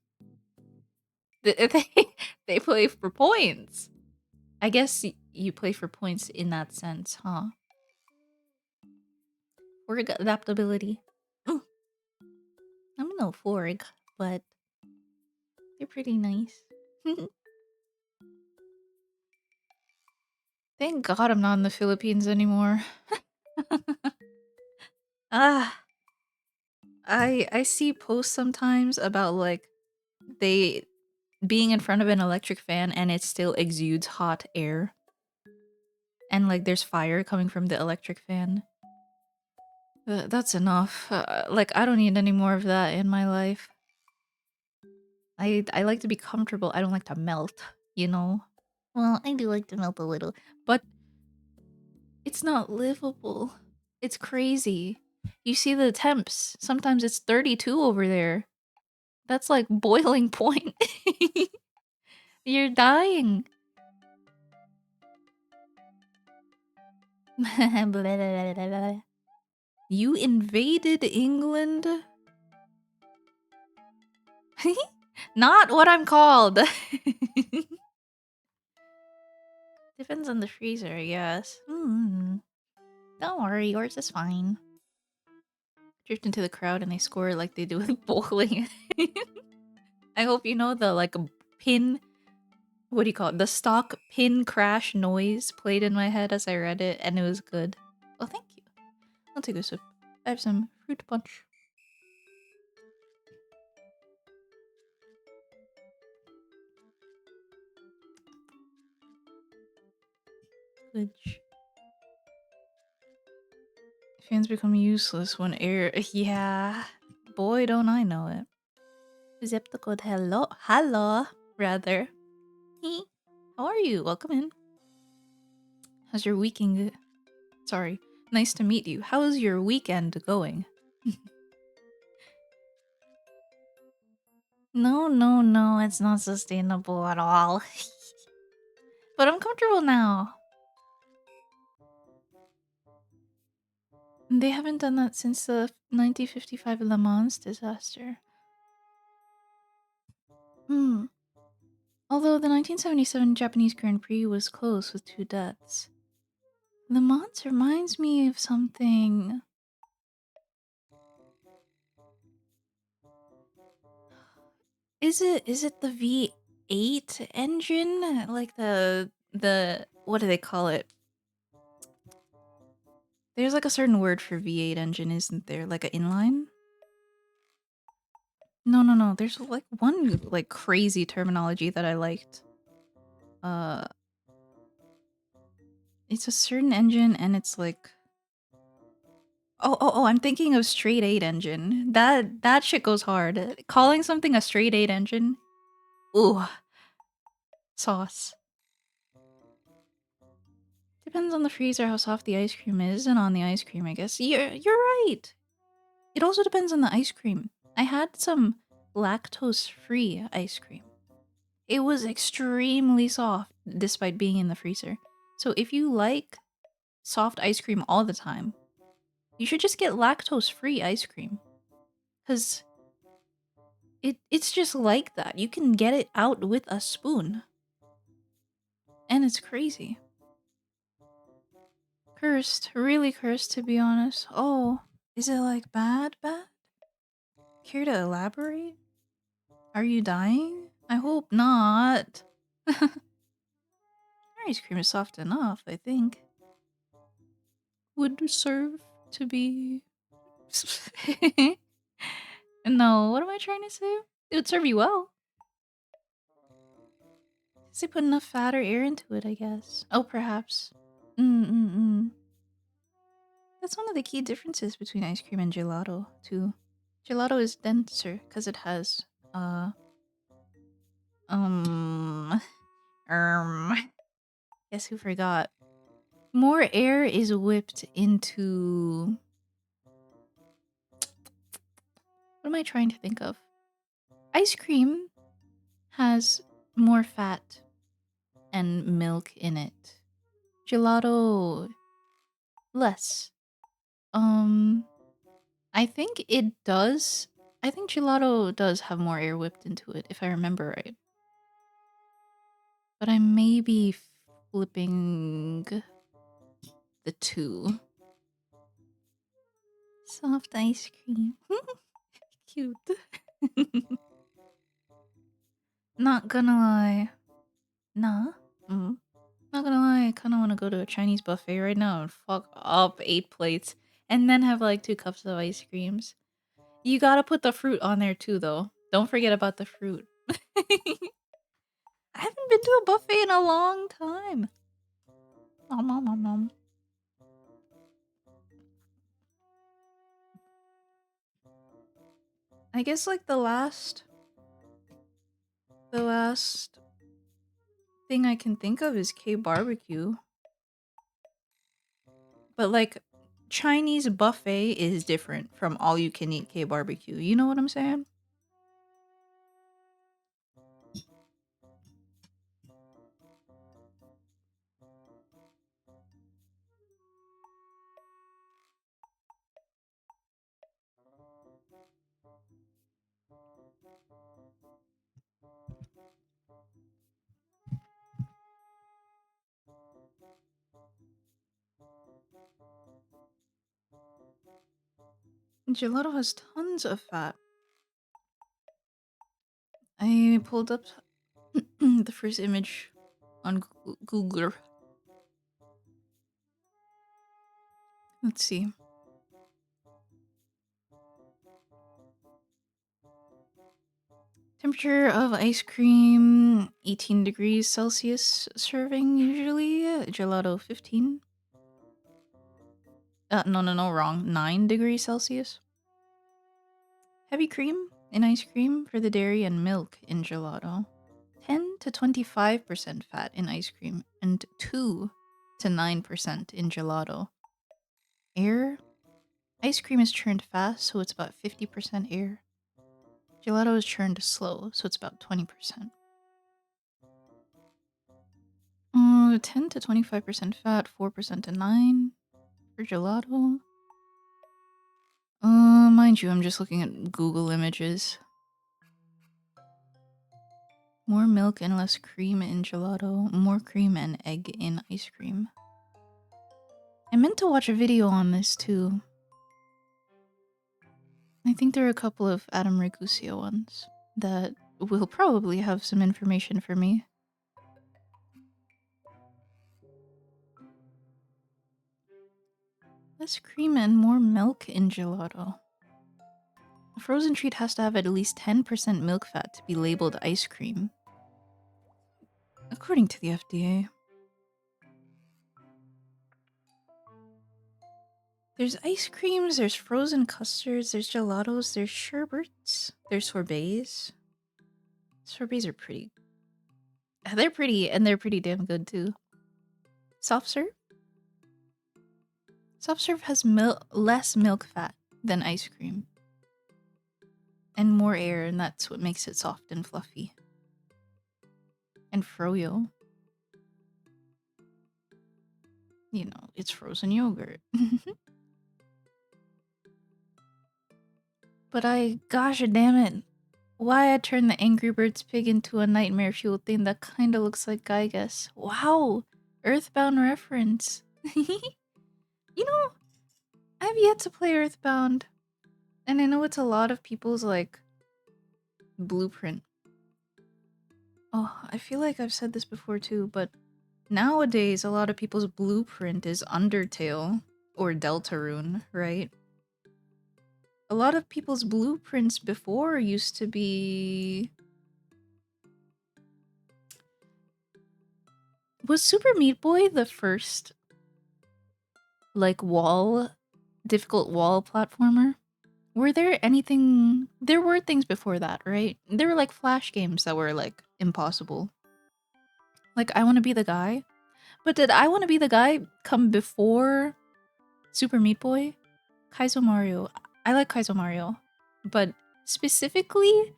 They play for points. I guess you play for points in that sense, huh? Forg adaptability. Mm, I'm no Forg, but they're pretty nice. Thank God I'm not in the Philippines anymore. Ah, I see posts sometimes about like they being in front of an electric fan and it still exudes hot air. And like there's fire coming from the electric fan. That's enough. Like I don't need any more of that in my life. I like to be comfortable. I don't like to melt, you know? Well, I do like to melt a little, but it's not livable. It's crazy. You see the temps. Sometimes it's 32 over there. That's like boiling point. You're dying. You invaded England? Not what I'm called. Depends on the freezer, I guess. Don't worry, yours is fine. Drift into the crowd and they score like they do with bowling. I hope you know the like pin. What do you call it? The stock pin crash noise played in my head as I read it, and it was good. Oh, thank you. I'll take a sip. I have some fruit punch. Good. Fans become useless when air. Yeah. Boy, don't I know it. Zip the code hello. Hello, rather. How are you? Welcome in. How's your weekend? Sorry. Nice to meet you. How's your weekend going? No, no, no. It's not sustainable at all. But I'm comfortable now. They haven't done that since the 1955 Le Mans disaster. Although the 1977 Japanese Grand Prix was close with 2 deaths. Le Mans reminds me of something. Is it the V8 engine? Like the what do they call it? There's like a certain word for V8 engine, isn't there? Like an inline? No, no, no. There's like one like crazy terminology that I liked. Uh it's a certain engine and it's like oh, I'm thinking of straight 8 engine. That shit goes hard. Calling something a straight 8 engine. Ooh, sauce. Depends on the freezer how soft the ice cream is and on the ice cream, I guess. You're right. It also depends on the ice cream. I had some lactose-free ice cream. It was extremely soft despite being in the freezer. So if you like soft ice cream all the time, you should just get lactose-free ice cream. Cuz it's just like that. You can get it out with a spoon. And it's crazy. Cursed. Really cursed, to be honest. Oh, is it like bad? Bad? Care to elaborate? Are you dying? I hope not. Ice cream is soft enough, I think. Would serve to be. No, what am I trying to say? It would serve you well. Because they put enough fat or air into it, I guess. Oh, perhaps. Mm-mm-mm. That's one of the key differences between ice cream and gelato, too. Gelato is denser because it has, um, guess who forgot? More air is whipped into. What am I trying to think of? Ice cream has more fat and milk in it. Gelato, less. Um, I think it does. I think gelato does have more air whipped into it, if I remember right. But I may be flipping the two. Soft ice cream. Cute. Not gonna lie. Nah. Mm. Not gonna lie, I kinda wanna go to a Chinese buffet right now and fuck up 8 plates and then have like 2 cups of ice creams. You gotta put the fruit on there too, though. Don't forget about the fruit. I haven't been to a buffet in a long time. Nom, nom, nom, nom. I guess like the last thing I can think of is K barbecue. But like Chinese buffet is different from all you can eat K barbecue. You know what I'm saying? Gelato has tons of fat. I pulled up the first image on Google. Let's see. Temperature of ice cream 18 degrees Celsius serving usually. Gelato 15. No, wrong. 9 degrees Celsius. Heavy cream in ice cream for the dairy and milk in gelato. 10 to 25% fat in ice cream and 2 to 9% in gelato. Air. Ice cream is churned fast, so it's about 50% air. Gelato is churned slow, so it's about 20%. 10 to 25% fat, 4% to 9 for gelato. Mind you, I'm just looking at Google images. More milk and less cream in gelato. More cream and egg in ice cream. I meant to watch a video on this too. I think there are a couple of Adam Ragusea ones that will probably have some information for me. Less cream and more milk in gelato. A frozen treat has to have at least 10% milk fat to be labeled ice cream, according to the FDA. There's ice creams, there's frozen custards, there's gelatos, there's sherbets, there's sorbets. Sorbets are pretty. They're pretty, and they're pretty damn good too. Soft serve? Soft serve has less milk fat than ice cream. And more air, and that's what makes it soft and fluffy. And froyo. You know, it's frozen yogurt. But gosh damn it. Why I turned the Angry Birds pig into a nightmare fuel thing that kinda looks like Gygas. Wow! Earthbound reference. You know, I've yet to play Earthbound, and I know it's a lot of people's like blueprint. Oh, I feel like I've said this before too, but nowadays a lot of people's blueprint is Undertale or Deltarune, right? A lot of people's blueprints before used to be. Was Super Meat Boy the first like difficult wall platformer? Were there anything? There were things before that, right? There were like flash games that were like impossible. Like I Want to Be the Guy. But did I Want to Be the Guy come before Super Meat Boy? Kaizo Mario. I like Kaizo Mario. But specifically,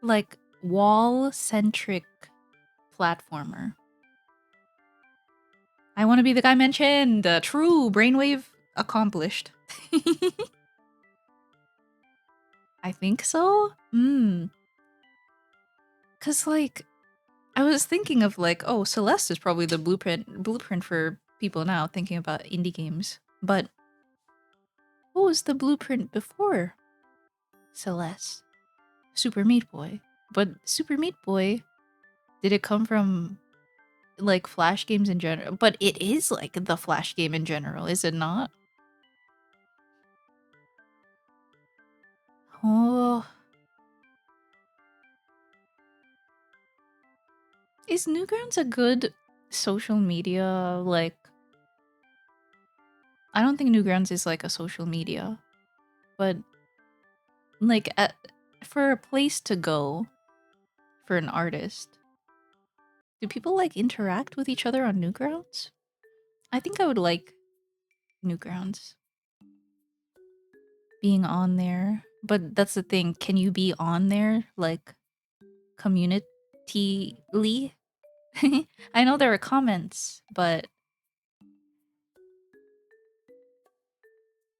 like wall centric platformer. I Want to Be the Guy mentioned. True. Brainwave accomplished. I think so. Cause like I was thinking of like, oh, Celeste is probably the blueprint for people now thinking about indie games. But what was the blueprint before Celeste? Super Meat Boy. But Super Meat Boy, did it come from like Flash games in general? But it is like the Flash game in general, is it not? Oh, is Newgrounds a good social media? Like, I don't think Newgrounds is like a social media, but like for a place to go for an artist, do people like interact with each other on Newgrounds? I think I would like Newgrounds being on there, but that's the thing. Can you be on there like community? I know there are comments, but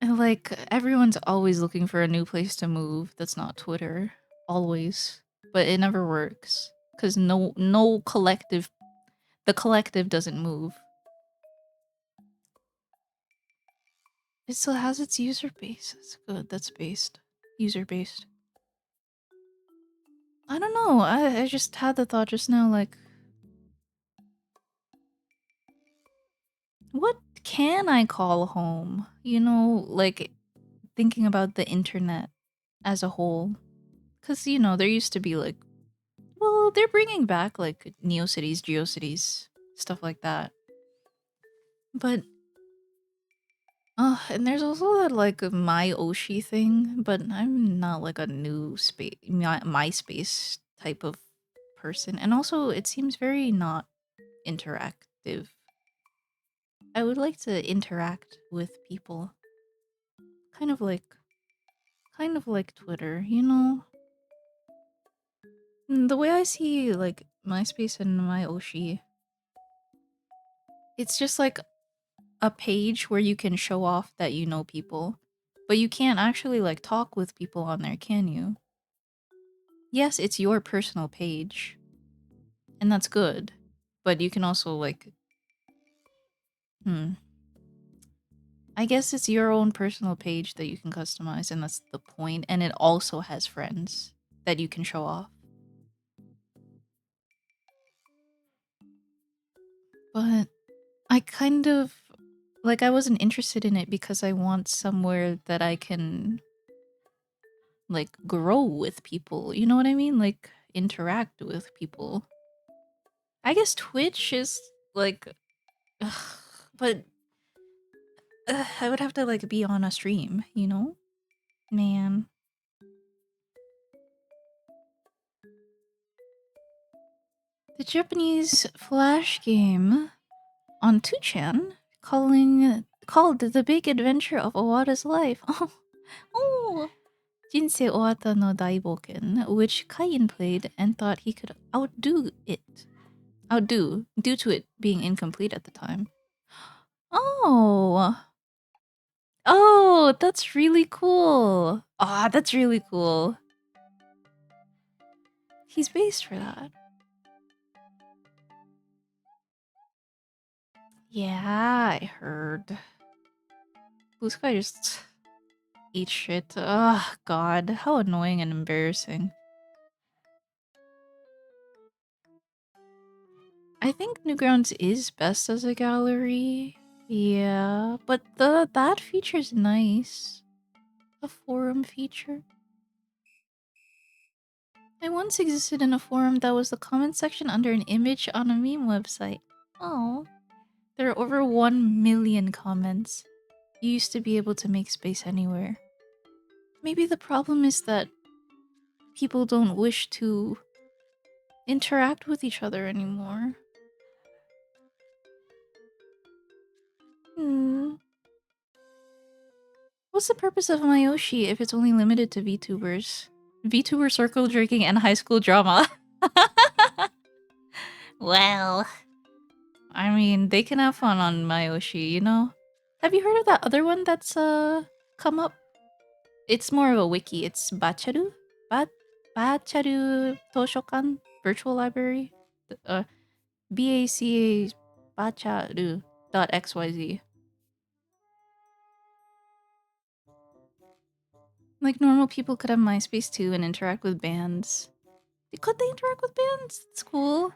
like everyone's always looking for a new place to move. That's not Twitter, always, but it never works because no collective. The collective doesn't move. It still has its user base. That's good. That's based. User based. I don't know. I just had the thought just now, like, what can I call home? You know, like thinking about the internet as a whole. Because, you know, there used to be like, well, they're bringing back like NeoCities, GeoCities, stuff like that. But, and there's also that like My Oshi thing, but I'm not like a new space, MySpace type of person. And also, it seems very not interactive. I would like to interact with people. Kind of like Twitter, you know? The way I see like MySpace and My Oshi, it's just like a page where you can show off that you know people, but you can't actually like talk with people on there, can you? Yes, it's your personal page, and that's good, but you can also like, hmm. I guess it's your own personal page that you can customize, and that's the point, and it also has friends that you can show off. But I kind of like I wasn't interested in it because I want somewhere that I can like grow with people. You know what I mean? Like interact with people. I guess Twitch is like ugh, but I would have to like be on a stream, you know? Man. The Japanese flash game on 2chan called The Big Adventure of Owada's Life. Oh, 人生終わったの大冒険, which Kain played and thought he could outdo due to it being incomplete at the time. Oh, oh, that's really cool. Ah, that's really cool. He's based for that. Yeah, I heard. Blue Sky just eats shit. Ugh, God. How annoying and embarrassing. I think Newgrounds is best as a gallery. Yeah, but that feature's nice. A forum feature. I once existed in a forum that was the comment section under an image on a meme website. Oh. There are over 1 million comments. You used to be able to make space anywhere. Maybe the problem is that people don't wish to interact with each other anymore. Hmm. What's the purpose of Mayoshi if it's only limited to VTubers? VTuber circle drinking and high school drama. Well, I mean, they can have fun on Mayoshi, you know? Have you heard of that other one that's come up? It's more of a wiki. It's Bacharu? Bacharu Toshokan Virtual Library? BACA Bacharu .xyz. Like, normal people could have MySpace too and interact with bands. Could they interact with bands? It's cool.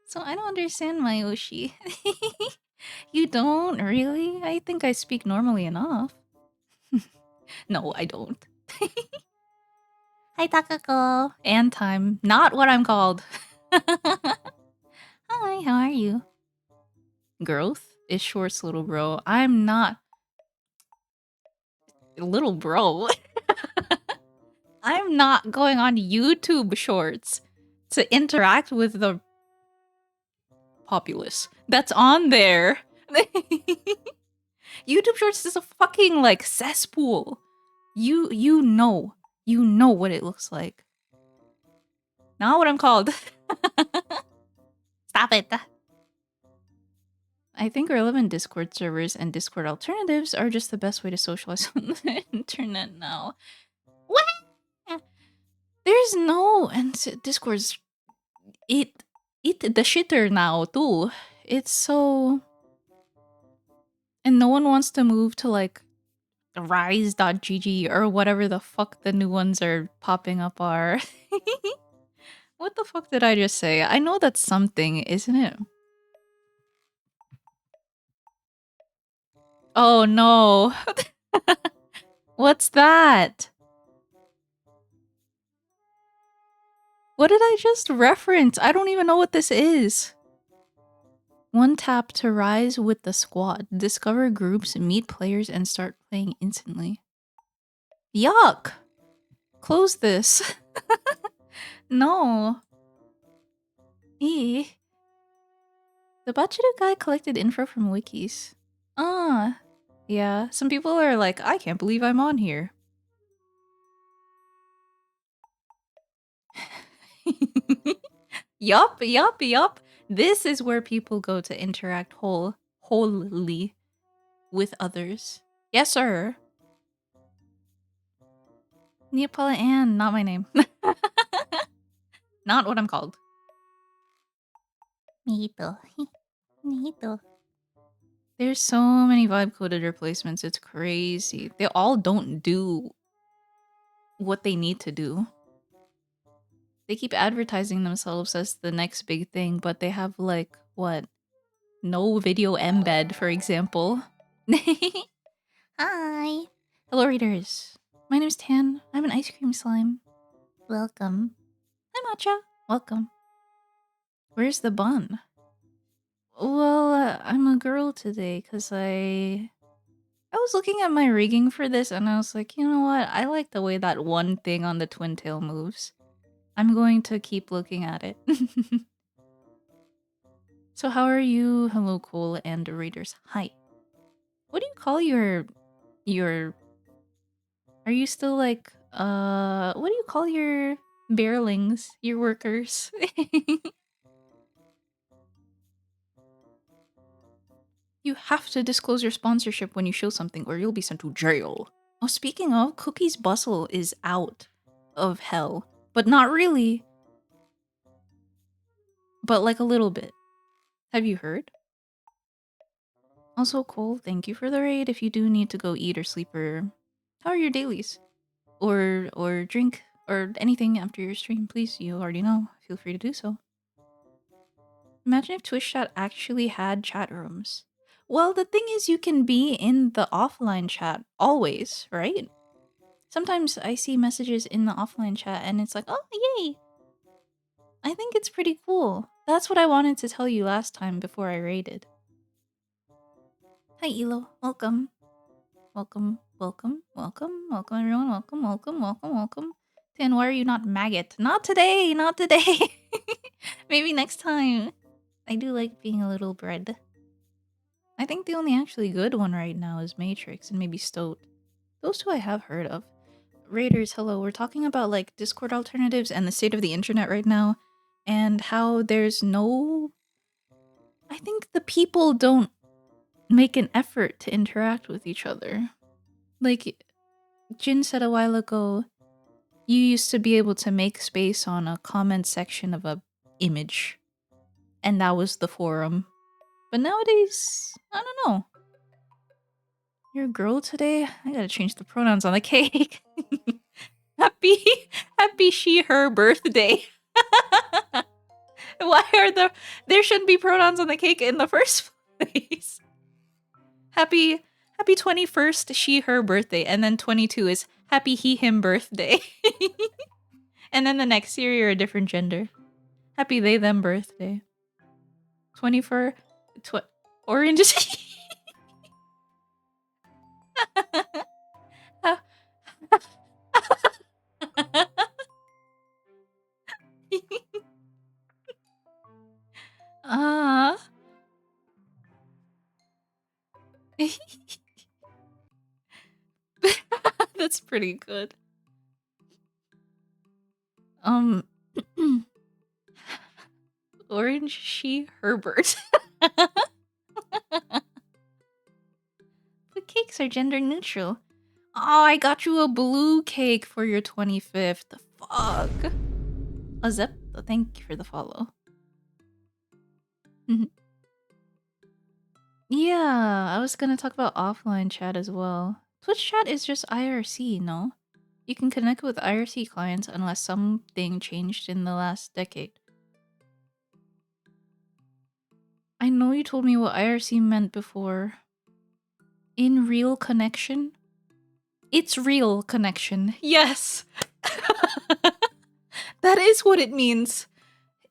So I don't understand Mayoshi. You don't? Really? I think I speak normally enough. No, I don't. Hi, Takako. And time. Not what I'm called. Hi, how are you? Growth is shorts, little bro. I'm not... Little bro? I'm not going on YouTube shorts to interact with the populace that's on there. YouTube shorts is a fucking, like, cesspool. You know what it looks like. Not what I'm called. Stop it. I think relevant Discord servers and Discord alternatives are just the best way to socialize on the internet now. What? There's no... And Discord's... It the shitter now, too. It's so... And no one wants to move to, like, rise.gg or whatever the fuck the new ones are popping up are. What the fuck did I just say? I know that's something, isn't it? Oh no. What's that? What did I just reference? I don't even know what this is. One tap to rise with the squad. Discover groups, meet players, and start playing instantly. Yuck! Close this. No. The Bachiru guy collected info from wikis. Ah. Yeah, some people are like, I can't believe I'm on here. Yup. This is where people go to interact wholly with others. Yes, sir. Neapolitanne, not my name. Not what I'm called. Nito. Nito. There's so many vibe coded replacements, it's crazy. They all don't do what they need to do. They keep advertising themselves as the next big thing, but they have, like, what? No video embed, for example. Hi! Hello, readers. My name is Tan. I'm an ice cream slime. Welcome. Hi, Matcha. Welcome. Where's the bun? Well, I'm a girl today because I was looking at my rigging for this and I was like, you know what? I like the way that one thing on the twin tail moves. I'm going to keep looking at it. So how are you? Hello, Cole and readers. Hi. What do you call your... Are you still like... What do you call your bearlings? Your workers? You have to disclose your sponsorship when you show something or you'll be sent to jail. Oh, speaking of, Cookie's Bustle is out of hell. But not really. But like a little bit. Have you heard? Also, Cole, thank you for the raid. If you do need to go eat or sleep, or how are your dailies? Or drink or anything after your stream, please, you already know. Feel free to do so. Imagine if Twitch chat actually had chat rooms. Well, the thing is you can be in the offline chat always, right? Sometimes I see messages in the offline chat and it's like, oh, yay! I think it's pretty cool. That's what I wanted to tell you last time before I raided. Hi, Elo. Welcome. Welcome, welcome, welcome, welcome, everyone. Welcome, welcome, welcome, welcome. Dan, why are you not maggot? Not today, not today. Maybe next time. I do like being a little bread. I think the only actually good one right now is Matrix and maybe Stoat. Those two I have heard of. Raiders, hello. We're talking about like Discord alternatives and the state of the internet right now, and how there's no. I think the people don't make an effort to interact with each other. Like Jin said a while ago, you used to be able to make space on a comment section of a image, and that was the forum. But nowadays, I don't know. You're a girl today? I gotta change the pronouns on the cake. happy, happy her birthday. Why are there shouldn't be pronouns on the cake in the first place? Happy 21st her birthday, and then 22 is happy him birthday. And then the next year you're a different gender. Happy they them birthday. 24 orange. Ah. That's pretty good. Orange Herbert. The cakes are gender neutral. Oh, I got you a blue cake for your 25th. Fuck. A Zep, thank you for the follow. Yeah, I was gonna talk about offline chat as well. Twitch chat is just IRC, no? You can connect with IRC clients unless something changed in the last decade. I know you told me what IRC meant before. In real connection? It's real connection. Yes! That is what it means.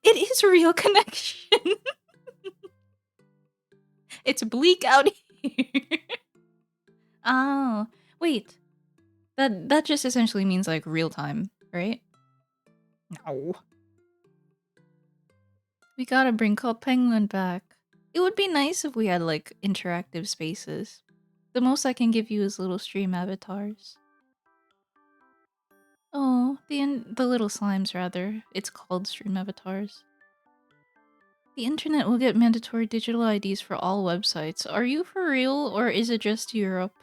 It is real connection. It's bleak out here. Oh, wait. That just essentially means like real time, right? No. We gotta bring Club Penguin back. It would be nice if we had like interactive spaces. The most I can give you is little stream avatars. Oh, the little slimes rather. It's called stream avatars. The internet will get mandatory digital IDs for all websites. Are you for real, or is it just Europe?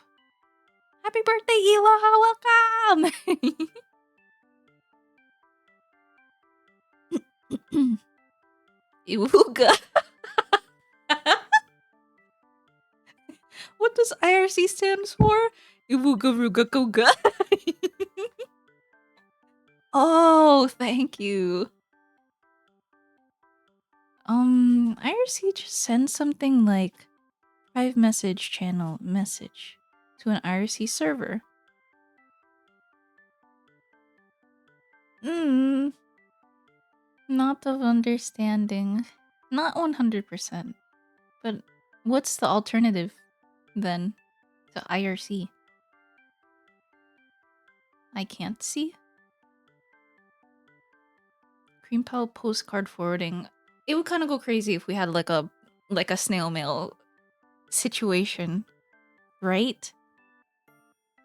Happy birthday, Eloha! Welcome! Iwuga. What does IRC stand for? Iwuga Ruga Kuga. Oh, thank you. IRC just sends something like private message channel message to an IRC server. Not of understanding. Not 100%. But what's the alternative then to IRC? I can't see. Cream Pal postcard forwarding. It would kind of go crazy if we had like a snail mail situation, right?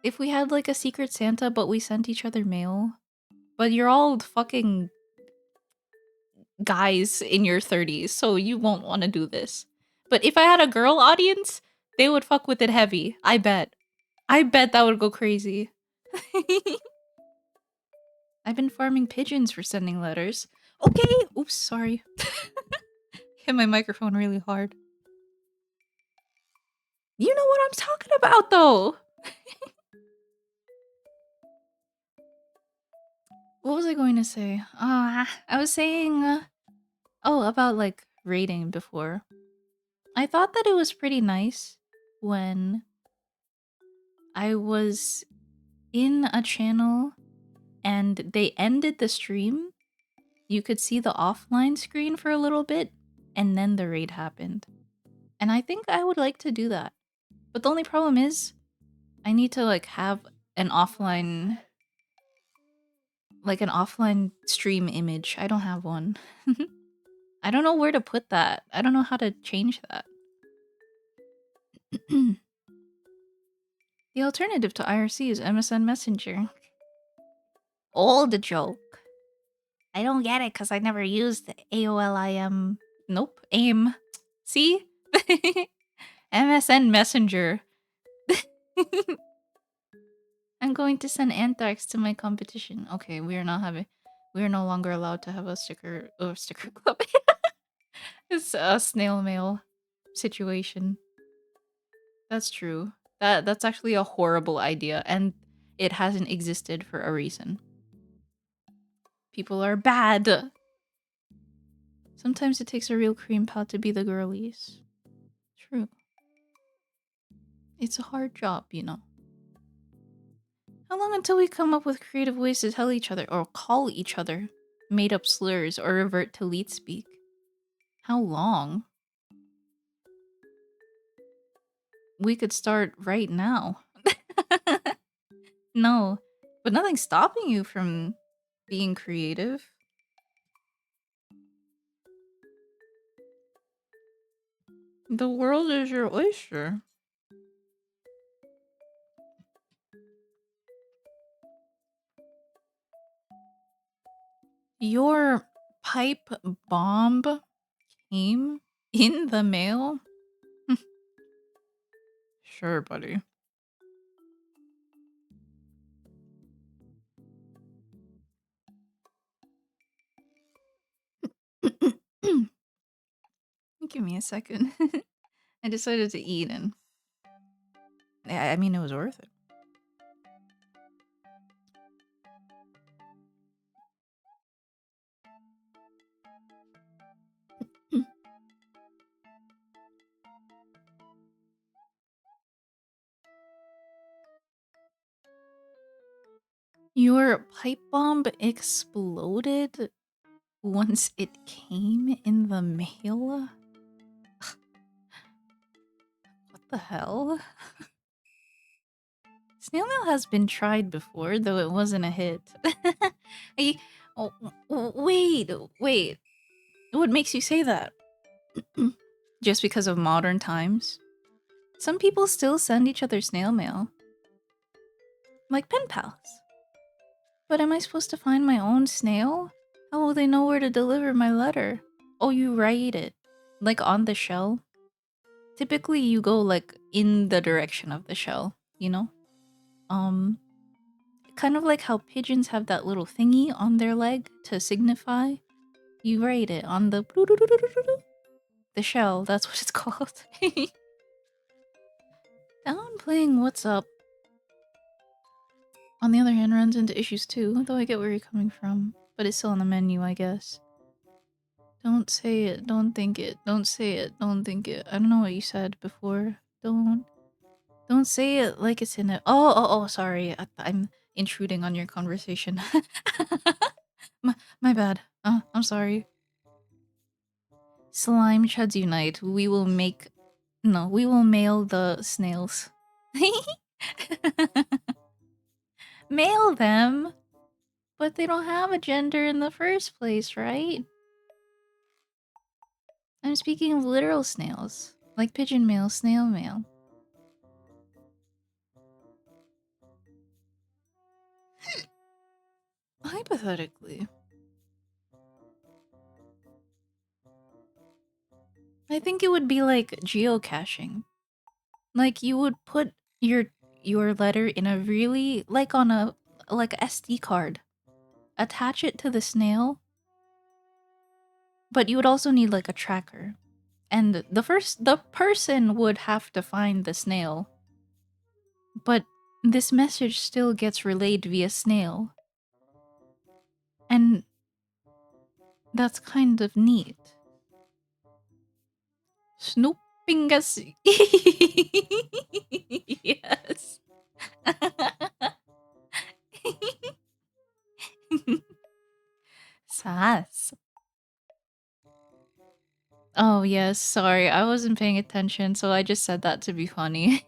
If we had like a secret Santa but we sent each other mail, but you're all fucking guys in your 30s, so you won't want to do this. But if I had a girl audience, they would fuck with it heavy. I bet. I bet that would go crazy. I've been farming pigeons for sending letters. Okay. Oops, sorry. Hit my microphone really hard. what I'm talking about, though. What was I going to say? I was saying, about like rating before. I thought that it was pretty nice when I was in a channel and they ended the stream. You could see the offline screen for a little bit, and then the raid happened. And I think I would like to do that. But the only problem is, I need to like have an offline stream image. I don't have one. I don't know where to put that. I don't know how to change that. The alternative to IRC is MSN Messenger. Old joke. I don't get it because I never used AOLIM. Nope. AIM. See? MSN Messenger. I'm going to send anthrax to my competition. Okay, we are no longer allowed to have a sticker club. It's a snail mail situation. That's true. That's actually a horrible idea, and it hasn't existed for a reason. People are bad. Sometimes it takes a real cream pal to be the girlies. True. It's a hard job, you know. How long until we come up with creative ways to tell each other or call each other made-up slurs or revert to leet speak? How long? We could start right now. No, but nothing's stopping you from being creative. The world is your oyster. Your pipe bomb came in the mail? Sure, buddy. Give me a second. I decided to eat, and I mean, it was worth it. Your pipe bomb exploded once it came in the mail? What the hell? Snail mail has been tried before, though it wasn't a hit. Wait. What makes you say that? Just because of modern times? Some people still send each other snail mail. Like pen pals. But am I supposed to find my own snail? How will they know where to deliver my letter? Oh, you write it. Like on the shell? Typically you go like in the direction of the shell, you know? Kind of like how pigeons have that little thingy on their leg to signify. You write it on the shell, that's what it's called. Downplaying what's up, on the other hand, runs into issues too, though I get where you're coming from. But it's still on the menu, I guess. Don't say it, don't think it, don't say it, don't think it. I don't know what you said before. Don't say it like it's in it. Oh, sorry. I'm intruding on your conversation. my bad. I'm sorry. Slime Chuds Unite. We will mail the snails. Mail them? But they don't have a gender in the first place, right? I'm speaking of literal snails. Like pigeon mail, snail mail. Hypothetically. I think it would be like geocaching. Like you would put your letter in a really on a SD card. Attach it to the snail. But you would also need like a tracker. And the person would have to find the snail. But this message still gets relayed via snail. And that's kind of neat. Snoopingas. Yes. Sass. Oh, yes, sorry. I wasn't paying attention, so I just said that to be funny.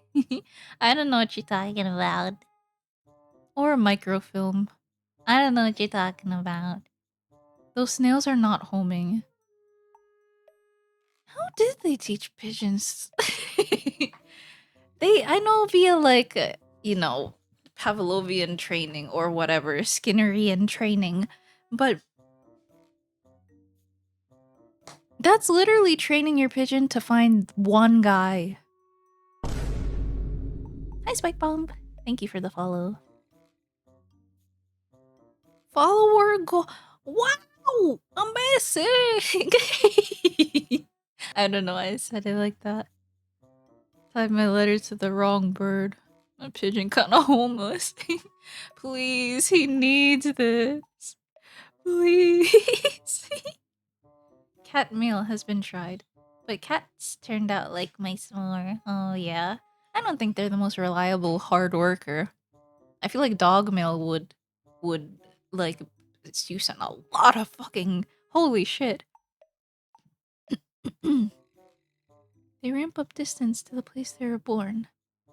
I don't know what you're talking about. Or a microfilm. I don't know what you're talking about. Those snails are not homing. How did they teach pigeons? I know via like, Pavlovian training or whatever, Skinnerian training, but that's literally training your pigeon to find one guy. Hi, Spike Bomb. Thank you for the follow. Follower go. Wow! Amazing! I don't know why I said it like that. Typed my letter to the wrong bird. My pigeon kinda homeless. Please, he needs this. Please. Cat meal has been tried. But cats turned out like mice more. Oh yeah. I don't think they're the most reliable hard worker. I feel like dog mail would like you sent a lot of fucking holy shit. They ramp up distance to the place they were born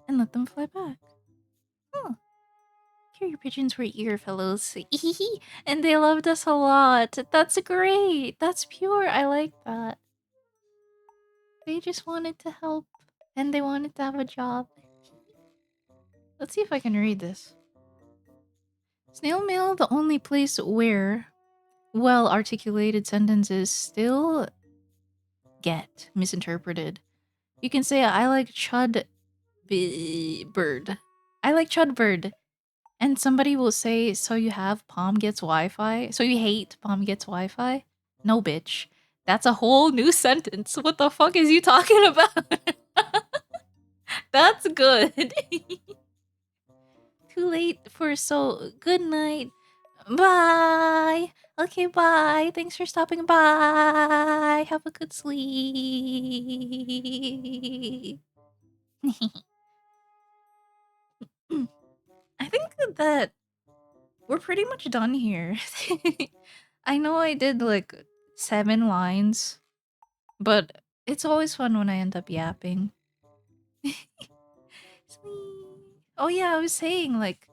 and let them fly back. Huh. Carrier pigeons were eager fellows. And they loved us a lot. That's great. That's pure. I like that. They just wanted to help and they wanted to have a job. Let's see if I can read this. Snail mail, the only place where well articulated sentences still get misinterpreted. You can say, I like chud bird. I like chud bird. And somebody will say, so you have Palm gets Wi-Fi? So you hate Palm gets Wi-Fi? No, bitch. That's a whole new sentence. What the fuck is you talking about? That's good. Too late for so good night. Bye. Okay, bye. Thanks for stopping by. Have a good sleep. I think that we're pretty much done here. I know I did like 7 lines, but it's always fun when I end up yapping. Oh yeah, I was saying like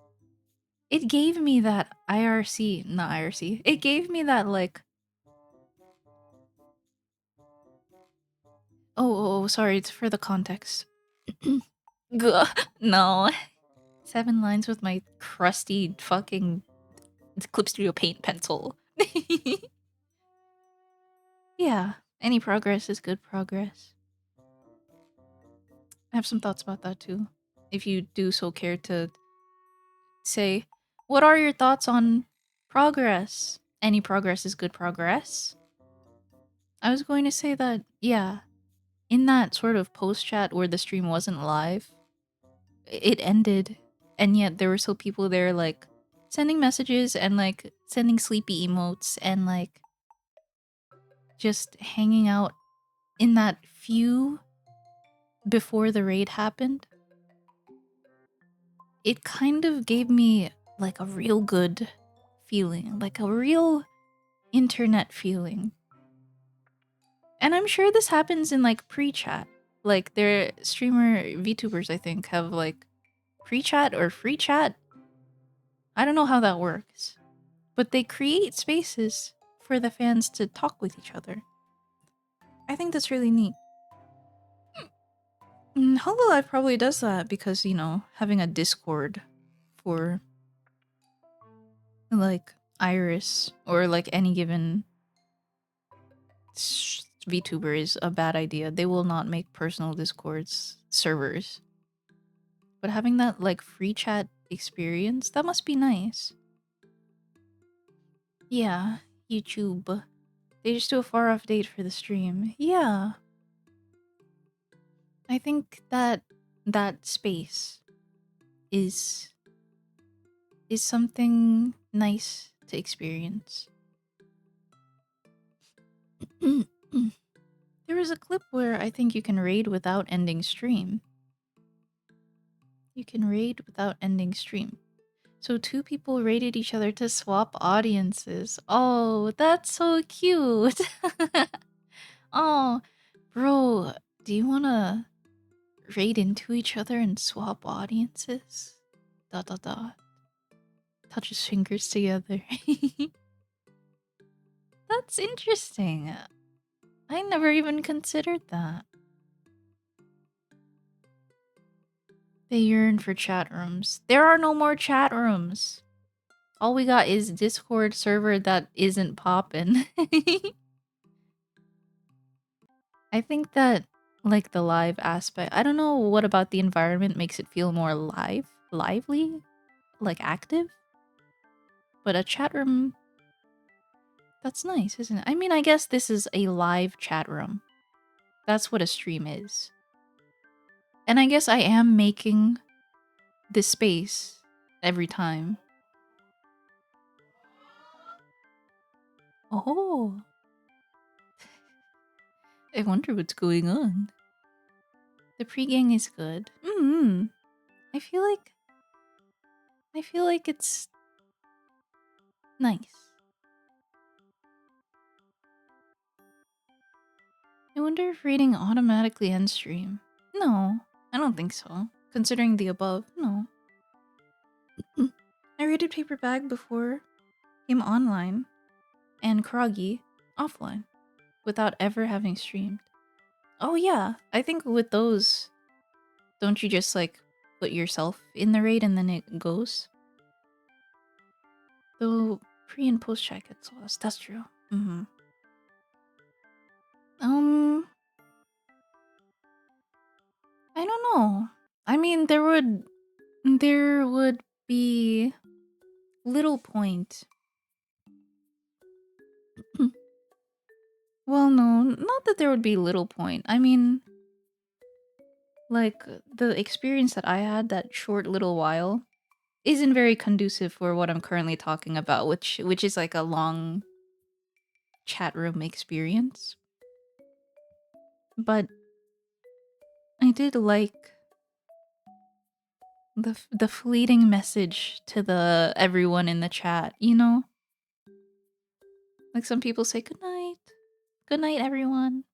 it gave me that IRC, not IRC. It gave me that like sorry, it's for the context. Gah, no. 7 lines with my crusty fucking Clip Studio Paint pencil. Yeah, any progress is good progress. I have some thoughts about that too. If you do so care to say, what are your thoughts on progress? Any progress is good progress. I was going to say that, yeah, in that sort of post chat where the stream wasn't live, it ended, and yet there were still people there, like, sending messages and, like, sending sleepy emotes and, like, just hanging out in that few before the raid happened. It kind of gave me, like, a real good feeling, like a real internet feeling. And I'm sure this happens in like pre-chat. Like their streamer VTubers, I think, have like pre-chat or free chat. I don't know how that works. But they create spaces for the fans to talk with each other. I think that's really neat. Hololive probably does that because, you know, having a Discord for like Iris or like any given VTuber is a bad idea. They will not make personal Discords servers. But having that like free chat experience, that must be nice. Yeah, YouTube. They just do a far off date for the stream. Yeah. I think that that space is is something nice to experience. There was a clip where I think you can raid without ending stream. You can raid without ending stream. So two people raided each other to swap audiences. Oh, that's so cute. Oh, bro, do you wanna raid into each other and swap audiences? Dot dot dot. Touch his fingers together. That's interesting. I never even considered that. They yearn for chat rooms. There are no more chat rooms. All we got is Discord server that isn't poppin'. I think that, like, the live aspect, I don't know what about the environment makes it feel more lively, like active. But a chat room, that's nice, isn't it? I mean, I guess this is a live chat room. That's what a stream is. And I guess I am making this space every time. Oh, I wonder what's going on. The pre-gang is good. I feel like it's nice. I wonder if rating automatically ends stream. No, I don't think so. Considering the above, no. I rated Paper Bag before, him online, and Kroggy offline, without ever having streamed. Oh yeah, I think with those, don't you just like put yourself in the raid and then it goes? Though pre and post chat gets lost. That's true. Um, I don't know. I mean, there would be little point. Well, no, not that there would be little point. I mean, like the experience that I had that short little while isn't very conducive for what I'm currently talking about, which is like a long chat room experience. But I did like the fleeting message to the everyone in the chat, you know? Like some people say good night. Good night everyone.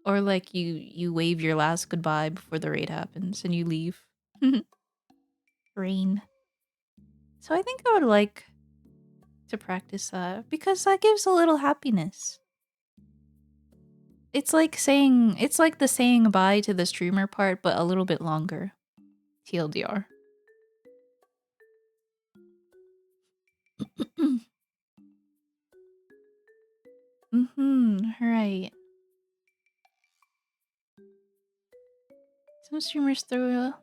Or like you wave your last goodbye before the raid happens and you leave. Rain. So I think I would like to practice that because that gives a little happiness. It's like the saying bye to the streamer part, but a little bit longer. TLDR. Right. Some streamers throw a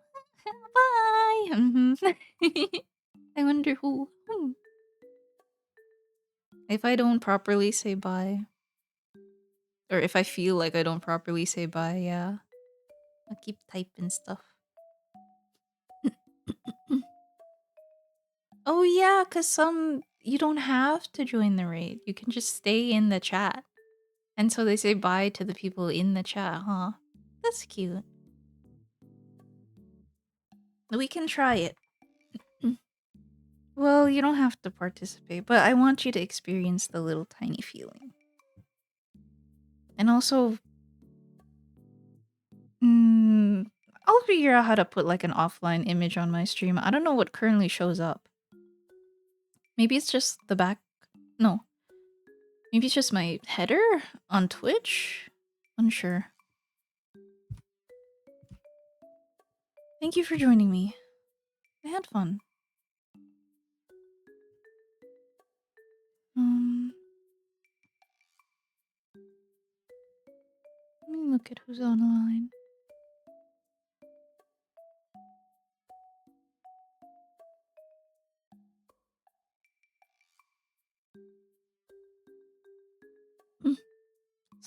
bye. I wonder who. If I don't properly say bye, or if I feel like I don't properly say bye, yeah, I'll keep typing stuff. Oh yeah, cause some you don't have to join the raid. You can just stay in the chat. And so they say bye to the people in the chat, huh? That's cute. We can try it. Well, you don't have to participate, but I want you to experience the little tiny feeling. And also, I'll figure out how to put like an offline image on my stream. I don't know what currently shows up. Maybe it's just the back. No. Maybe it's just my header on Twitch? Unsure. Thank you for joining me. I had fun. Let me look at who's online.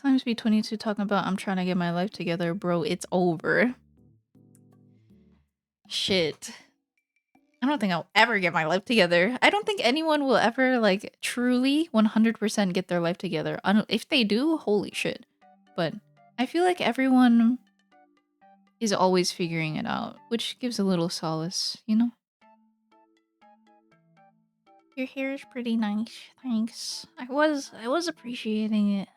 Times B22 talking about I'm trying to get my life together, bro. It's over. Shit. I don't think I'll ever get my life together. I don't think anyone will ever, like, truly 100% get their life together. If they do, holy shit. But I feel like everyone is always figuring it out, which gives a little solace, you know? Your hair is pretty nice, thanks. I was appreciating it.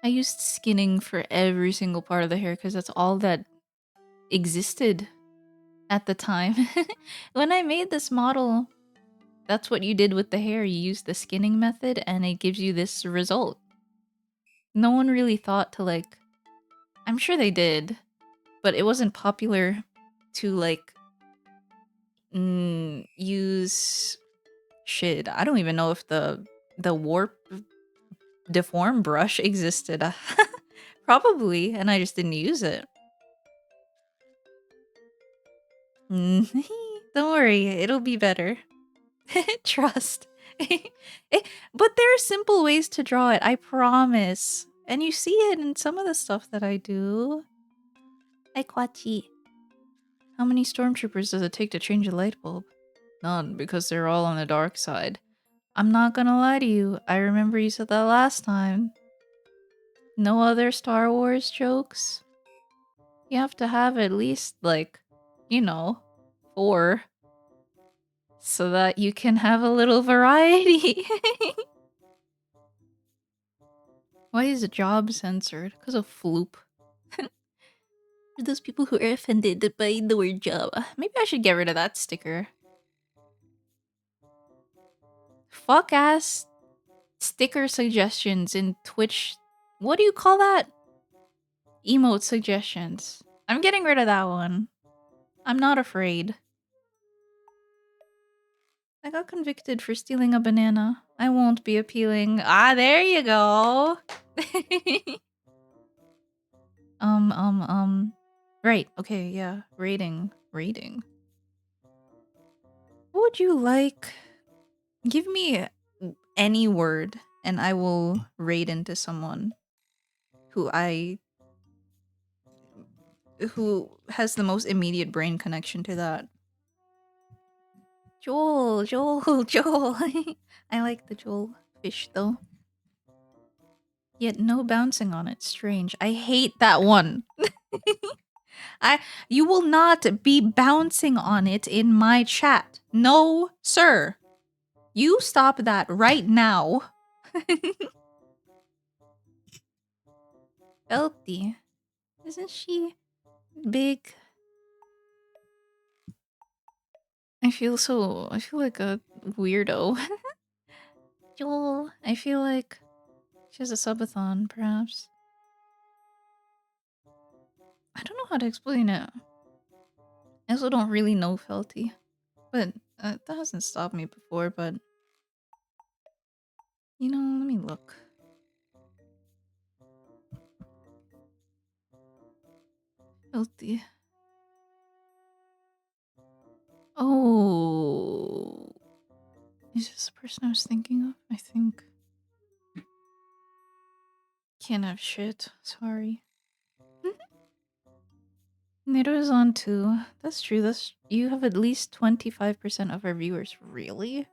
I used skinning for every single part of the hair because that's all that existed at the time. When I made this model, that's what you did with the hair. You used the skinning method and it gives you this result. No one really thought to, like, I'm sure they did, but it wasn't popular to, like, use shit. I don't even know if the warp deform brush existed. Probably, and I just didn't use it. Don't worry, it'll be better. Trust. But there are simple ways to draw it, I promise. And you see it in some of the stuff that I do. Hi, Kwachi. How many stormtroopers does it take to change a light bulb? None, because they're all on the dark side. I'm not gonna lie to you, I remember you said that last time. No other Star Wars jokes? You have to have at least, like, you know, 4. So that you can have a little variety. Why is a job censored? Because of Floop. For those people who are offended by the word job. Maybe I should get rid of that sticker. Fuck ass sticker suggestions in Twitch. What do you call that? Emote suggestions. I'm getting rid of that one. I'm not afraid. I got convicted for stealing a banana. I won't be appealing. Ah, there you go. Right, okay, yeah. Rating. Rating. What would you like? Give me any word and I will rate into someone who who has the most immediate brain connection to that. Joel, Joel, Joel. I like the Joel fish though. Yet no bouncing on it. Strange. I hate that one. You will not be bouncing on it in my chat. No, sir. You stop that right now. Belty. Isn't she big? I feel like a weirdo. Joel, I feel like she has a subathon, perhaps. I don't know how to explain it. I also don't really know Felty. But that hasn't stopped me before, but... You know, let me look. Felty. Oh... Is this the person I was thinking of? I think. Can't have shit. Sorry. Nero's on too. That's true. You have at least 25% of our viewers. Really?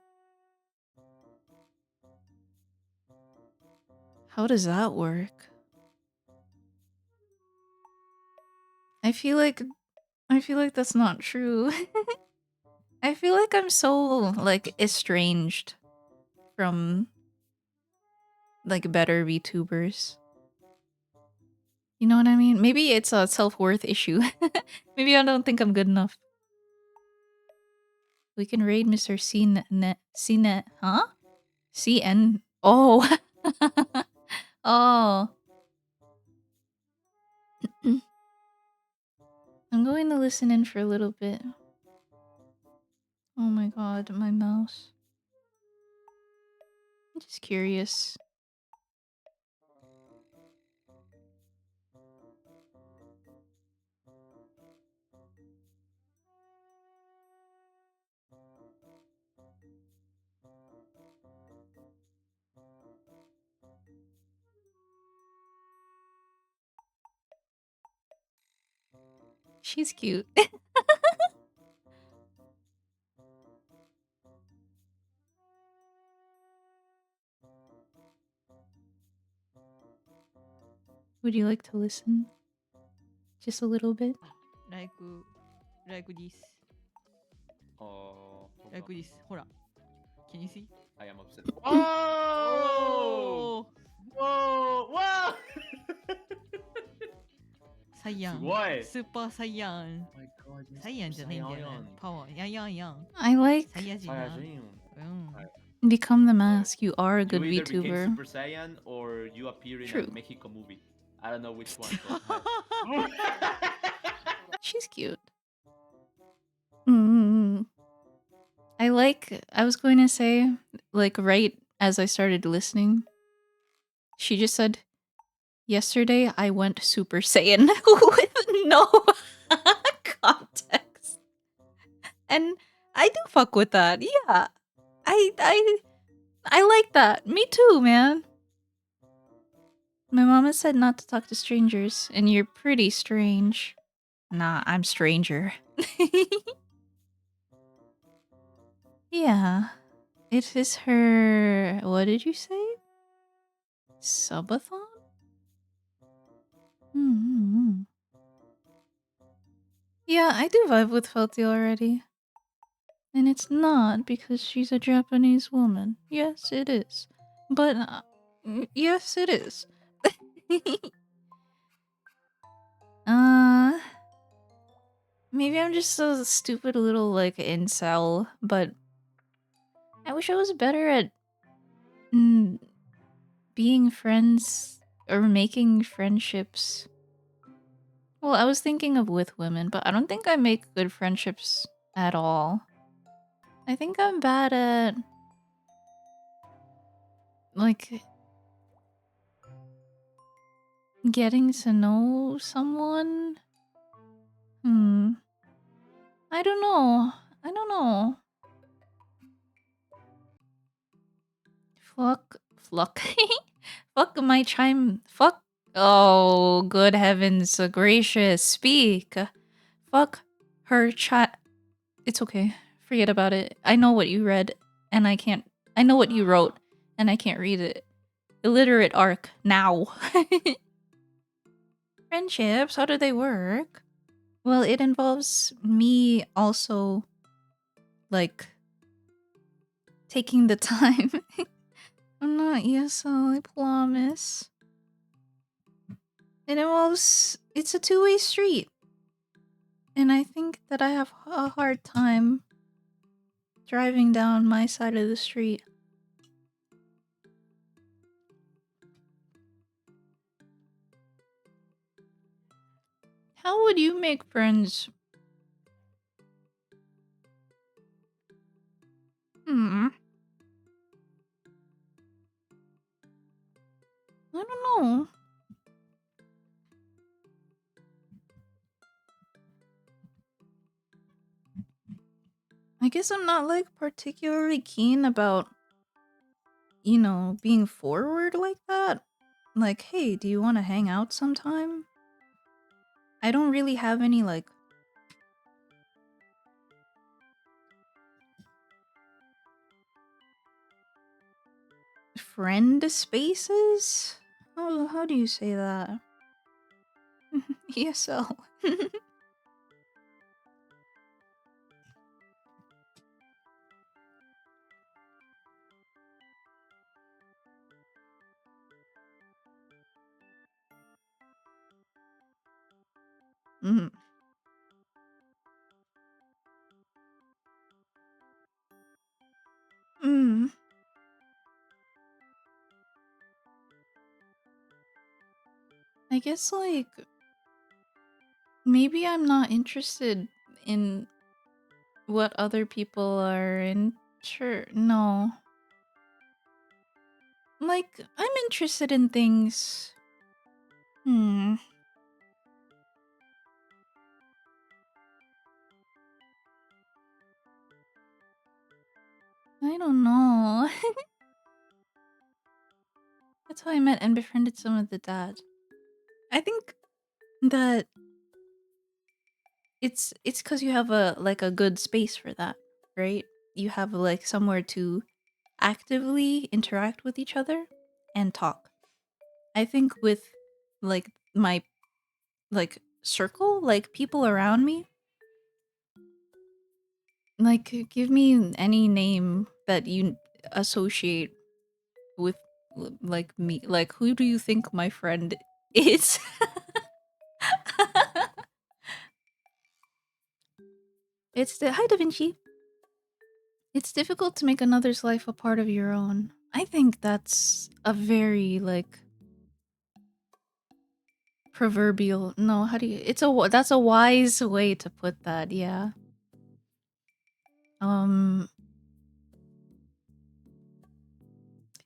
How does that work? I feel like that's not true. I feel like I'm so, like, estranged from, like, better VTubers. You know what I mean? Maybe it's a self-worth issue. Maybe I don't think I'm good enough. We can raid Mr. CNET, huh? CN. Oh. Oh. I'm going to listen in for a little bit. Oh my god, my mouse. I'm just curious. She's cute. Would you like to listen? Just a little bit? Like this. Like this. ほら。Can you see? I am upset. Oh! Whoa! Wow! サイヤン。すごい。スーパーサイヤン。 Oh my god, you're サイヤンじゃないんだよね。 Saiyan. パワー。ヤンヤンヤン。 I like サイヤ人な。 Saiyajin. うん。 Become the Mask. You are a You good either became VTuber. Super Saiyan or you appear in True. a Mexico movie. I don't know which one. But... She's cute. Mm. I was going to say, like, right as I started listening, she just said, yesterday I went Super Saiyan with no context. And I do fuck with that. Yeah. I like that. Me too, man. My mama said not to talk to strangers, and you're pretty strange. Nah, I'm stranger. Yeah. It is her... What did you say? Subathon? Mm-hmm. Yeah, I do vibe with Felty already. And it's not because she's a Japanese woman. Yes, it is. But, yes, it is. Maybe I'm just a stupid little, like, incel, but I wish I was better at being friends or making friendships. Well, I was thinking of with women, but I don't think I make good friendships at all. I think I'm bad at, like, getting to know someone. I don't know. Fuck. Fuck my chime. Fuck. Oh, good heavens gracious. Speak. Fuck her chat. It's okay. Forget about it. I know what you read, and I can't. I know what you wrote, and I can't read it. Illiterate arc now. Friendships, how do they work? Well, it involves me also, like, taking the time. I'm not ESL, I promise. It involves... It's a two-way street. And I think that I have a hard time driving down my side of the street. How would you make friends? I don't know. I guess I'm not, like, particularly keen about, you know, being forward like that. Like, hey, do you want to hang out sometime? I don't really have any, like, friend spaces? How do you say that? ESL. Mm. I guess, like, maybe I'm not interested in what other people are in. Sure, no. Like, I'm interested in things. I don't know. That's how I met and befriended some of the dad. I think that it's because you have a like a good space for that, right? You have like somewhere to actively interact with each other and talk. I think with like my like circle, like people around me, like give me any name that you associate with like me. Like who do you think my friend is? It's the Hi Da Vinci. It's difficult to make another's life a part of your own. I think that's a very like proverbial. No, how do you? That's a wise way to put that. Yeah. Um,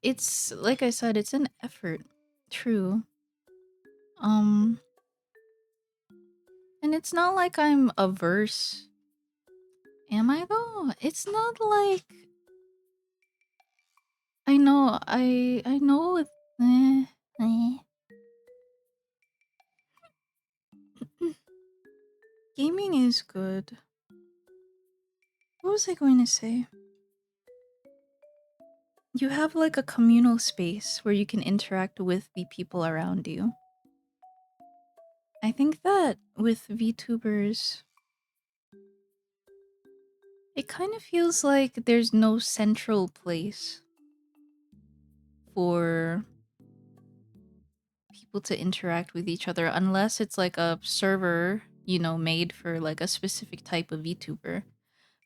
it's like I said, it's an effort. True. Um, and it's not like I'm averse. Am I though? It's not like I know. Eh, eh. Gaming is good. What was I going to say? You have like a communal space where you can interact with the people around you. I think that with VTubers, it kind of feels like there's no central place for people to interact with each other unless it's like a server, you know, made for like a specific type of VTuber.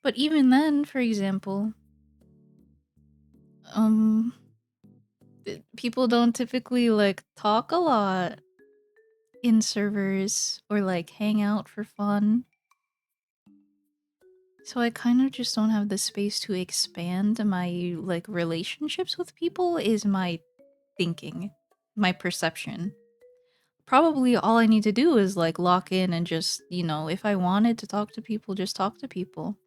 But even then, for example, um people don't typically like talk a lot in servers or like hang out for fun. So I kind of just don't have the space to expand my like relationships with people is my thinking, my perception. Probably all I need to do is like lock in and just, you know, if I wanted to talk to people, just talk to people.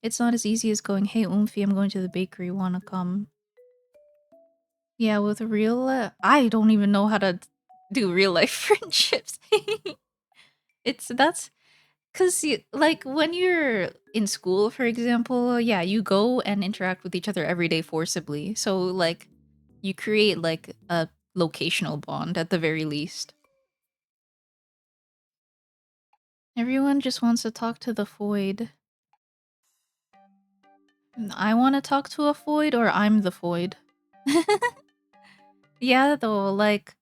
It's not as easy as going, "Hey, Oomphy, I'm going to the bakery, wanna come?" Yeah, with real I don't even know how to do real life friendships. That's because, like, when you're in school, for example, yeah, you go and interact with each other every day forcibly. So, like, you create, like, a locational bond at the very least. Everyone just wants to talk to the void. I want to talk to a void, or I'm the void. Yeah, though, like,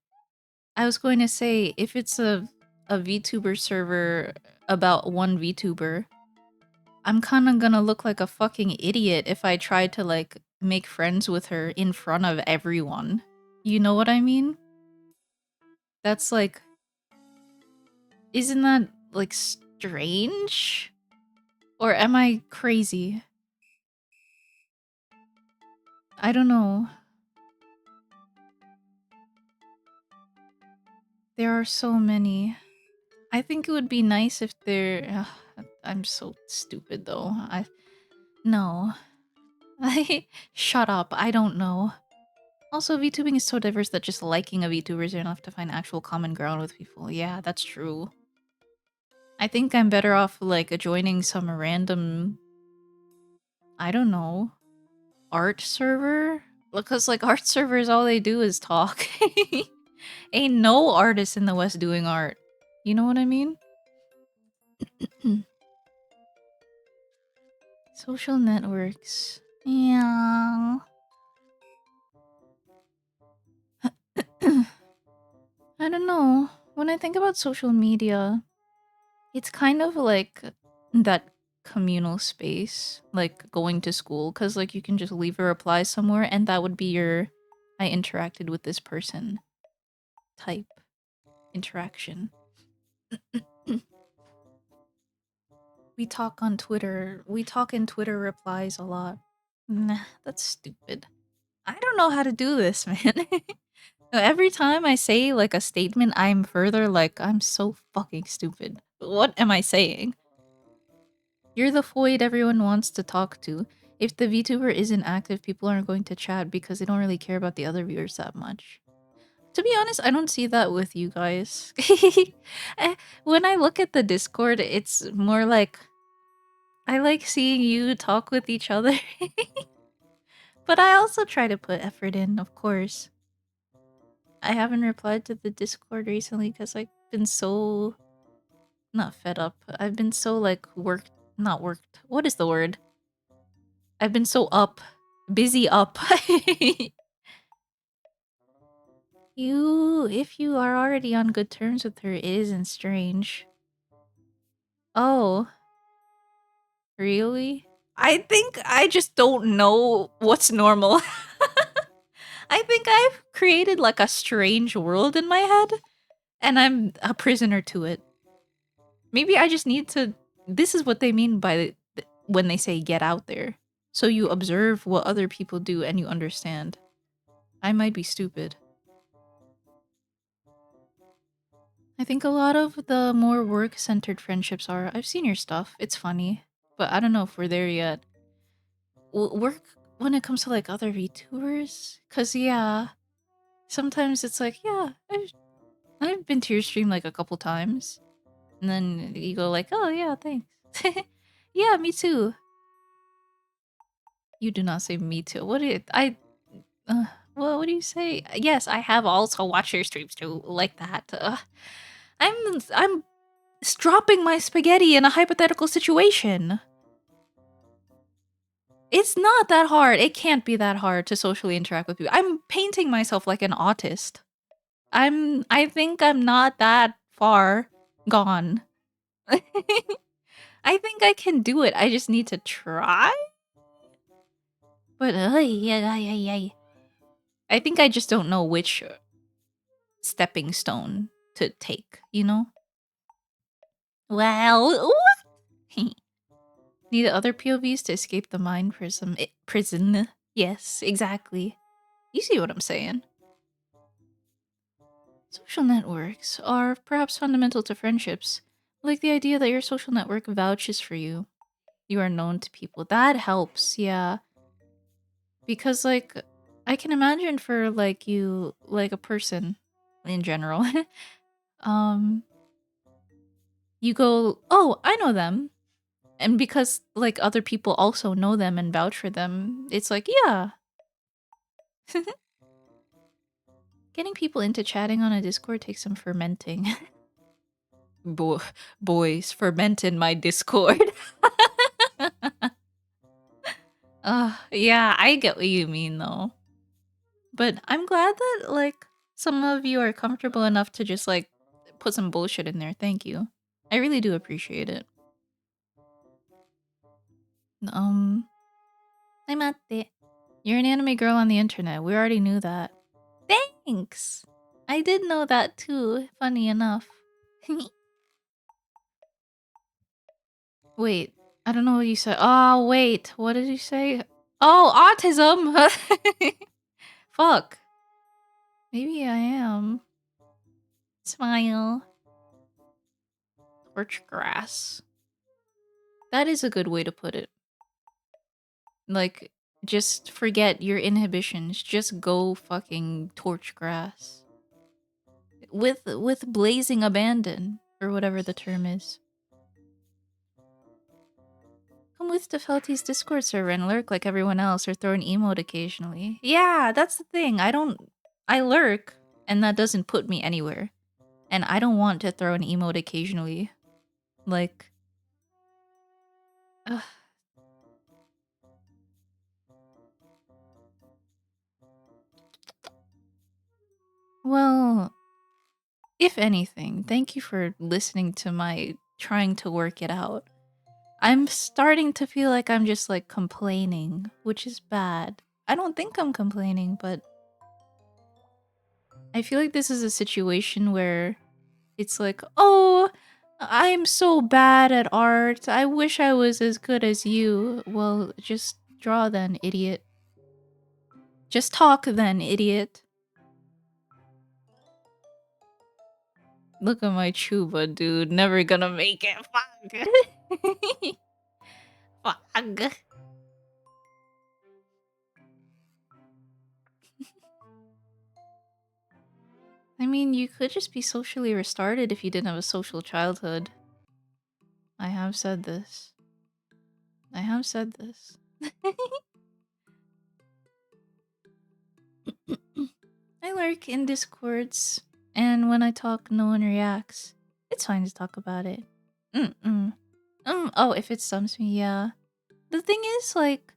I was going to say, if it's a VTuber server about one VTuber, I'm kind of gonna look like a fucking idiot if I try to like make friends with her in front of everyone. You know what I mean? That's like, isn't that like strange? Or am I crazy? I don't know. There are so many. I think it would be nice if there. I'm so stupid though. No. I shut up. I don't know. Also, VTubing is so diverse that just liking a VTuber is enough to find actual common ground with people. Yeah, that's true. I think I'm better off like joining some random, I don't know, art server? Because like art servers, all they do is talk. Ain't no artists in the West doing art. You know what I mean? Social networks. Yeah. I don't know. When I think about social media, it's kind of like that communal space, like going to school, because like you can just leave a reply somewhere and that would be your I interacted with this person type interaction. We talk on Twitter. We talk in Twitter replies a lot. Nah, that's stupid. I don't know how to do this, man. Every time I say like a statement, I'm further like, I'm so fucking stupid. What am I saying? You're the void everyone wants to talk to. If the VTuber isn't active, people aren't going to chat because they don't really care about the other viewers that much. To be honest, I don't see that with you guys. When I look at the Discord, it's more like I like seeing you talk with each other. But I also try to put effort in, of course. I haven't replied to the Discord recently because I've been so not fed up. I've been so like not worked. What is the word? I've been so busy up. If you are already on good terms with her, it isn't strange. Oh, really? I think I just don't know what's normal. I think I've created like a strange world in my head, and I'm a prisoner to it. Maybe I just need to. This is what they mean by when they say get out there. So you observe what other people do and you understand. I might be stupid. I think a lot of the more work-centered friendships are, I've seen your stuff, it's funny, but I don't know if we're there yet. Work when it comes to like other VTubers? Cause yeah, sometimes it's like, yeah, I've been to your stream like a couple times. And then you go like, oh yeah, thanks. Yeah, me too. You do not say me too. What do you, well, what do you say? Yes, I have also watched your streams too, like that. I'm dropping my spaghetti in a hypothetical situation. It's not that hard. It can't be that hard to socially interact with people. I'm painting myself like an autist. I think I'm not that far gone. I think I can do it. I just need to try. But yeah. I think I just don't know which stepping stone to take, you know? Well, what? Need other POVs to escape the mind prison. Yes, exactly. You see what I'm saying. Social networks are perhaps fundamental to friendships, like the idea that your social network vouches for you. You are known to people. That helps, yeah. Because, like, I can imagine for, like, you, like, a person in general, um, you go, oh, I know them. And because, like, other people also know them and vouch for them, it's like, yeah. Getting people into chatting on a Discord takes some fermenting. Boys, ferment in my Discord. Yeah, I get what you mean, though. But I'm glad that, like, some of you are comfortable enough to just, like, put some bullshit in there. Thank you. I really do appreciate it. Hi, Matte. You're an anime girl on the internet. We already knew that. Thanks! I did know that too, funny enough. Wait, I don't know what you said. Oh, wait, what did you say? Oh, autism! Fuck. Maybe I am. Smile. Torch grass. That is a good way to put it. Like, just forget your inhibitions. Just go fucking torch grass. With blazing abandon, or whatever the term is. Come with to Felty's Discord server and lurk like everyone else, or throw an emote occasionally. Yeah, that's the thing. I lurk, and that doesn't put me anywhere. And I don't want to throw an emote occasionally. Like... Ugh. Well, if anything, thank you for listening to my trying to work it out. I'm starting to feel like I'm just like complaining, which is bad. I don't think I'm complaining, but I feel like this is a situation where it's like, oh, I'm so bad at art. I wish I was as good as you. Well, just draw then, idiot. Just talk then, idiot. Look at my chuba, dude. Never gonna make it. Fuck. Fuck. I mean, you could just be socially restarted if you didn't have a social childhood. I have said this. I have said this. I lurk in discords, and when I talk, no one reacts. It's fine to talk about it. Oh, if it stumps me, yeah. The thing is, like,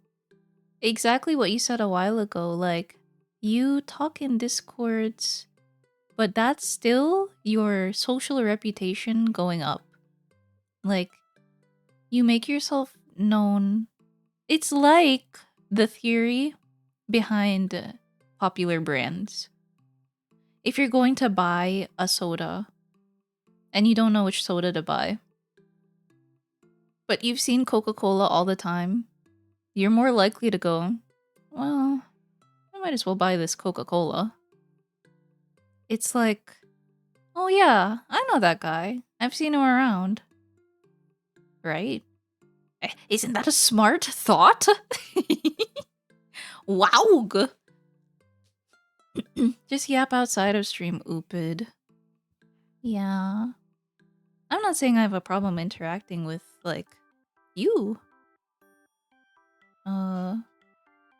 exactly what you said a while ago, like, you talk in discords, but that's still your social reputation going up. Like, you make yourself known. It's like the theory behind popular brands. If you're going to buy a soda and you don't know which soda to buy, but you've seen Coca-Cola all the time, you're more likely to go, well, I might as well buy this Coca-Cola. It's like, oh yeah, I know that guy. I've seen him around. Right? Isn't that a smart thought? Wow! Just yap outside of stream, oopid. Yeah. I'm not saying I have a problem interacting with, like, you.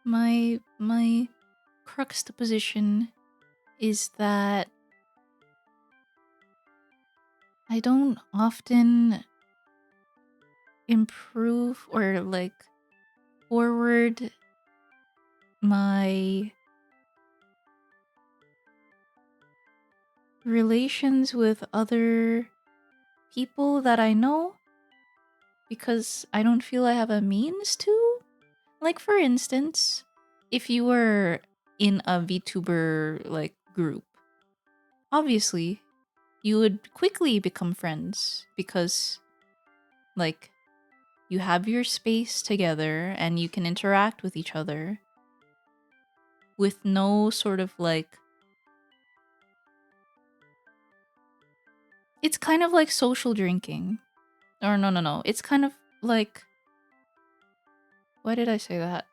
My crux position is that I don't often improve or, like, forward my relations with other people that I know because I don't feel I have a means to. Like, for instance, if you were in a VTuber, like, group, obviously, you would quickly become friends because, like, you have your space together and you can interact with each other with no sort of, like... It's kind of like social drinking. Or no. It's kind of like... Why did I say that?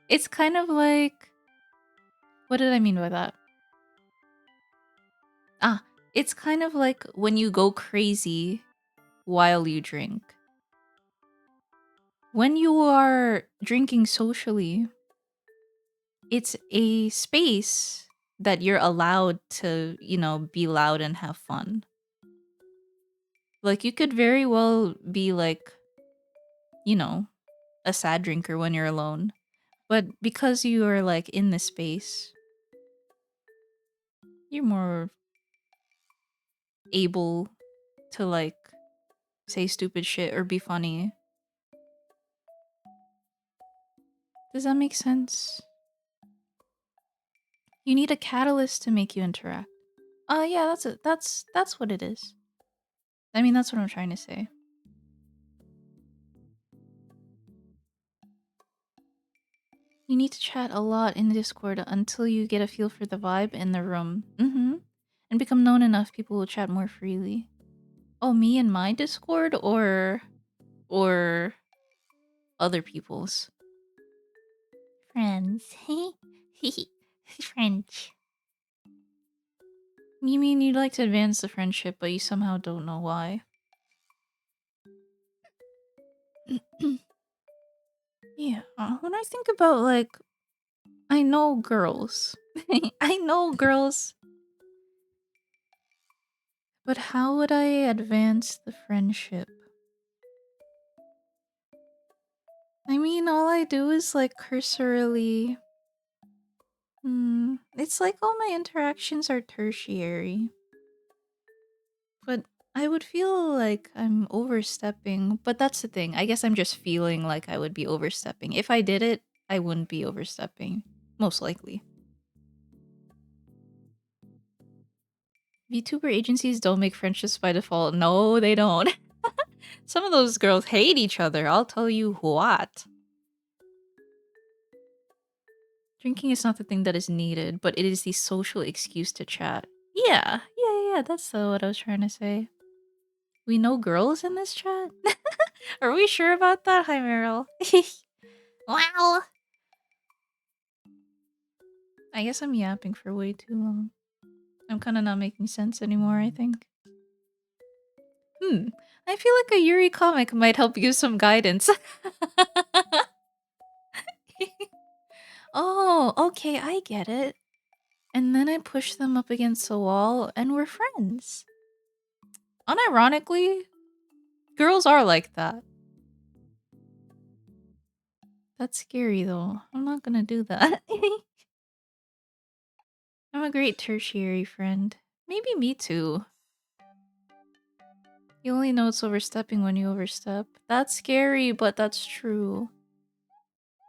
It's kind of like... What did I mean by that? It's kind of like when you go crazy while you drink. When you are drinking socially, it's a space that you're allowed to, be loud and have fun. Like, you could very well be like, a sad drinker when you're alone. But because you are, like, in this space, you're more able to, like, say stupid shit or be funny. Does that make sense? You need a catalyst to make you interact. Yeah, that's it. That's what it is. I mean, that's what I'm trying to say. You need to chat a lot in Discord until you get a feel for the vibe in the room. And become known enough, people will chat more freely. Oh, me and my Discord or other people's? Friends. French. You mean you'd like to advance the friendship, but you somehow don't know why? Yeah, when I think about, like, I know girls. I know girls. But how would I advance the friendship? I mean, all I do is, like, cursorily... It's like all my interactions are tertiary. But I would feel like I'm overstepping. But that's the thing. I guess I'm just feeling like I would be overstepping. If I did it, I wouldn't be overstepping. Most likely. VTuber agencies don't make friendships by default. No, they don't. Some of those girls hate each other. I'll tell you what. Drinking is not the thing that is needed, but it is the social excuse to chat. Yeah. That's what I was trying to say. We know girls in this chat? Are we sure about that? Hi, Meryl. Wow. I guess I'm yapping for way too long. I'm kind of not making sense anymore, I think. I feel like a Yuri comic might help you some guidance. Oh, okay, I get it. And then I push them up against the wall and we're friends. Unironically, girls are like that. That's scary though. I'm not gonna do that. I'm a great tertiary friend. Maybe me too. You only know it's overstepping when you overstep. That's scary, but that's true.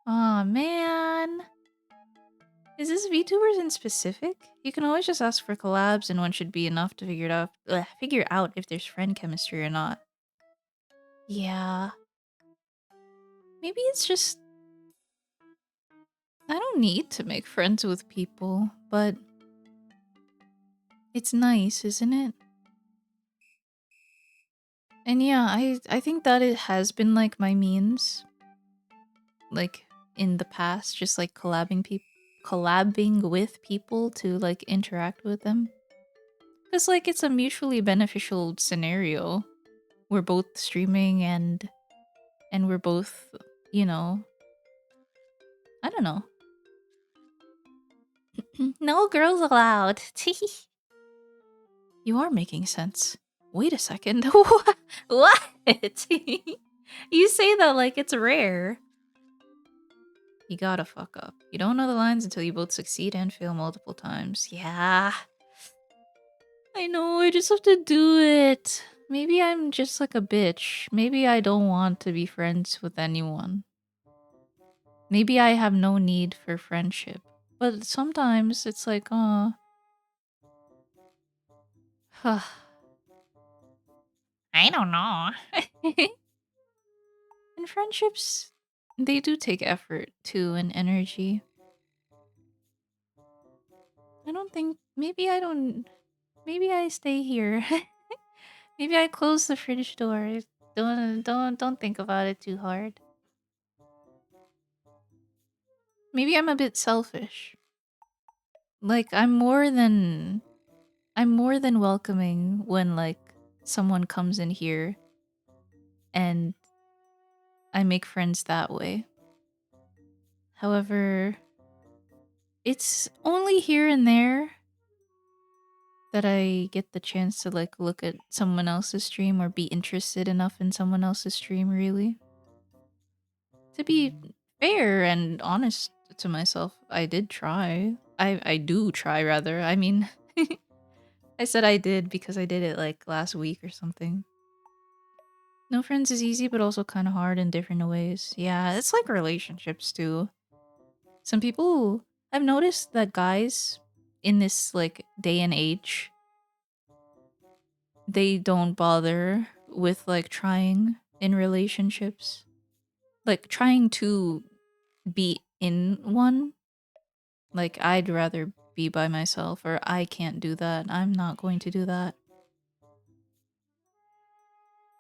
Aw, man. Is this VTubers in specific? You can always just ask for collabs and one should be enough to figure out if there's friend chemistry or not. Yeah. Maybe it's just... I don't need to make friends with people, but... It's nice, isn't it? And yeah, I think that it has been like my means. Like in the past, just like collabing with people to like interact with them. Because like it's a mutually beneficial scenario. We're both streaming and we're both, you know, I don't know. No girls allowed. You are making sense. Wait a second. What? You say that like it's rare. You gotta fuck up. You don't know the lines until you both succeed and fail multiple times. Yeah. I know, I just have to do it. Maybe I'm just like a bitch. Maybe I don't want to be friends with anyone. Maybe I have no need for friendship. But sometimes it's like, oh. I don't know. And friendships, they do take effort too and energy. I don't think, maybe I don't, maybe I stay here. Maybe I close the fridge door. Don't think about it too hard. Maybe I'm a bit selfish. Like I'm more than welcoming when like someone comes in here and I make friends that way. However, it's only here and there that I get the chance to like look at someone else's stream or be interested enough in someone else's stream really. To be fair and honest to myself, I did try. I do try rather. I mean, I said I did because I did it like last week or something. No friends is easy, but also kind of hard in different ways. Yeah, it's like relationships too. Some people, I've noticed that guys in this like day and age, they don't bother with like trying in relationships. Like trying to be in one. Like I'd rather be by myself or I can't do that. I'm not going to do that.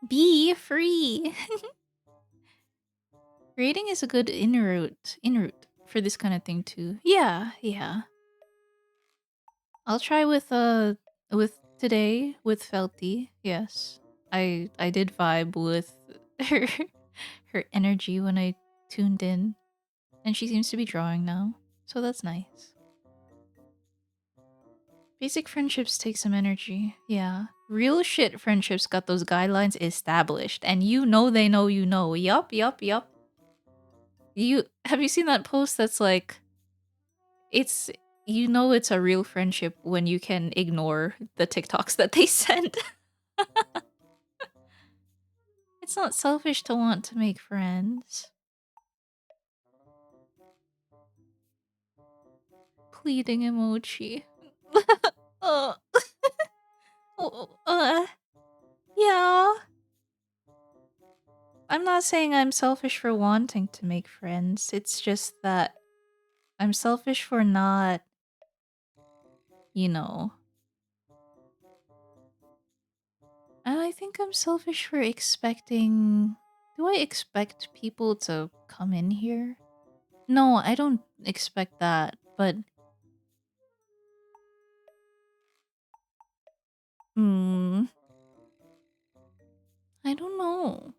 Be free. Creating is a good in route for this kind of thing too. Yeah, yeah. I'll try with today with Felty. Yes. I did vibe with her her energy when I tuned in. And she seems to be drawing now. So that's nice. Basic friendships take some energy. Yeah. Real shit friendships got those guidelines established. And you know they know you know. Yup, yup, yup. Have you seen that post that's like it's you know it's a real friendship when you can ignore the TikToks that they send. It's not selfish to want to make friends. Pleading emoji. uh, oh, yeah. I'm not saying I'm selfish for wanting to make friends. It's just that I'm selfish for not, you know. And I think I'm selfish for expecting. Do I expect people to come in here? No, I don't expect that, but Hmm. I don't know.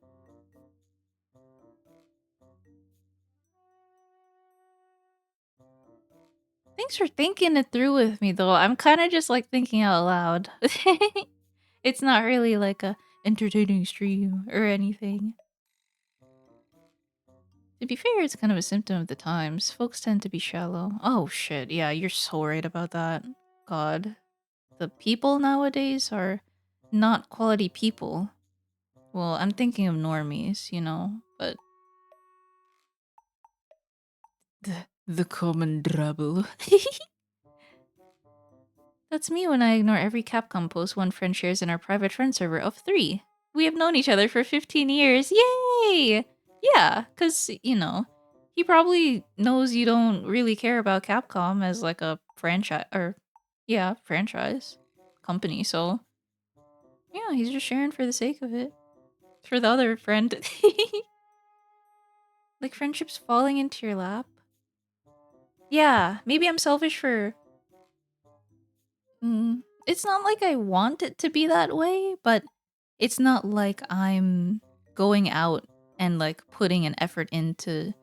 Thanks for thinking it through with me, though. I'm kind of just like thinking out loud. It's not really like a entertaining stream or anything. To be fair, it's kind of a symptom of the times. Folks tend to be shallow. Oh shit, yeah, you're so right about that. God. The people nowadays are not quality people. Well, I'm thinking of normies, you know, but the common drabble. That's me when I ignore every Capcom post one friend shares in our private friend server of 3. We have known each other for 15 years. Yay! Yeah, because, you know, he probably knows you don't really care about Capcom as like a franchise, or, yeah, franchise company, so, yeah, he's just sharing for the sake of it. For the other friend. Like friendships falling into your lap. Yeah, maybe I'm selfish for. It's not like I want it to be that way, but it's not like I'm going out and like putting an effort into,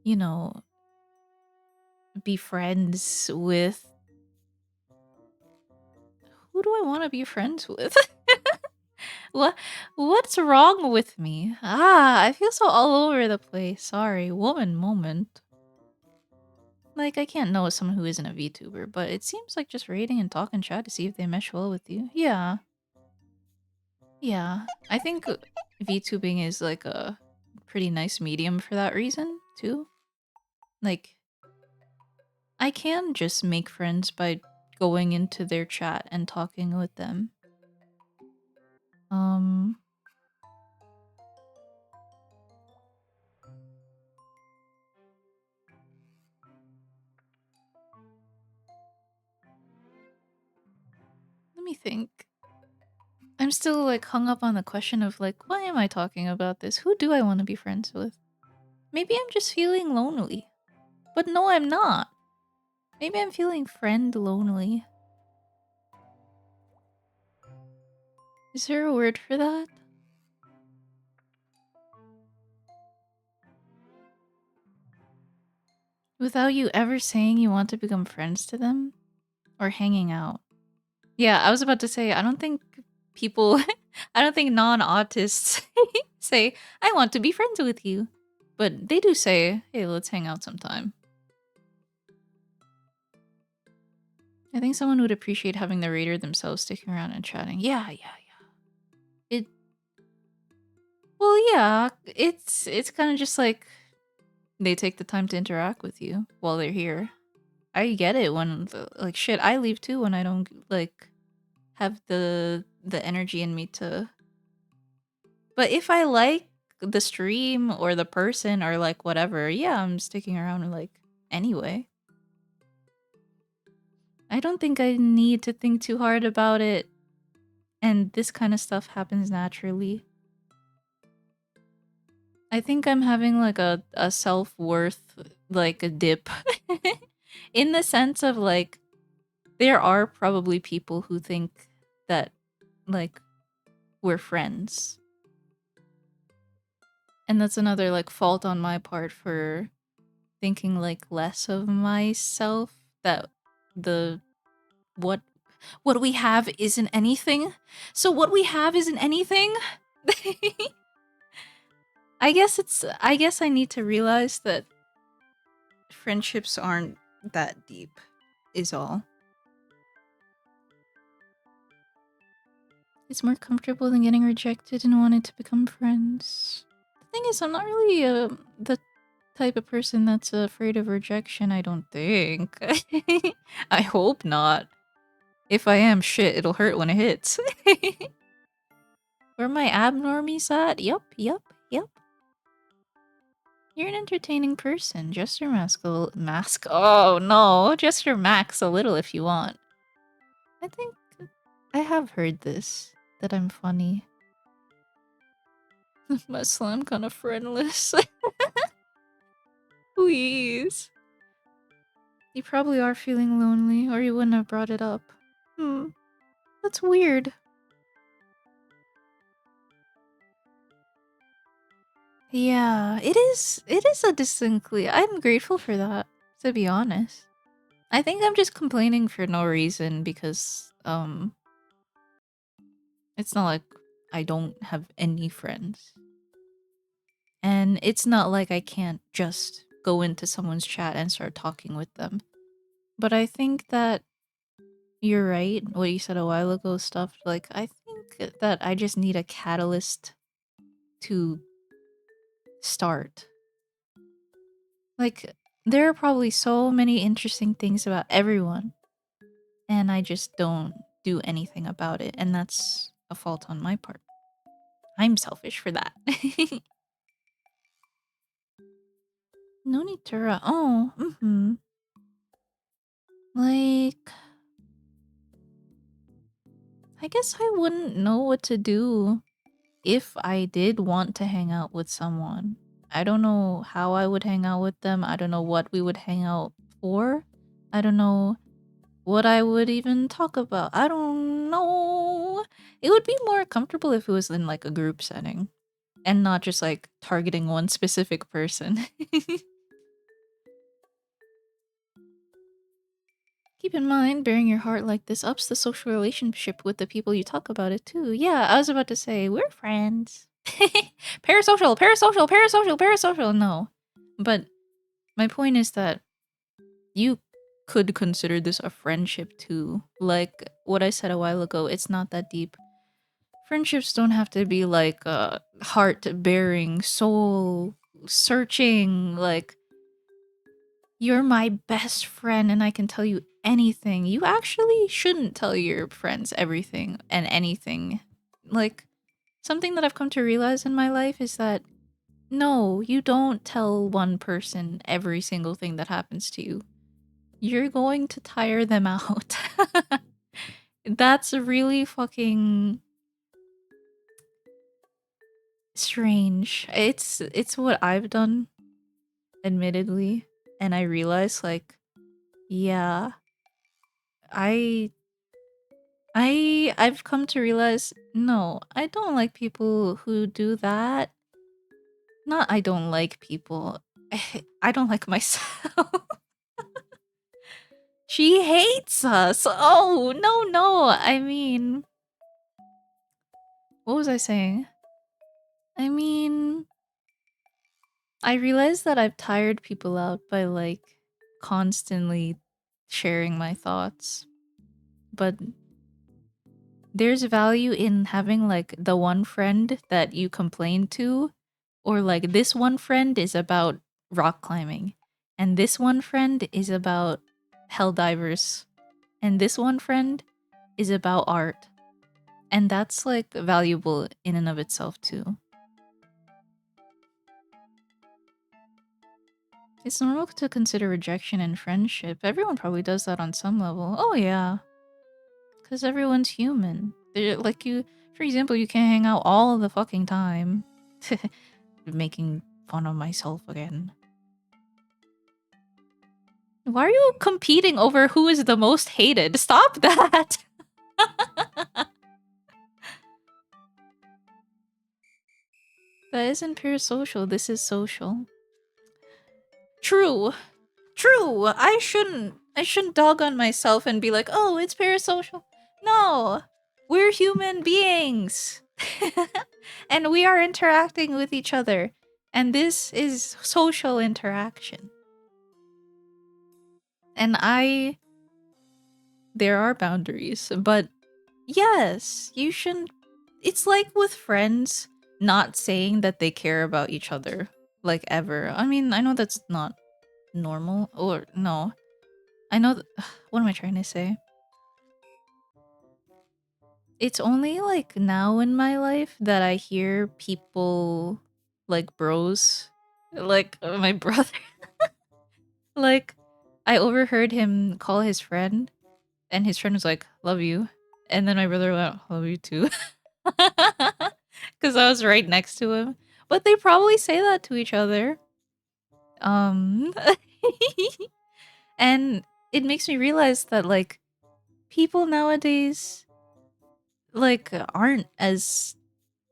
you know, be friends with. Who do I want to be friends with? what what's wrong with me? I feel so all over the place. Sorry, woman moment. Like, I can't know someone who isn't a VTuber, but it seems like just raiding and talking chat to see if they mesh well with you. Yeah. Yeah. I think VTubing is like a pretty nice medium for that reason, too. Like, I can just make friends by going into their chat and talking with them. Um, let me think. I'm still like hung up on the question of like, why am I talking about this? Who do I want to be friends with? Maybe I'm just feeling lonely. But no, I'm not. Maybe I'm feeling friend lonely. Is there a word for that? Without you ever saying you want to become friends to them? Or hanging out? Yeah, I was about to say, I don't think people, I don't think non-autists say, I want to be friends with you. But they do say, hey, let's hang out sometime. I think someone would appreciate having the raider themselves sticking around and chatting. Yeah. It, well, yeah, it's kind of just like they take the time to interact with you while they're here. I get it when like shit, I leave too when I don't like have the energy in me to. But if I like the stream or the person or like whatever, yeah, I'm sticking around like anyway. I don't think I need to think too hard about it, and this kind of stuff happens naturally. I think I'm having like a self-worth like a dip in the sense of like there are probably people who think that like we're friends. And that's another like fault on my part for thinking like less of myself, that the what what we have isn't anything. So what we have isn't anything. I guess I need to realize that friendships aren't that deep is all. It's more comfortable than getting rejected and wanting to become friends. The thing is, I'm not really the type of person that's afraid of rejection, I don't think. I hope not. If I am, shit, it'll hurt when it hits. Where my abnormies at? Yup. You're an entertaining person. Just your mask. Oh no, just your max a little if you want. I think I have heard this, that I'm funny. Muscle, I'm kind of friendless. Please. You probably are feeling lonely, or you wouldn't have brought it up. That's weird. Yeah, it is. It is a distinctly. I'm grateful for that, to be honest. I think I'm just complaining for no reason because it's not like I don't have any friends. And it's not like I can't just go into someone's chat and start talking with them. But I think that you're right, what you said a while ago stuff. Like, I think that I just need a catalyst to start. Like, there are probably so many interesting things about everyone, and I just don't do anything about it. And that's a fault on my part. I'm selfish for that. No need to oh, like, I guess I wouldn't know what to do if I did want to hang out with someone. I don't know how I would hang out with them. I don't know what we would hang out for. I don't know what I would even talk about. I don't know. It would be more comfortable if it was in like a group setting and not just like targeting one specific person. Keep in mind, bearing your heart like this ups the social relationship with the people you talk about it too. Yeah, I was about to say, we're friends. Parasocial, parasocial, parasocial, parasocial. No. But my point is that you could consider this a friendship too. Like what I said a while ago, it's not that deep. Friendships don't have to be like heart bearing, soul searching, like you're my best friend and I can tell you anything. You actually shouldn't tell your friends everything and anything. Like, something that I've come to realize in my life is that no, you don't tell one person every single thing that happens to you. You're going to tire them out. That's really fucking strange. It's what I've done, admittedly, and I realize like, yeah, I I've come to realize no, I don't like people who do that. Not I don't like people. I don't like myself. She hates us. Oh, no, no. I mean, what was I saying? I mean, I realize that I've tired people out by like constantly sharing my thoughts. But there's value in having like the one friend that you complain to, or like this one friend is about rock climbing, and this one friend is about hell divers, and this one friend is about art. And that's like valuable in and of itself too. It's normal to consider rejection in friendship. Everyone probably does that on some level. Oh yeah, because everyone's human. Like you, for example, you can't hang out all the fucking time. Making fun of myself again. Why are you competing over who is the most hated? Stop that! That isn't pure social, this is social. True. True. I shouldn't dog on myself and be like, oh, it's parasocial. No. We're human beings. And we are interacting with each other. And this is social interaction. And there are boundaries, but yes, you shouldn't. It's like with friends not saying that they care about each other, like ever. I mean, I know that's not normal, or no. I know. What am I trying to say? It's only like now in my life that I hear people like bros, like my brother. Like, I overheard him call his friend, and his friend was like, "Love you," and then my brother went, "Love you too," because I was right next to him. But they probably say that to each other. Um, and it makes me realize that like people nowadays like aren't as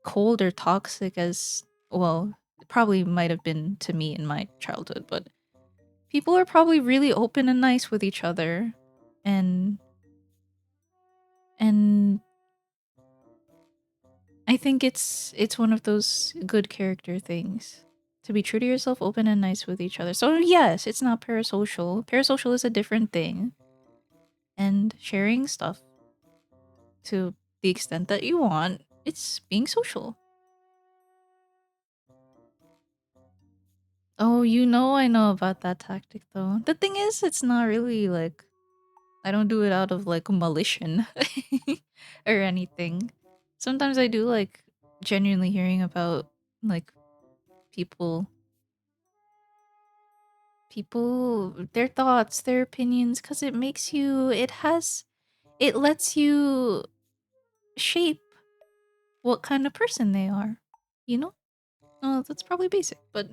cold or toxic as, well, it probably might have been to me in my childhood, but people are probably really open and nice with each other. And and I think it's one of those good character things. To be true to yourself, open and nice with each other. So yes, it's not parasocial. Parasocial is a different thing. And sharing stuff to the extent that you want, it's being social. Oh, I know about that tactic though. The thing is, it's not really like I don't do it out of like malicious or anything. Sometimes I do like genuinely hearing about like people their thoughts, their opinions, cuz it lets you shape what kind of person they are, you know? Oh, that's probably basic, but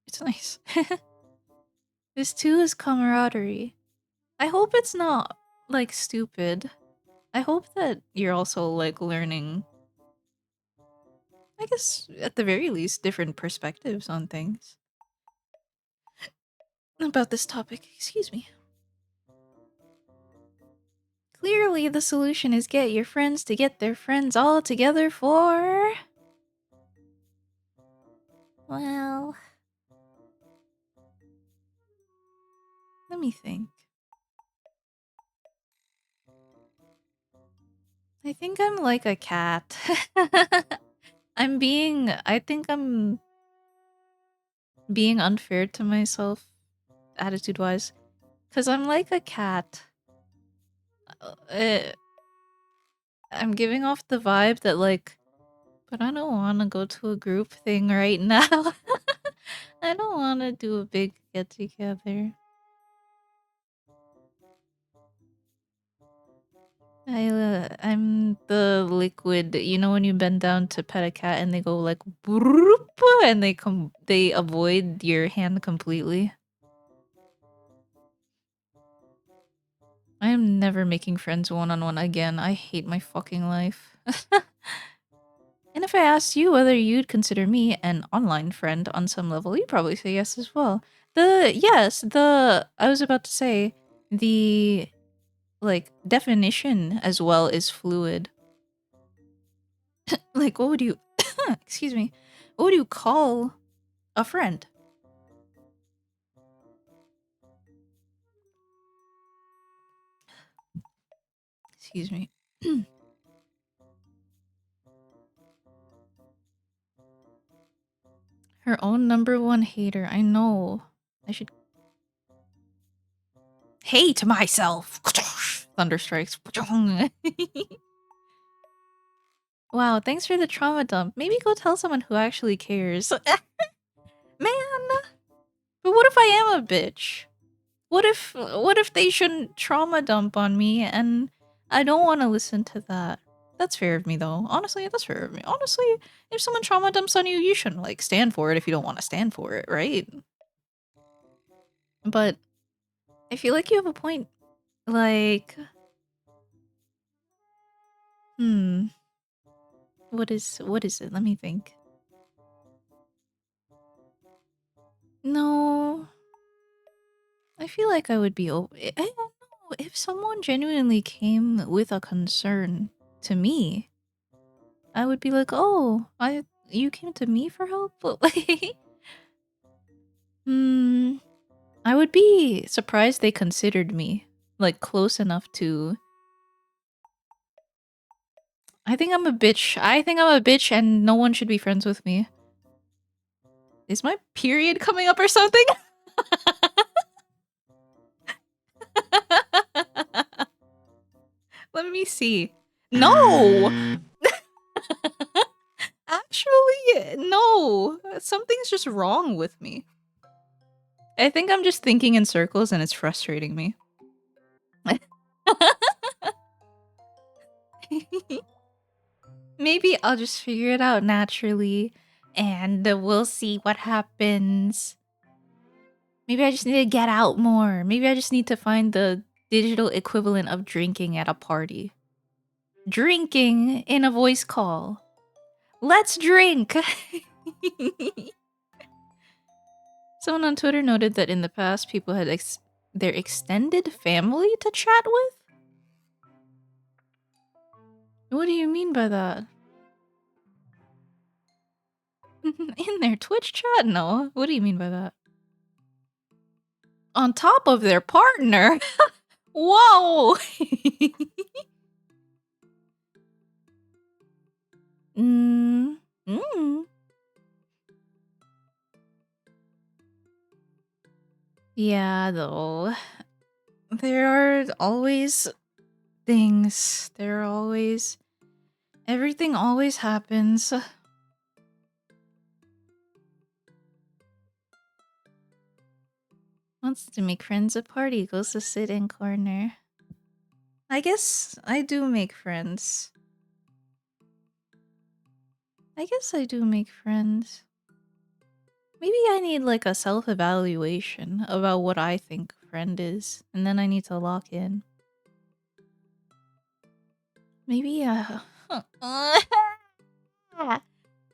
it's nice. This too is camaraderie. I hope it's not like stupid. I hope that you're also like learning, I guess at the very least, different perspectives on things. About this topic, excuse me. Clearly, the solution is get your friends to get their friends all together for. Well, let me think. I think I'm like a cat. I think I'm being unfair to myself, attitude wise, because I'm like a cat. Uh, I'm giving off the vibe that, like, but I don't want to go to a group thing right now. I don't want to do a big get together. I'm the liquid. You know when you bend down to pet a cat and they go like broop, and they avoid your hand completely. I am never making friends one-on-one again. I hate my fucking life. And if I asked you whether you'd consider me an online friend on some level, you'd probably say yes as well. I was about to say, the, like, definition as well is fluid. Like, what would you, excuse me, what would you call a friend? Excuse me. Her own number one hater. I know. I should hate myself. Thunder strikes. Wow, thanks for the trauma dump. Maybe go tell someone who actually cares. Man, but what if I am a bitch? What if they shouldn't trauma dump on me and I don't want to listen to that? That's fair of me though. Honestly, that's fair of me. Honestly, if someone trauma dumps on you, you shouldn't like stand for it if you don't want to stand for it, right? But I feel like you have a point. Like, hmm, what is it? Let me think. No, I feel like I would be. I don't know if someone genuinely came with a concern to me. I would be like, oh, you came to me for help. Hmm, I would be surprised they considered me like close enough to. I think I'm a bitch. I think I'm a bitch, and no one should be friends with me. Is my period coming up or something? Let me see. No! Actually, no. Something's just wrong with me. I think I'm just thinking in circles and it's frustrating me. Maybe I'll just figure it out naturally and we'll see what happens. Maybe I just need to get out more. Maybe I just need to find the digital equivalent of drinking at a party. drinking in a voice call. Let's drink! Someone on Twitter noted that in the past, people had their extended family to chat with? What do you mean by that? In their Twitch chat? No. What do you mean by that? On top of their partner? Whoa! mm. Mm. Yeah, though. There are always things. There are always... Everything always happens. Wants to make friends at party, goes to sit in corner. I guess I do make friends. I guess I do make friends. Maybe I need like a self-evaluation about what I think a friend is, and then I need to lock in. Maybe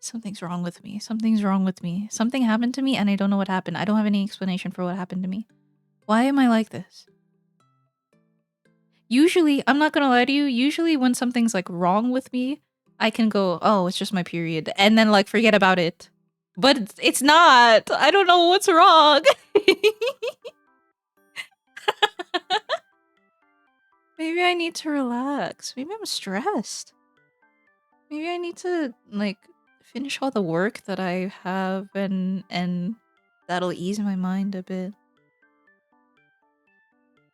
something's wrong with me. Something's wrong with me. Something happened to me and I don't know what happened. I don't have any explanation for what happened to me. Why am I like this? Usually, I'm not gonna lie to you, usually when something's like wrong with me, I can go, oh, it's just my period, and then like forget about it. But it's not. I don't know what's wrong. Maybe I need to relax. Maybe I'm stressed. Maybe I need to like finish all the work that I have and that'll ease my mind a bit.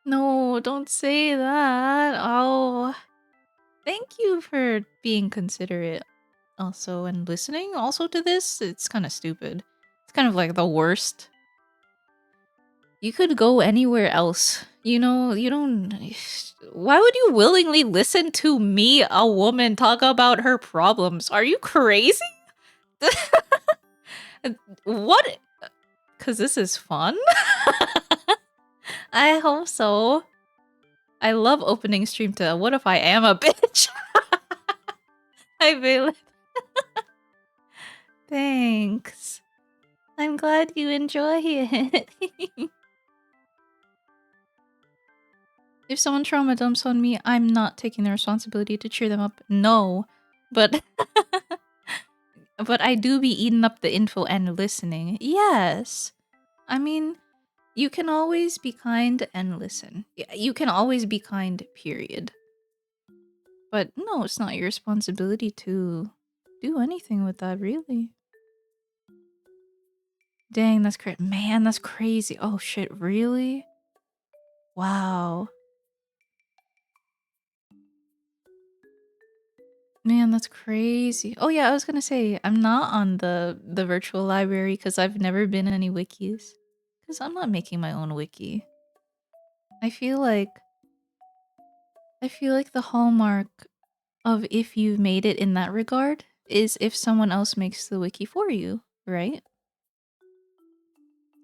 No, don't say that. Oh, thank you for being considerate also and listening also to this. It's kind of stupid. It's kind of like the worst. You could go anywhere else. You know, you don't... Why would you willingly listen to me, a woman, talk about her problems? Are you crazy? What? Because this is fun? I hope so. I love opening stream to what if I am a bitch? I feel it. Thanks. I'm glad you enjoy it. If someone trauma dumps on me, I'm not taking the responsibility to cheer them up. No. But but I do be eating up the info and listening. Yes. I mean, you can always be kind and listen. You can always be kind, period. But no, it's not your responsibility to do anything with that, really. Dang, that's crazy. Man, that's crazy. Oh shit, really? Wow. Man, that's crazy. Oh yeah, I was gonna say, I'm not on the virtual library because I've never been in any wikis. Because I'm not making my own wiki. I feel like the hallmark of if you've made it in that regard is if someone else makes the wiki for you, right?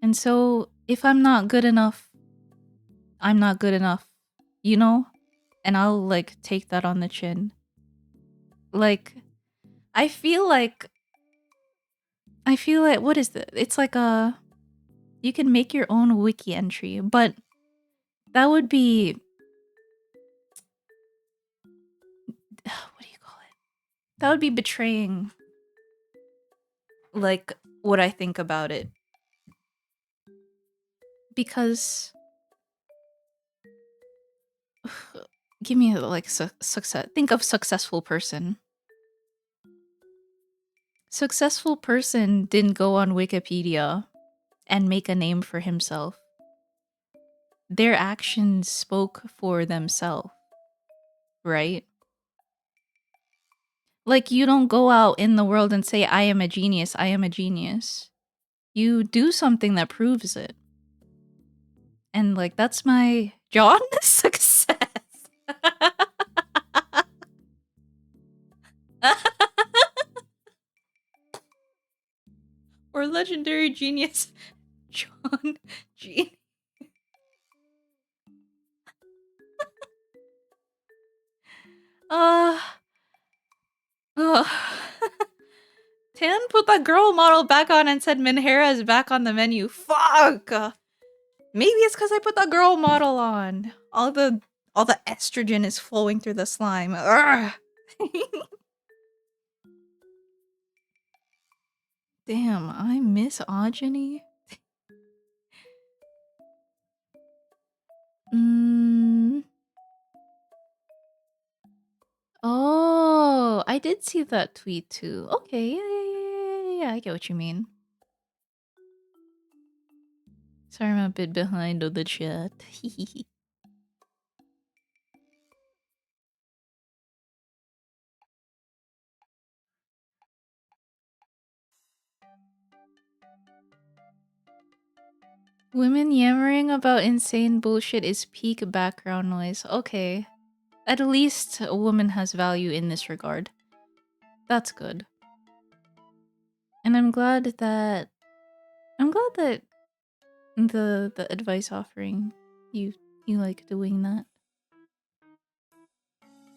And so if I'm not good enough, I'm not good enough, you know? And I'll like take that on the chin. Like, I feel like what is it? It's like you can make your own wiki entry, but that would be what do you call it? That would be betraying like what I think about it. Because give me like success. Think of successful person. Successful person didn't go on Wikipedia and make a name for himself. Their actions spoke for themselves, right? Like, you don't go out in the world and say, I am a genius, I am a genius. You do something that proves it. And, like, that's my John success. Or legendary genius John G. Uh, uh Tan put that girl model back on and said Minhera is back on the menu. Fuck! Maybe it's because I put that girl model on. All the estrogen is flowing through the slime. Damn, I misogyny. Oh, I did see that tweet too. Okay, yeah, I get what you mean. Sorry, I'm a bit behind on the chat. Women yammering about insane bullshit is peak background noise. Okay. At least a woman has value in this regard. That's good. And I'm glad that the advice offering you like doing that.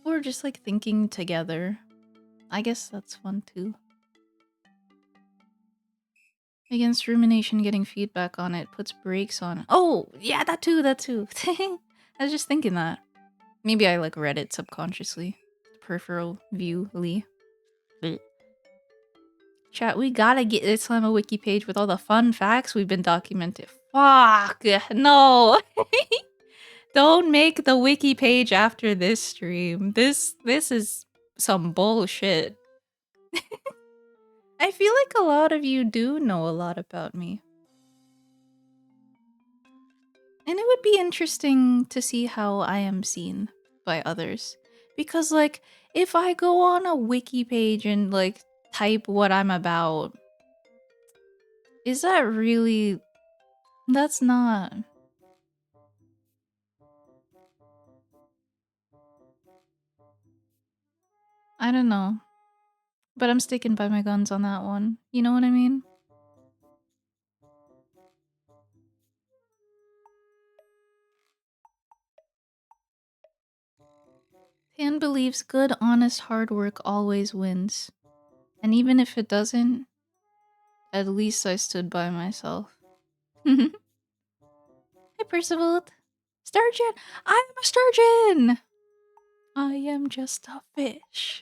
Or just like thinking together. I guess that's fun too. Against rumination, getting feedback on it puts brakes on. Oh, yeah, that too. I was just thinking that. Maybe I like read it subconsciously. Peripheral view-ly. Chat, we gotta get this slime a wiki page with all the fun facts we've been documented. Fuck, no. Don't make the wiki page after this stream. This is some bullshit. I feel like a lot of you do know a lot about me. And it would be interesting to see how I am seen by others. Because, like, if I go on a wiki page and, like, type what I'm about, is that really... That's not... I don't know. But I'm sticking by my guns on that one. You know what I mean? Tan believes good, honest, hard work always wins. And even if it doesn't, at least I stood by myself. Hey, Percival. Sturgeon! I'm a sturgeon! I am just a fish.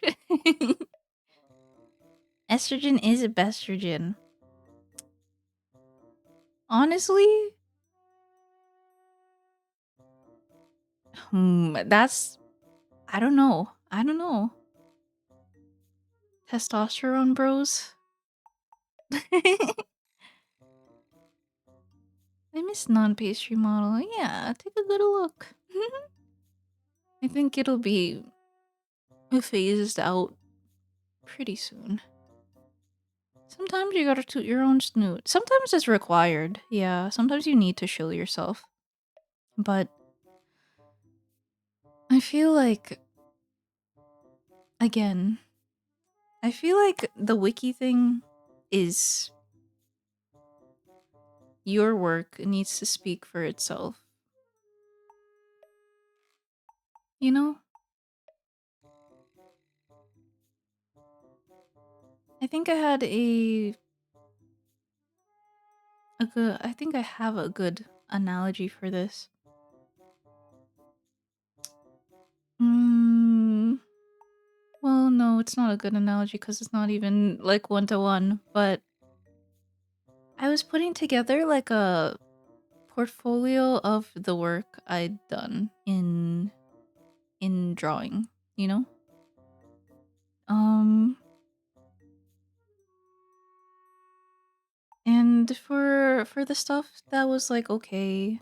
Estrogen is a bestrogen. Honestly? That's... I don't know. Testosterone bros? I miss non-pastry model. Yeah, take a good look. I think it'll be phased out pretty soon. Sometimes you gotta toot your own snoot. Sometimes it's required. Yeah, sometimes you need to shill yourself. But I feel like... Again, I feel like the wiki thing is... Your work needs to speak for itself. You know? I think I had I think I have a good analogy for this. Well, no, it's not a good analogy because it's not even like one-to-one, but I was putting together like a portfolio of the work I'd done in drawing, you know? And for the stuff that was like okay,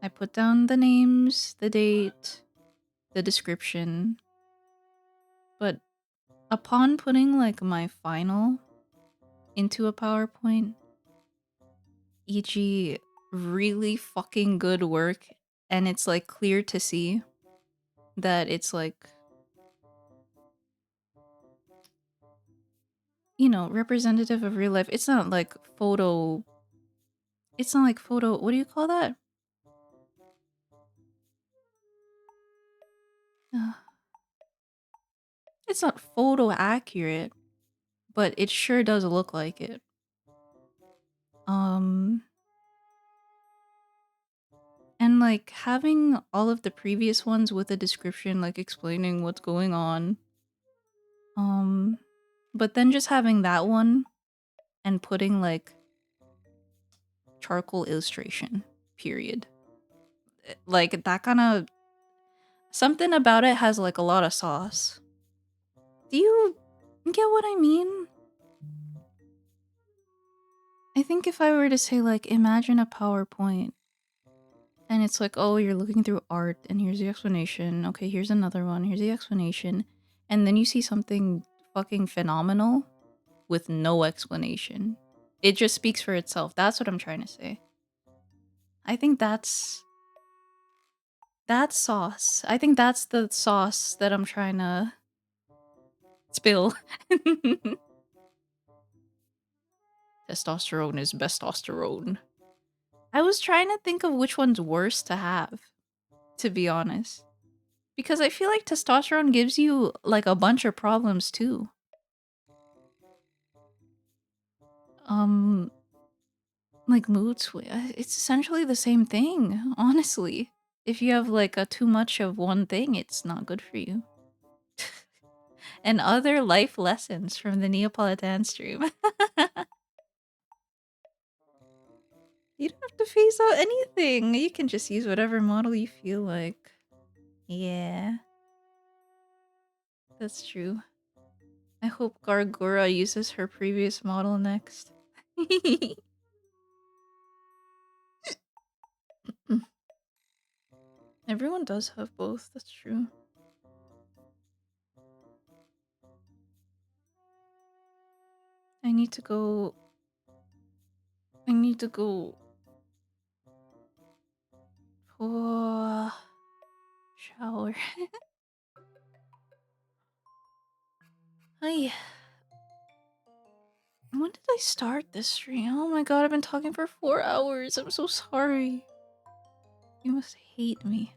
I put down the names, the date, the description. But upon putting like my final into a PowerPoint, e.g. really fucking good work, and it's like clear to see that it's like, you know, representative of real life. It's not like photo, what do you call that? It's not photo accurate, but it sure does look like it. And like having all of the previous ones with a description like explaining what's going on. But then just having that one and putting like charcoal illustration, period. Like that kind of something about it has like a lot of sauce. Do you get what I mean? I think if I were to say like imagine a PowerPoint and it's like, oh, you're looking through art and here's the explanation. Okay, here's another one. Here's the explanation. And then you see something fucking phenomenal with no explanation. It just speaks for itself. That's what I'm trying to say. I think that's sauce. I think that's the sauce that I'm trying to spill. Testosterone is bestosterone. I was trying to think of which one's worse to have, to be honest. Because I feel like testosterone gives you like a bunch of problems too. Like mood swing. It's essentially the same thing, honestly. If you have like a too much of one thing, it's not good for you. And other life lessons from the Neapolitan stream. You don't have to phase out anything. You can just use whatever model you feel like. Yeah. That's true. I hope Gargura uses her previous model next. Everyone does have both, that's true. I need to go... Oh, shower. Hi. When did I start this stream? Oh my god, I've been talking for 4 hours. I'm so sorry. You must hate me.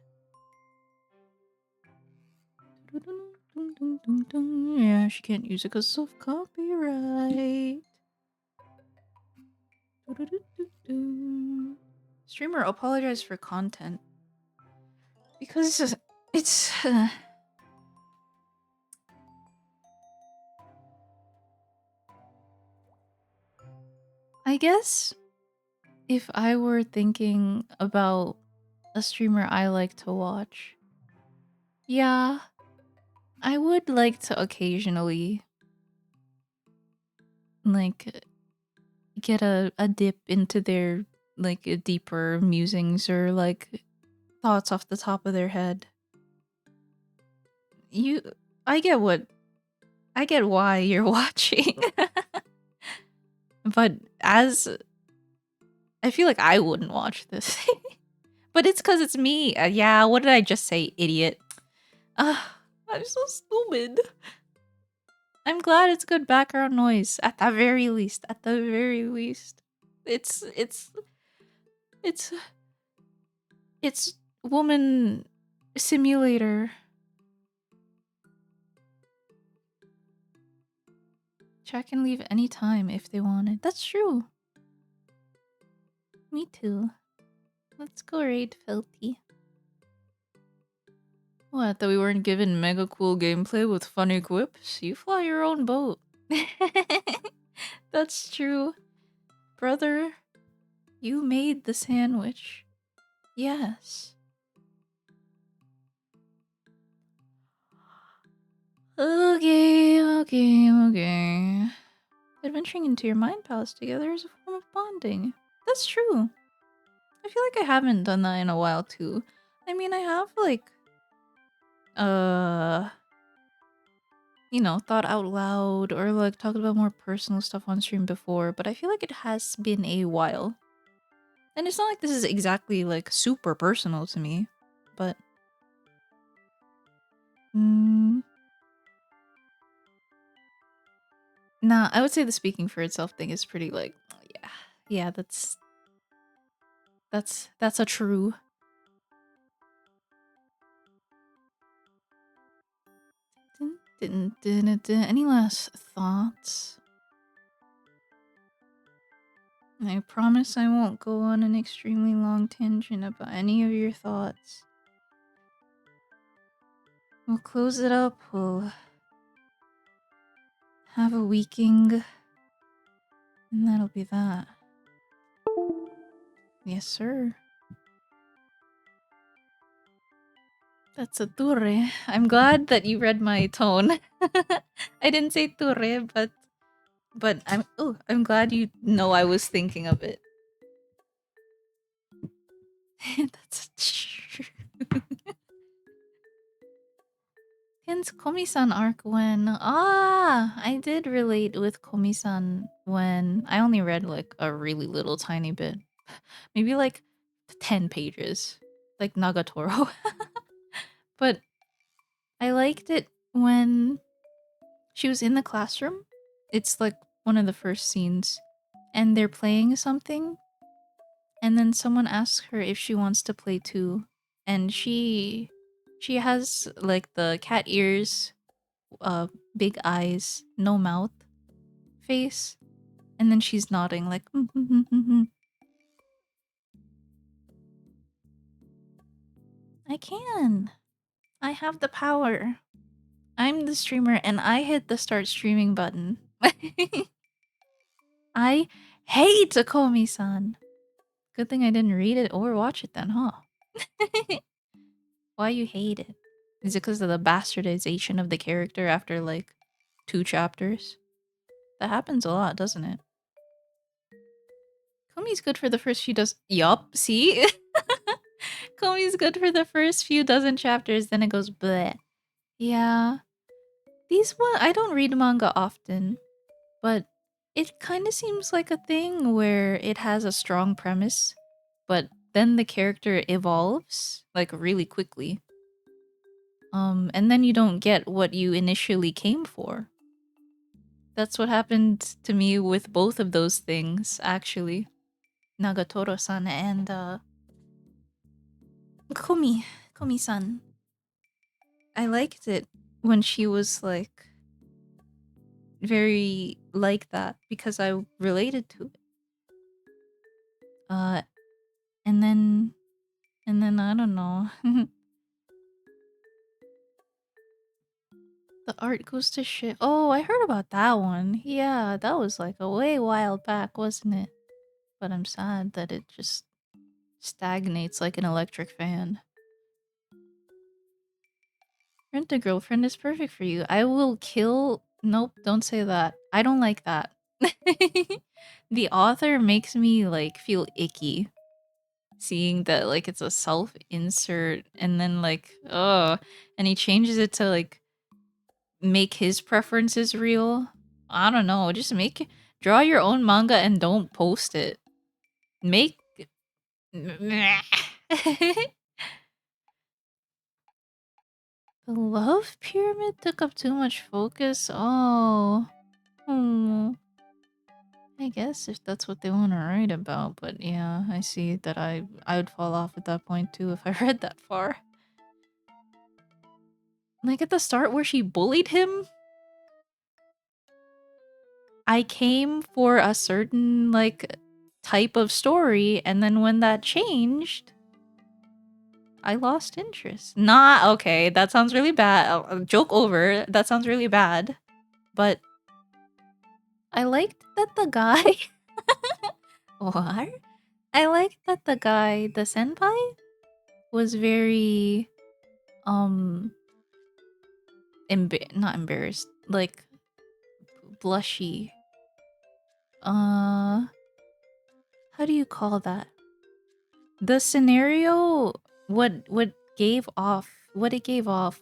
Yeah, she can't use it because of copyright. Streamer, apologize for content. Because it's... I guess if I were thinking about a streamer I like to watch, yeah, I would like to occasionally like get a dip into their like deeper musings or like thoughts off the top of their head. I get why you're watching. But as I feel like I wouldn't watch this. But it's cuz it's me. Yeah, what did I just say, idiot? I'm so stupid. I'm glad it's good background noise at the very least. At the very least. It's woman simulator. Chat can leave anytime if they wanted. That's true. Me too. Let's go raid Felty. What, that we weren't given mega cool gameplay with funny quips? You fly your own boat. That's true. Brother, you made the sandwich. Yes. Okay. Adventuring into your mind palace together is a form of bonding. That's true. I feel like I haven't done that in a while too. I mean, I have like, thought out loud or like talked about more personal stuff on stream before, but I feel like it has been a while. And it's not like this is exactly like super personal to me, but nah, I would say the speaking for itself thing is pretty like, yeah, that's a true. Any last thoughts? I promise I won't go on an extremely long tangent about any of your thoughts. We'll close it up, we'll have a weeking, and that'll be that. Yes, sir. That's a turre. I'm glad that you read my tone. I didn't say turre, but I'm glad you know I was thinking of it. That's true. Hence Komi-san arc when I did relate with Komi-san when I only read like a really little tiny bit. Maybe like 10 pages. Like Nagatoro. But I liked it when she was in the classroom. It's like one of the first scenes. And they're playing something. And then someone asks her if she wants to play too. And she has like the cat ears, big eyes, no mouth face. And then she's nodding like I can. I have the power. I'm the streamer and I hit the start streaming button. I hate Komi-san. Good thing I didn't read it or watch it then, huh? Why you hate it? Is it because of the bastardization of the character after like 2 chapters? That happens a lot, doesn't it? Komi's good for the first few dozen. Yup, see? Komi's good for the first few dozen chapters, then it goes bleh. Yeah. These one I don't read manga often, but it kind of seems like a thing where it has a strong premise, but then the character evolves like really quickly. And then you don't get what you initially came for. That's what happened to me with both of those things, actually. Nagatoro-san and Komi-san. I liked it when she was like very like that because I related to it. And then I don't know. The art goes to shit. Oh, I heard about that one. Yeah, that was like a way while back, wasn't it? But I'm sad that it just stagnates like an electric fan. Rent a girlfriend is perfect for you. I will kill. Nope, don't say that. I don't like that. The author makes me like feel icky seeing that like it's a self insert and then like and he changes it to like make his preferences real. I don't know, just draw your own manga and don't post it. Make the love pyramid took up too much focus. Oh. I guess if that's what they want to write about, but yeah, I see that I would fall off at that point too if I read that far. Like at the start where she bullied him, I came for a certain like type of story, and then when that changed, I lost interest. Nah, okay, that sounds really bad. Joke over. That sounds really bad. But I liked that the guy what? I liked that the guy, the senpai, was very not embarrassed, like blushy. How do you call that? The scenario, what it gave off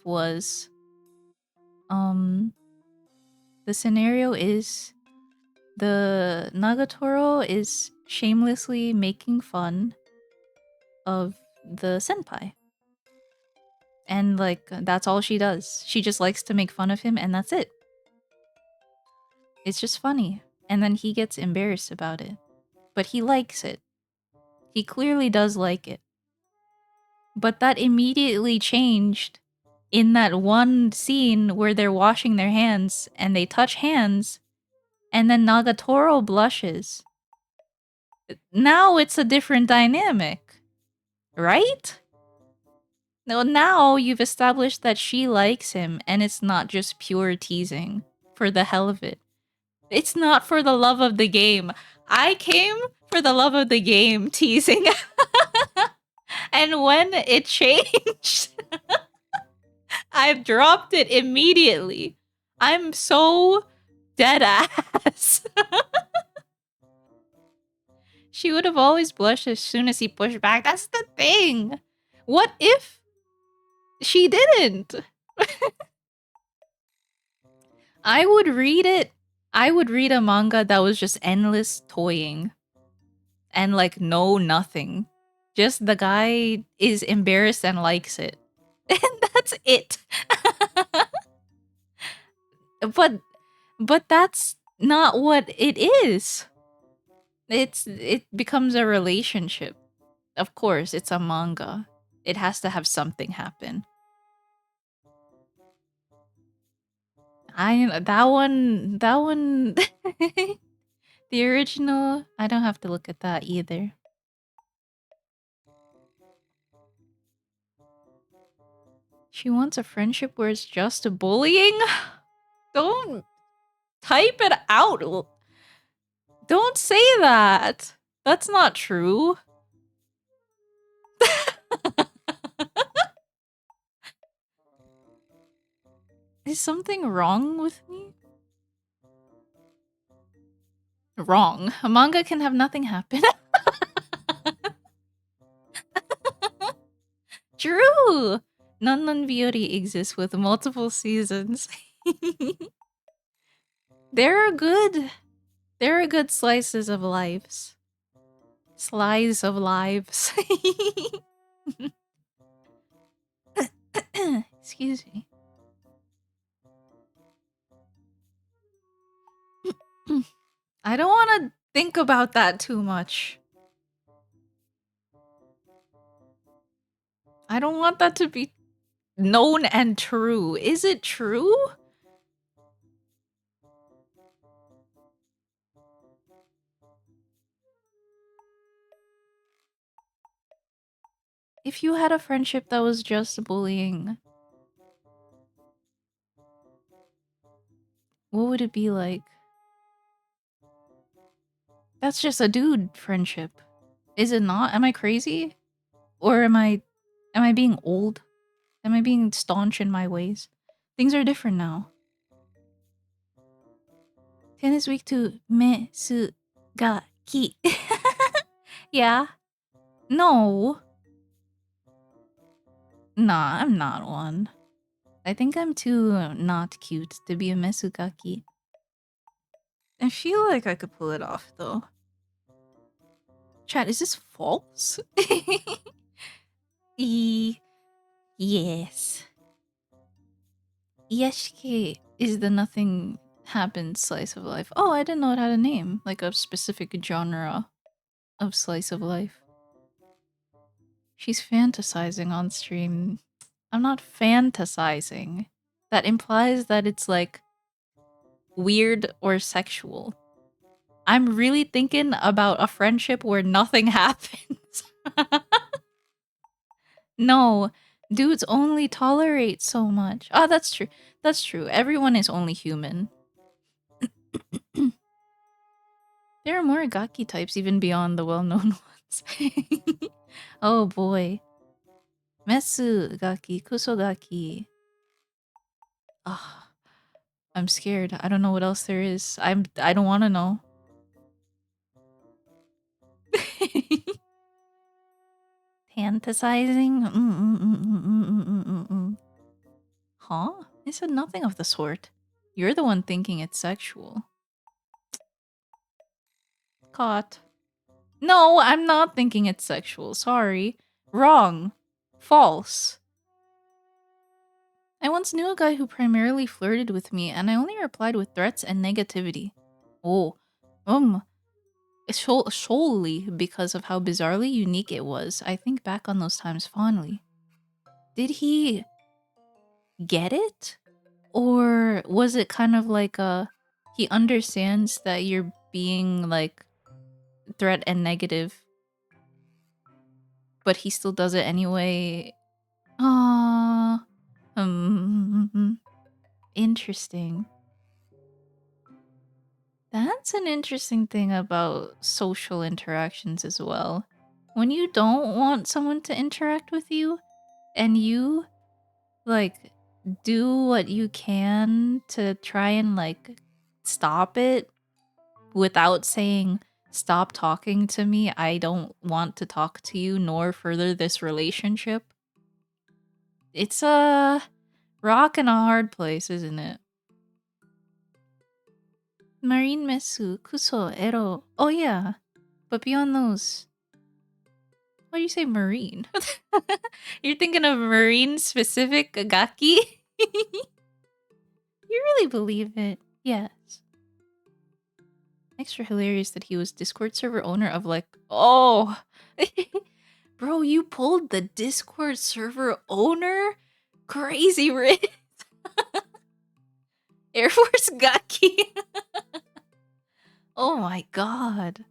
was the scenario is the Nagatoro is shamelessly making fun of the senpai. And like that's all she does. She just likes to make fun of him and that's it. It's just funny. And then he gets embarrassed about it. But he likes it. He clearly does like it. But that immediately changed in that one scene where they're washing their hands and they touch hands, and then Nagatoro blushes. Now it's a different dynamic, right? No, now you've established that she likes him, and it's not just pure teasing for the hell of it. It's not for the love of the game. I came for the love of the game teasing. And when it changed, I dropped it immediately. I'm so dead ass. She would have always blushed as soon as he pushed back. That's the thing. What if she didn't? I would read it. I would read a manga that was just endless toying. And like no nothing. Just the guy is embarrassed and likes it. And that's it. but that's not what it is. It becomes a relationship. Of course, it's a manga. It has to have something happen. That one the original, I don't have to look at that either. She wants a friendship where it's just bullying? Don't type it out. Don't say that. That's not true. Is something wrong with me? Wrong. A manga can have nothing happen. True! Non Beauty exists with multiple seasons. There are good slices of lives. Slice of lives. Excuse me. I don't want to think about that too much. I don't want that to be known and true. Is it true? If you had a friendship that was just bullying, what would it be like? That's just a dude friendship. Is it not? Am I crazy? Or am I being old? Am I being staunch in my ways? Things are different now. Ten is weak to me su ga ki. Yeah. No. Nah, I'm not one. I think I'm too not cute to be a mesugaki. I feel like I could pull it off though. Chat, is this false? Yes. Yeshike is the nothing happens slice of life. Oh, I didn't know it had a name. Like a specific genre of slice of life. She's fantasizing on stream. I'm not fantasizing. That implies that it's like weird or sexual. I'm really thinking about a friendship where nothing happens. No, dudes only tolerate so much. Oh, that's true. That's true. Everyone is only human. There are more gaki types even beyond the well-known ones. Oh boy. Mesu gaki, kuso gaki. Ah, I'm scared. I don't know what else there is. I don't want to know. Fantasizing? Huh? I said nothing of the sort. You're the one thinking it's sexual. Caught. No, I'm not thinking it's sexual. Sorry. Wrong. False. I once knew a guy who primarily flirted with me, and I only replied with threats and negativity. Oh. Solely because of how bizarrely unique it was. I think back on those times fondly. Did he get it? Or was it kind of like he understands that you're being like threat and negative, but he still does it anyway? Ah, interesting. That's an interesting thing about social interactions as well. When you don't want someone to interact with you and you like do what you can to try and like stop it without saying stop talking to me, I don't want to talk to you nor further this relationship. It's a rock and a hard place, isn't it? Marine Mesu, Kuso, Ero. Oh yeah. But beyond those, why do you say marine? You're thinking of marine specific gaki? You really believe it? Yes. Extra hilarious that he was Discord server owner of like, oh, bro, you pulled the Discord server owner? Crazy rich. Air Force gaki. Oh my god.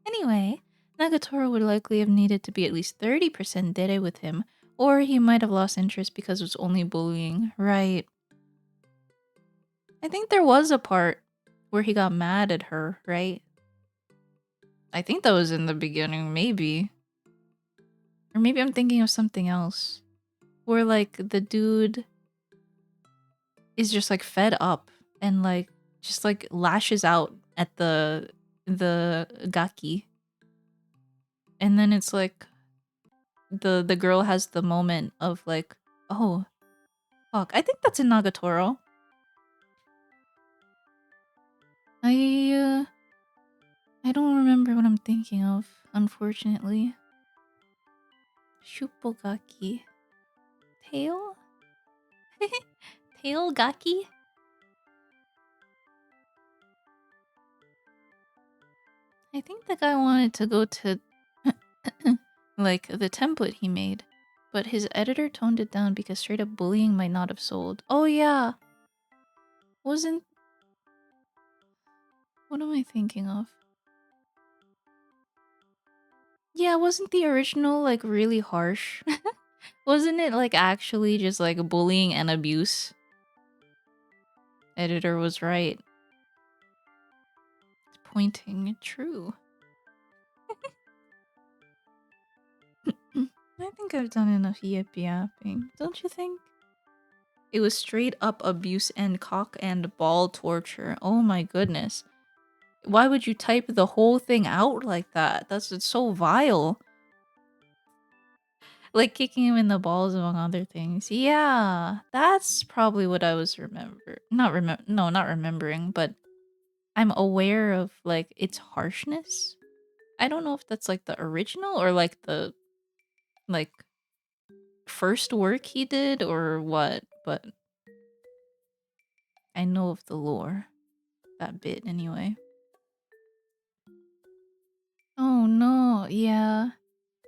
Anyway, Nagatoro would likely have needed to be at least 30% dere with him, or he might have lost interest because it was only bullying. Right. I think there was a part where he got mad at her, right? I think that was in the beginning, maybe. Or maybe I'm thinking of something else. Where like the dude is just like fed up and like just like lashes out at the gaki. And then it's like the girl has the moment of like, oh fuck. I think that's in Nagatoro. I don't remember what I'm thinking of, unfortunately. Shupogaki. Tail? Tail gaki? I think the guy wanted to go to like the template he made, but his editor toned it down because straight up bullying might not have sold. Oh yeah. Wasn't What am I thinking of? Yeah, wasn't the original like really harsh? Wasn't it like actually just like bullying and abuse? Editor was right. It's pointing true. I think I've done enough yapping, don't you think? It was straight up abuse and cock and ball torture. Oh my goodness. Why would you type the whole thing out like that? It's so vile. Like kicking him in the balls among other things. Yeah, that's probably what I was not remembering, but I'm aware of like its harshness. I don't know if that's like the original or like the like first work he did or what, but I know of the lore. That bit anyway. Oh no, yeah.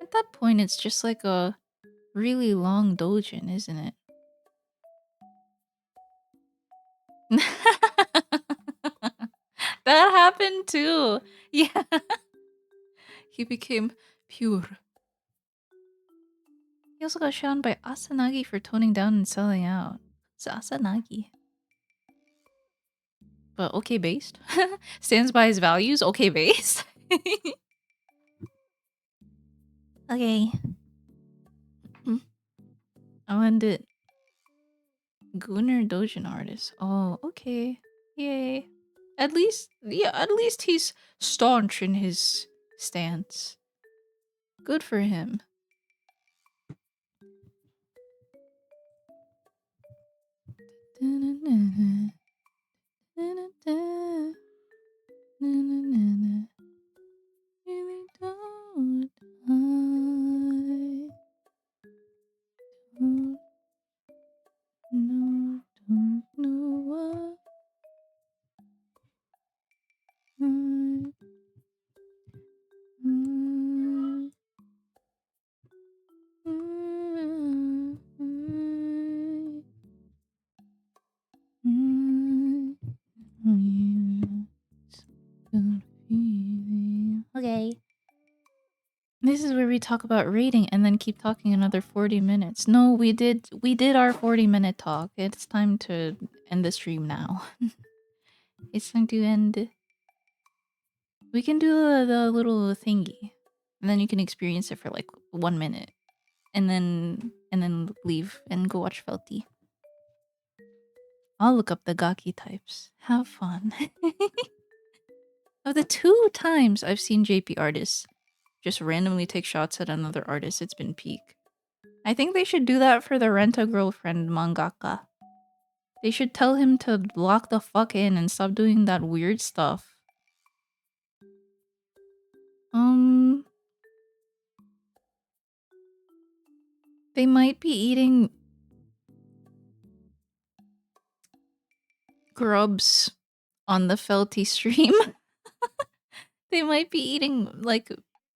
At that point it's just like a really long dojin, isn't it? That happened too. Yeah. He became pure. He also got shown by Asanagi for toning down and selling out. It's Asanagi. But okay based. Stands by his values, okay based. Okay. I'll end it. Gunnar Dojin artist. Oh, okay. Yay. At least he's staunch in his stance. Good for him. Really don't don't know what we talk about rating and then keep talking another 40 minutes? No, we did our 40-minute talk. It's time to end the stream now. It's time to end. We can do the little thingy. And then you can experience it for like 1 minute. And then leave and go watch Felty. I'll look up the Gaki types. Have fun. Of the 2 times I've seen JP artists just randomly take shots at another artist, it's been peak. I think they should do that for the Rent-a-Girlfriend mangaka. They should tell him to lock the fuck in and stop doing that weird stuff. They might be eating grubs on the Felty stream. They might be eating, like,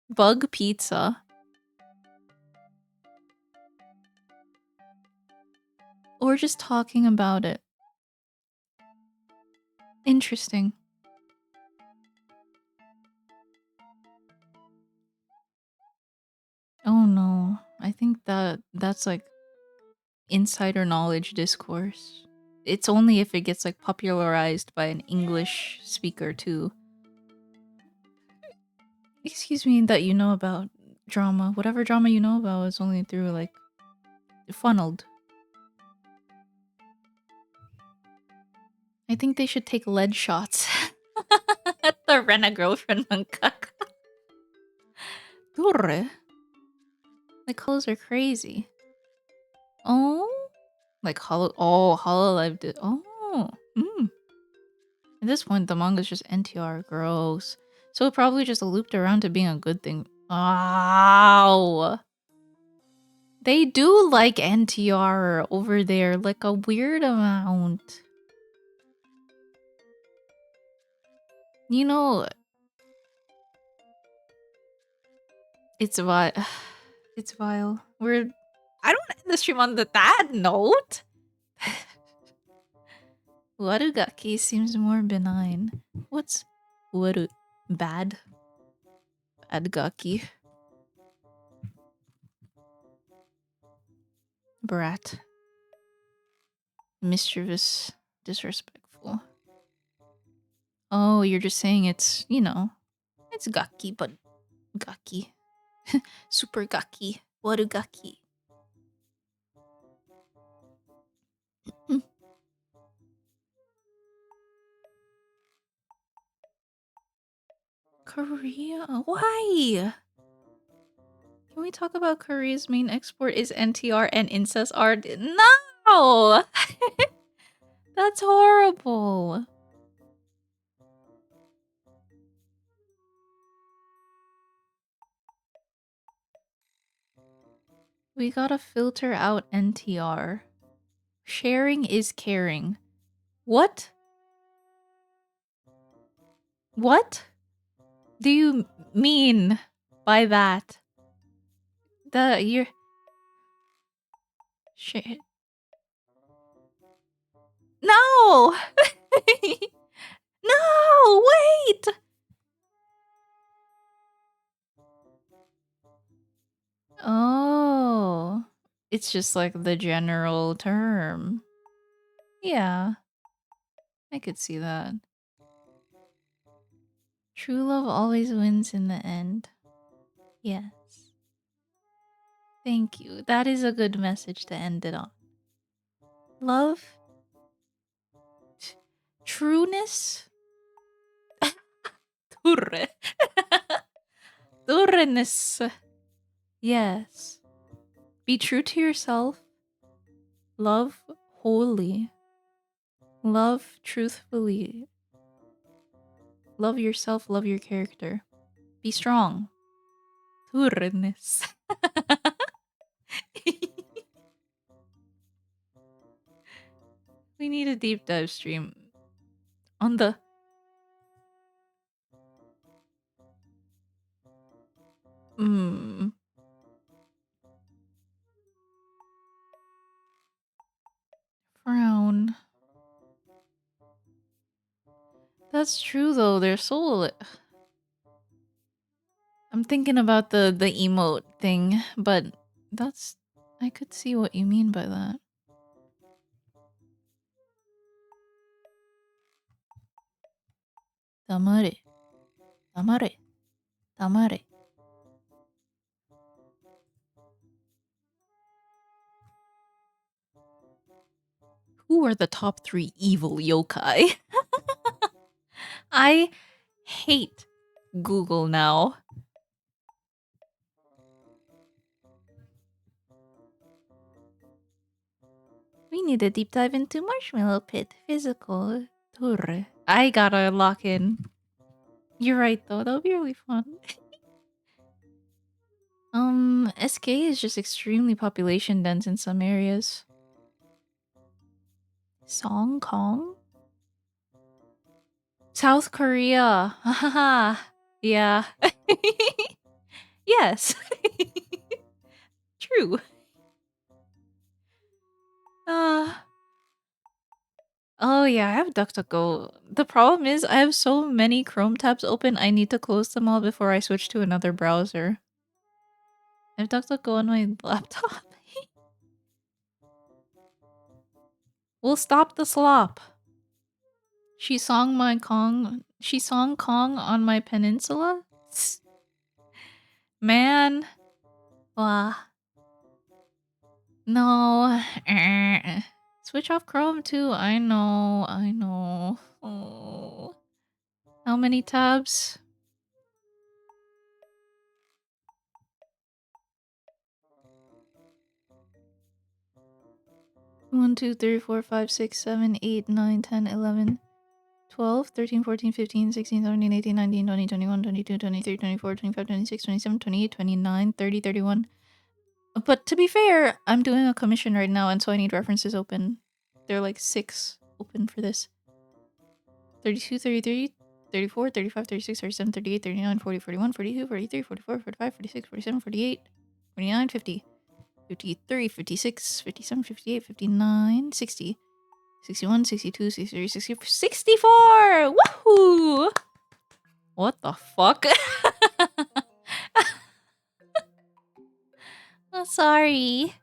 bug pizza. Or just talking about it. Interesting. Oh no. I think that's like insider knowledge discourse. It's only if it gets like popularized by an English speaker too. Excuse me, that you know about drama. Whatever drama you know about is only through like funneled. I think they should take lead shots at the Rent-a-Girlfriend mangaka. Durre. The colors are crazy. Oh, like Hololive did. Oh, At this point, the manga's just NTR. Gross. So it probably just looped around to being a good thing. Ow. They do like NTR over there, like a weird amount. You know, it's vile. It's vile. I don't end the stream on that note. Warugaki seems more benign. What's waru? Bad? Bad gaki. Brat. Mischievous. Disrespectful. Oh, you're just saying it's, you know, it's gaki, but gaki. Super gaki. Warugaki. Korea? Why? Can we talk about Korea's main export is NTR and incest art? No! That's horrible. We gotta filter out NTR. Sharing is caring. What? What do you mean by that? You're... Shit. No! No! Wait! Oh. It's just like the general term. Yeah. I could see that. True love always wins in the end. Yes. Thank you. That is a good message to end it on. Love. Trueness. Turre. Turreness. Yes. Be true to yourself. Love wholly. Love truthfully. Love yourself, love your character. Be strong. Turreness. We need a deep dive stream on the... Frown. That's true though, their soul... I'm thinking about the emote thing, but that's I could see what you mean by that. Tamare. Tamare. Tamare. Who are the top 3 evil yokai? I hate Google now. We need a deep dive into Marshmallow Pit. Physical tour. I gotta lock in. You're right though, that'll be really fun. SK is just extremely population dense in some areas. Song Kong? South Korea. Haha. Yeah. Yes. True. Oh yeah, I have DuckDuckGo. The problem is I have so many Chrome tabs open, I need to close them all before I switch to another browser. I have DuckDuckGo on my laptop. We'll stop the slop. She song Kong on my peninsula? Man. Wah. No. Switch off Chrome too. I know. Oh. How many tabs? 1, 2, 3, 4, 5, 6, 7, 8, 9, 10, 11, 12, 13, 14, 15, 16, 17, 18, 19, 20, 21, 22, 23, 24, 25, 26, 27, 28, 29, 30, 31. But to be fair, I'm doing a commission right now, and so I need references open. There are like 6 open for this. 32, 33, 34, 35, 36, 37, 38, 39, 40, 41, 42, 43, 44, 45, 46, 47, 48, 49, 50, 53, 56, 57, 58, 59, 60, 61, 62, 63, 64, 64! Woohoo! What the fuck? Oh, sorry.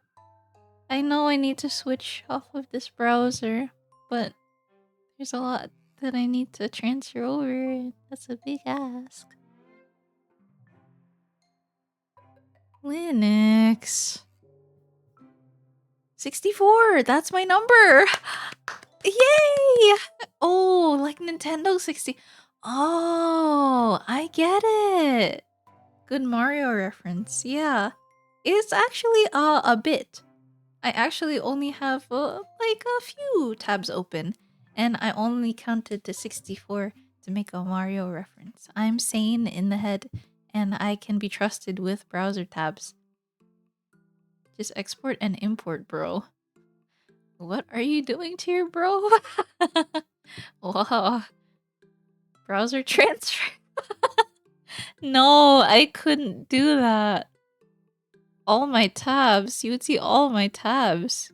I know I need to switch off of this browser, but there's a lot that I need to transfer over. That's a big ask. Linux. 64! That's my number! Yay! Oh, like Nintendo 60. Oh, I get it. Good Mario reference. Yeah. It's actually a bit. I actually only have like a few tabs open, and I only counted to 64 to make a Mario reference. I'm sane in the head, and I can be trusted with browser tabs. Just export and import, bro. What are you doing to your bro? Wow. Browser transfer. No, I couldn't do that. All my tabs. You would see all my tabs.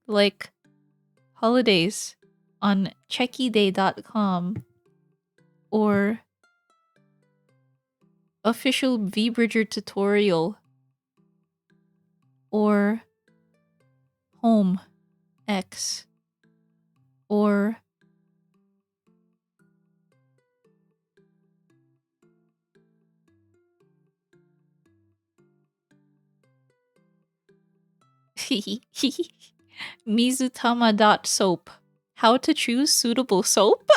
Like holidays on checkyday.com or official VBridger tutorial or home X or Mizutama.soap. How to choose suitable soap?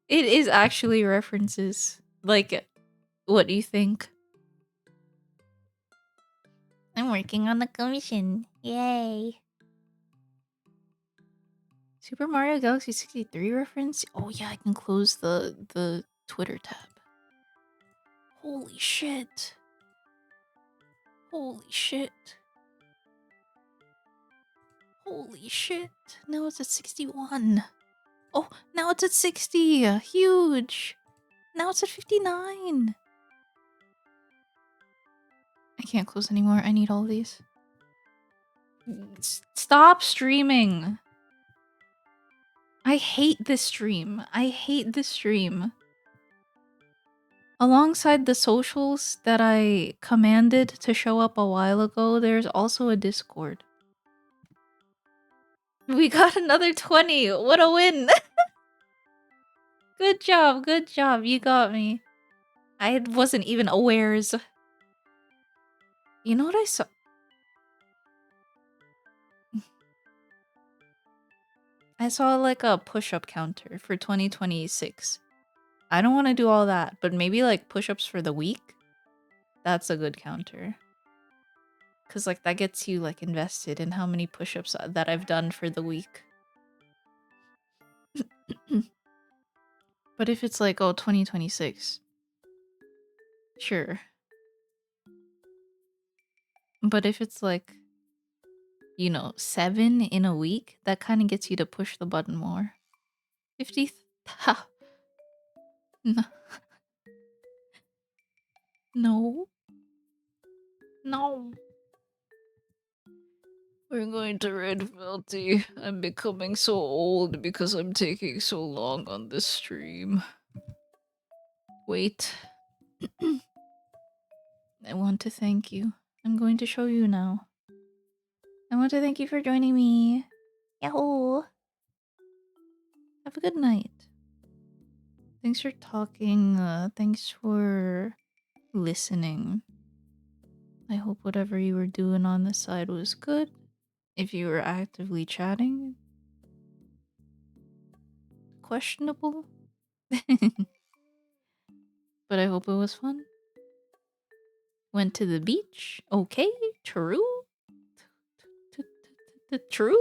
It is actually references. Like, what do you think? I'm working on the commission. Yay. Super Mario Galaxy 63 reference? Oh yeah, I can close the Twitter tab. Holy shit. Holy shit. Holy shit. Now it's at 61. Oh, now it's at 60. Huge. Now it's at 59. I can't close anymore. I need all these. Stop streaming. I hate this stream. I hate this stream. Alongside the socials that I commanded to show up a while ago, there's also a Discord. We got another 20. What a win. Good job. Good job. You got me. I wasn't even awares. You know what I saw? I saw like a push-up counter for 2026. I don't want to do all that, but maybe like push-ups for the week? That's a good counter. Cause like that gets you like invested in how many push-ups that I've done for the week. But if it's like, oh, 2026. Sure. But if it's like, you know, 7 in a week, that kind of gets you to push the button more. 50. No. No. No. We're going to Red Felty. I'm becoming so old because I'm taking so long on this stream. Wait. I want to thank you. I'm going to show you now. I want to thank you for joining me. Yahoo! Have a good night. Thanks for talking. Thanks for listening. I hope whatever you were doing on the side was good. If you were actively chatting, questionable. But I hope it was fun. Went to the beach. Okay, true. True.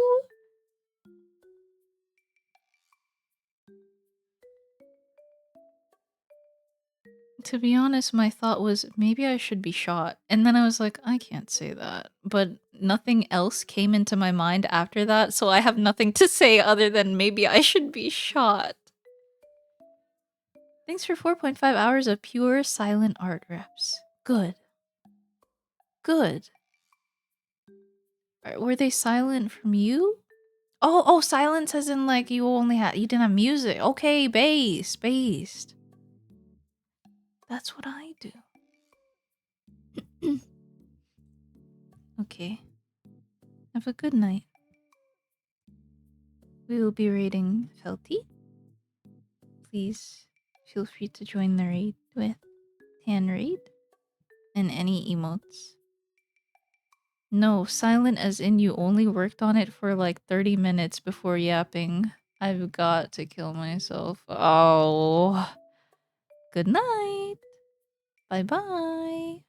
To be honest, my thought was maybe I should be shot. And then I was like, I can't say that. But nothing else came into my mind after that, so I have nothing to say other than maybe I should be shot. Thanks for 4.5 hours of pure silent art reps. Good. Good. Were they silent from you? Oh, silence as in like you didn't have music. Okay, based. That's what I do. Okay. Have a good night. We will be raiding Felty. Please feel free to join the raid with tan raid and any emotes. No, silent as in you only worked on it for like 30 minutes before yapping. I've got to kill myself. Oh. Good night. Bye-bye.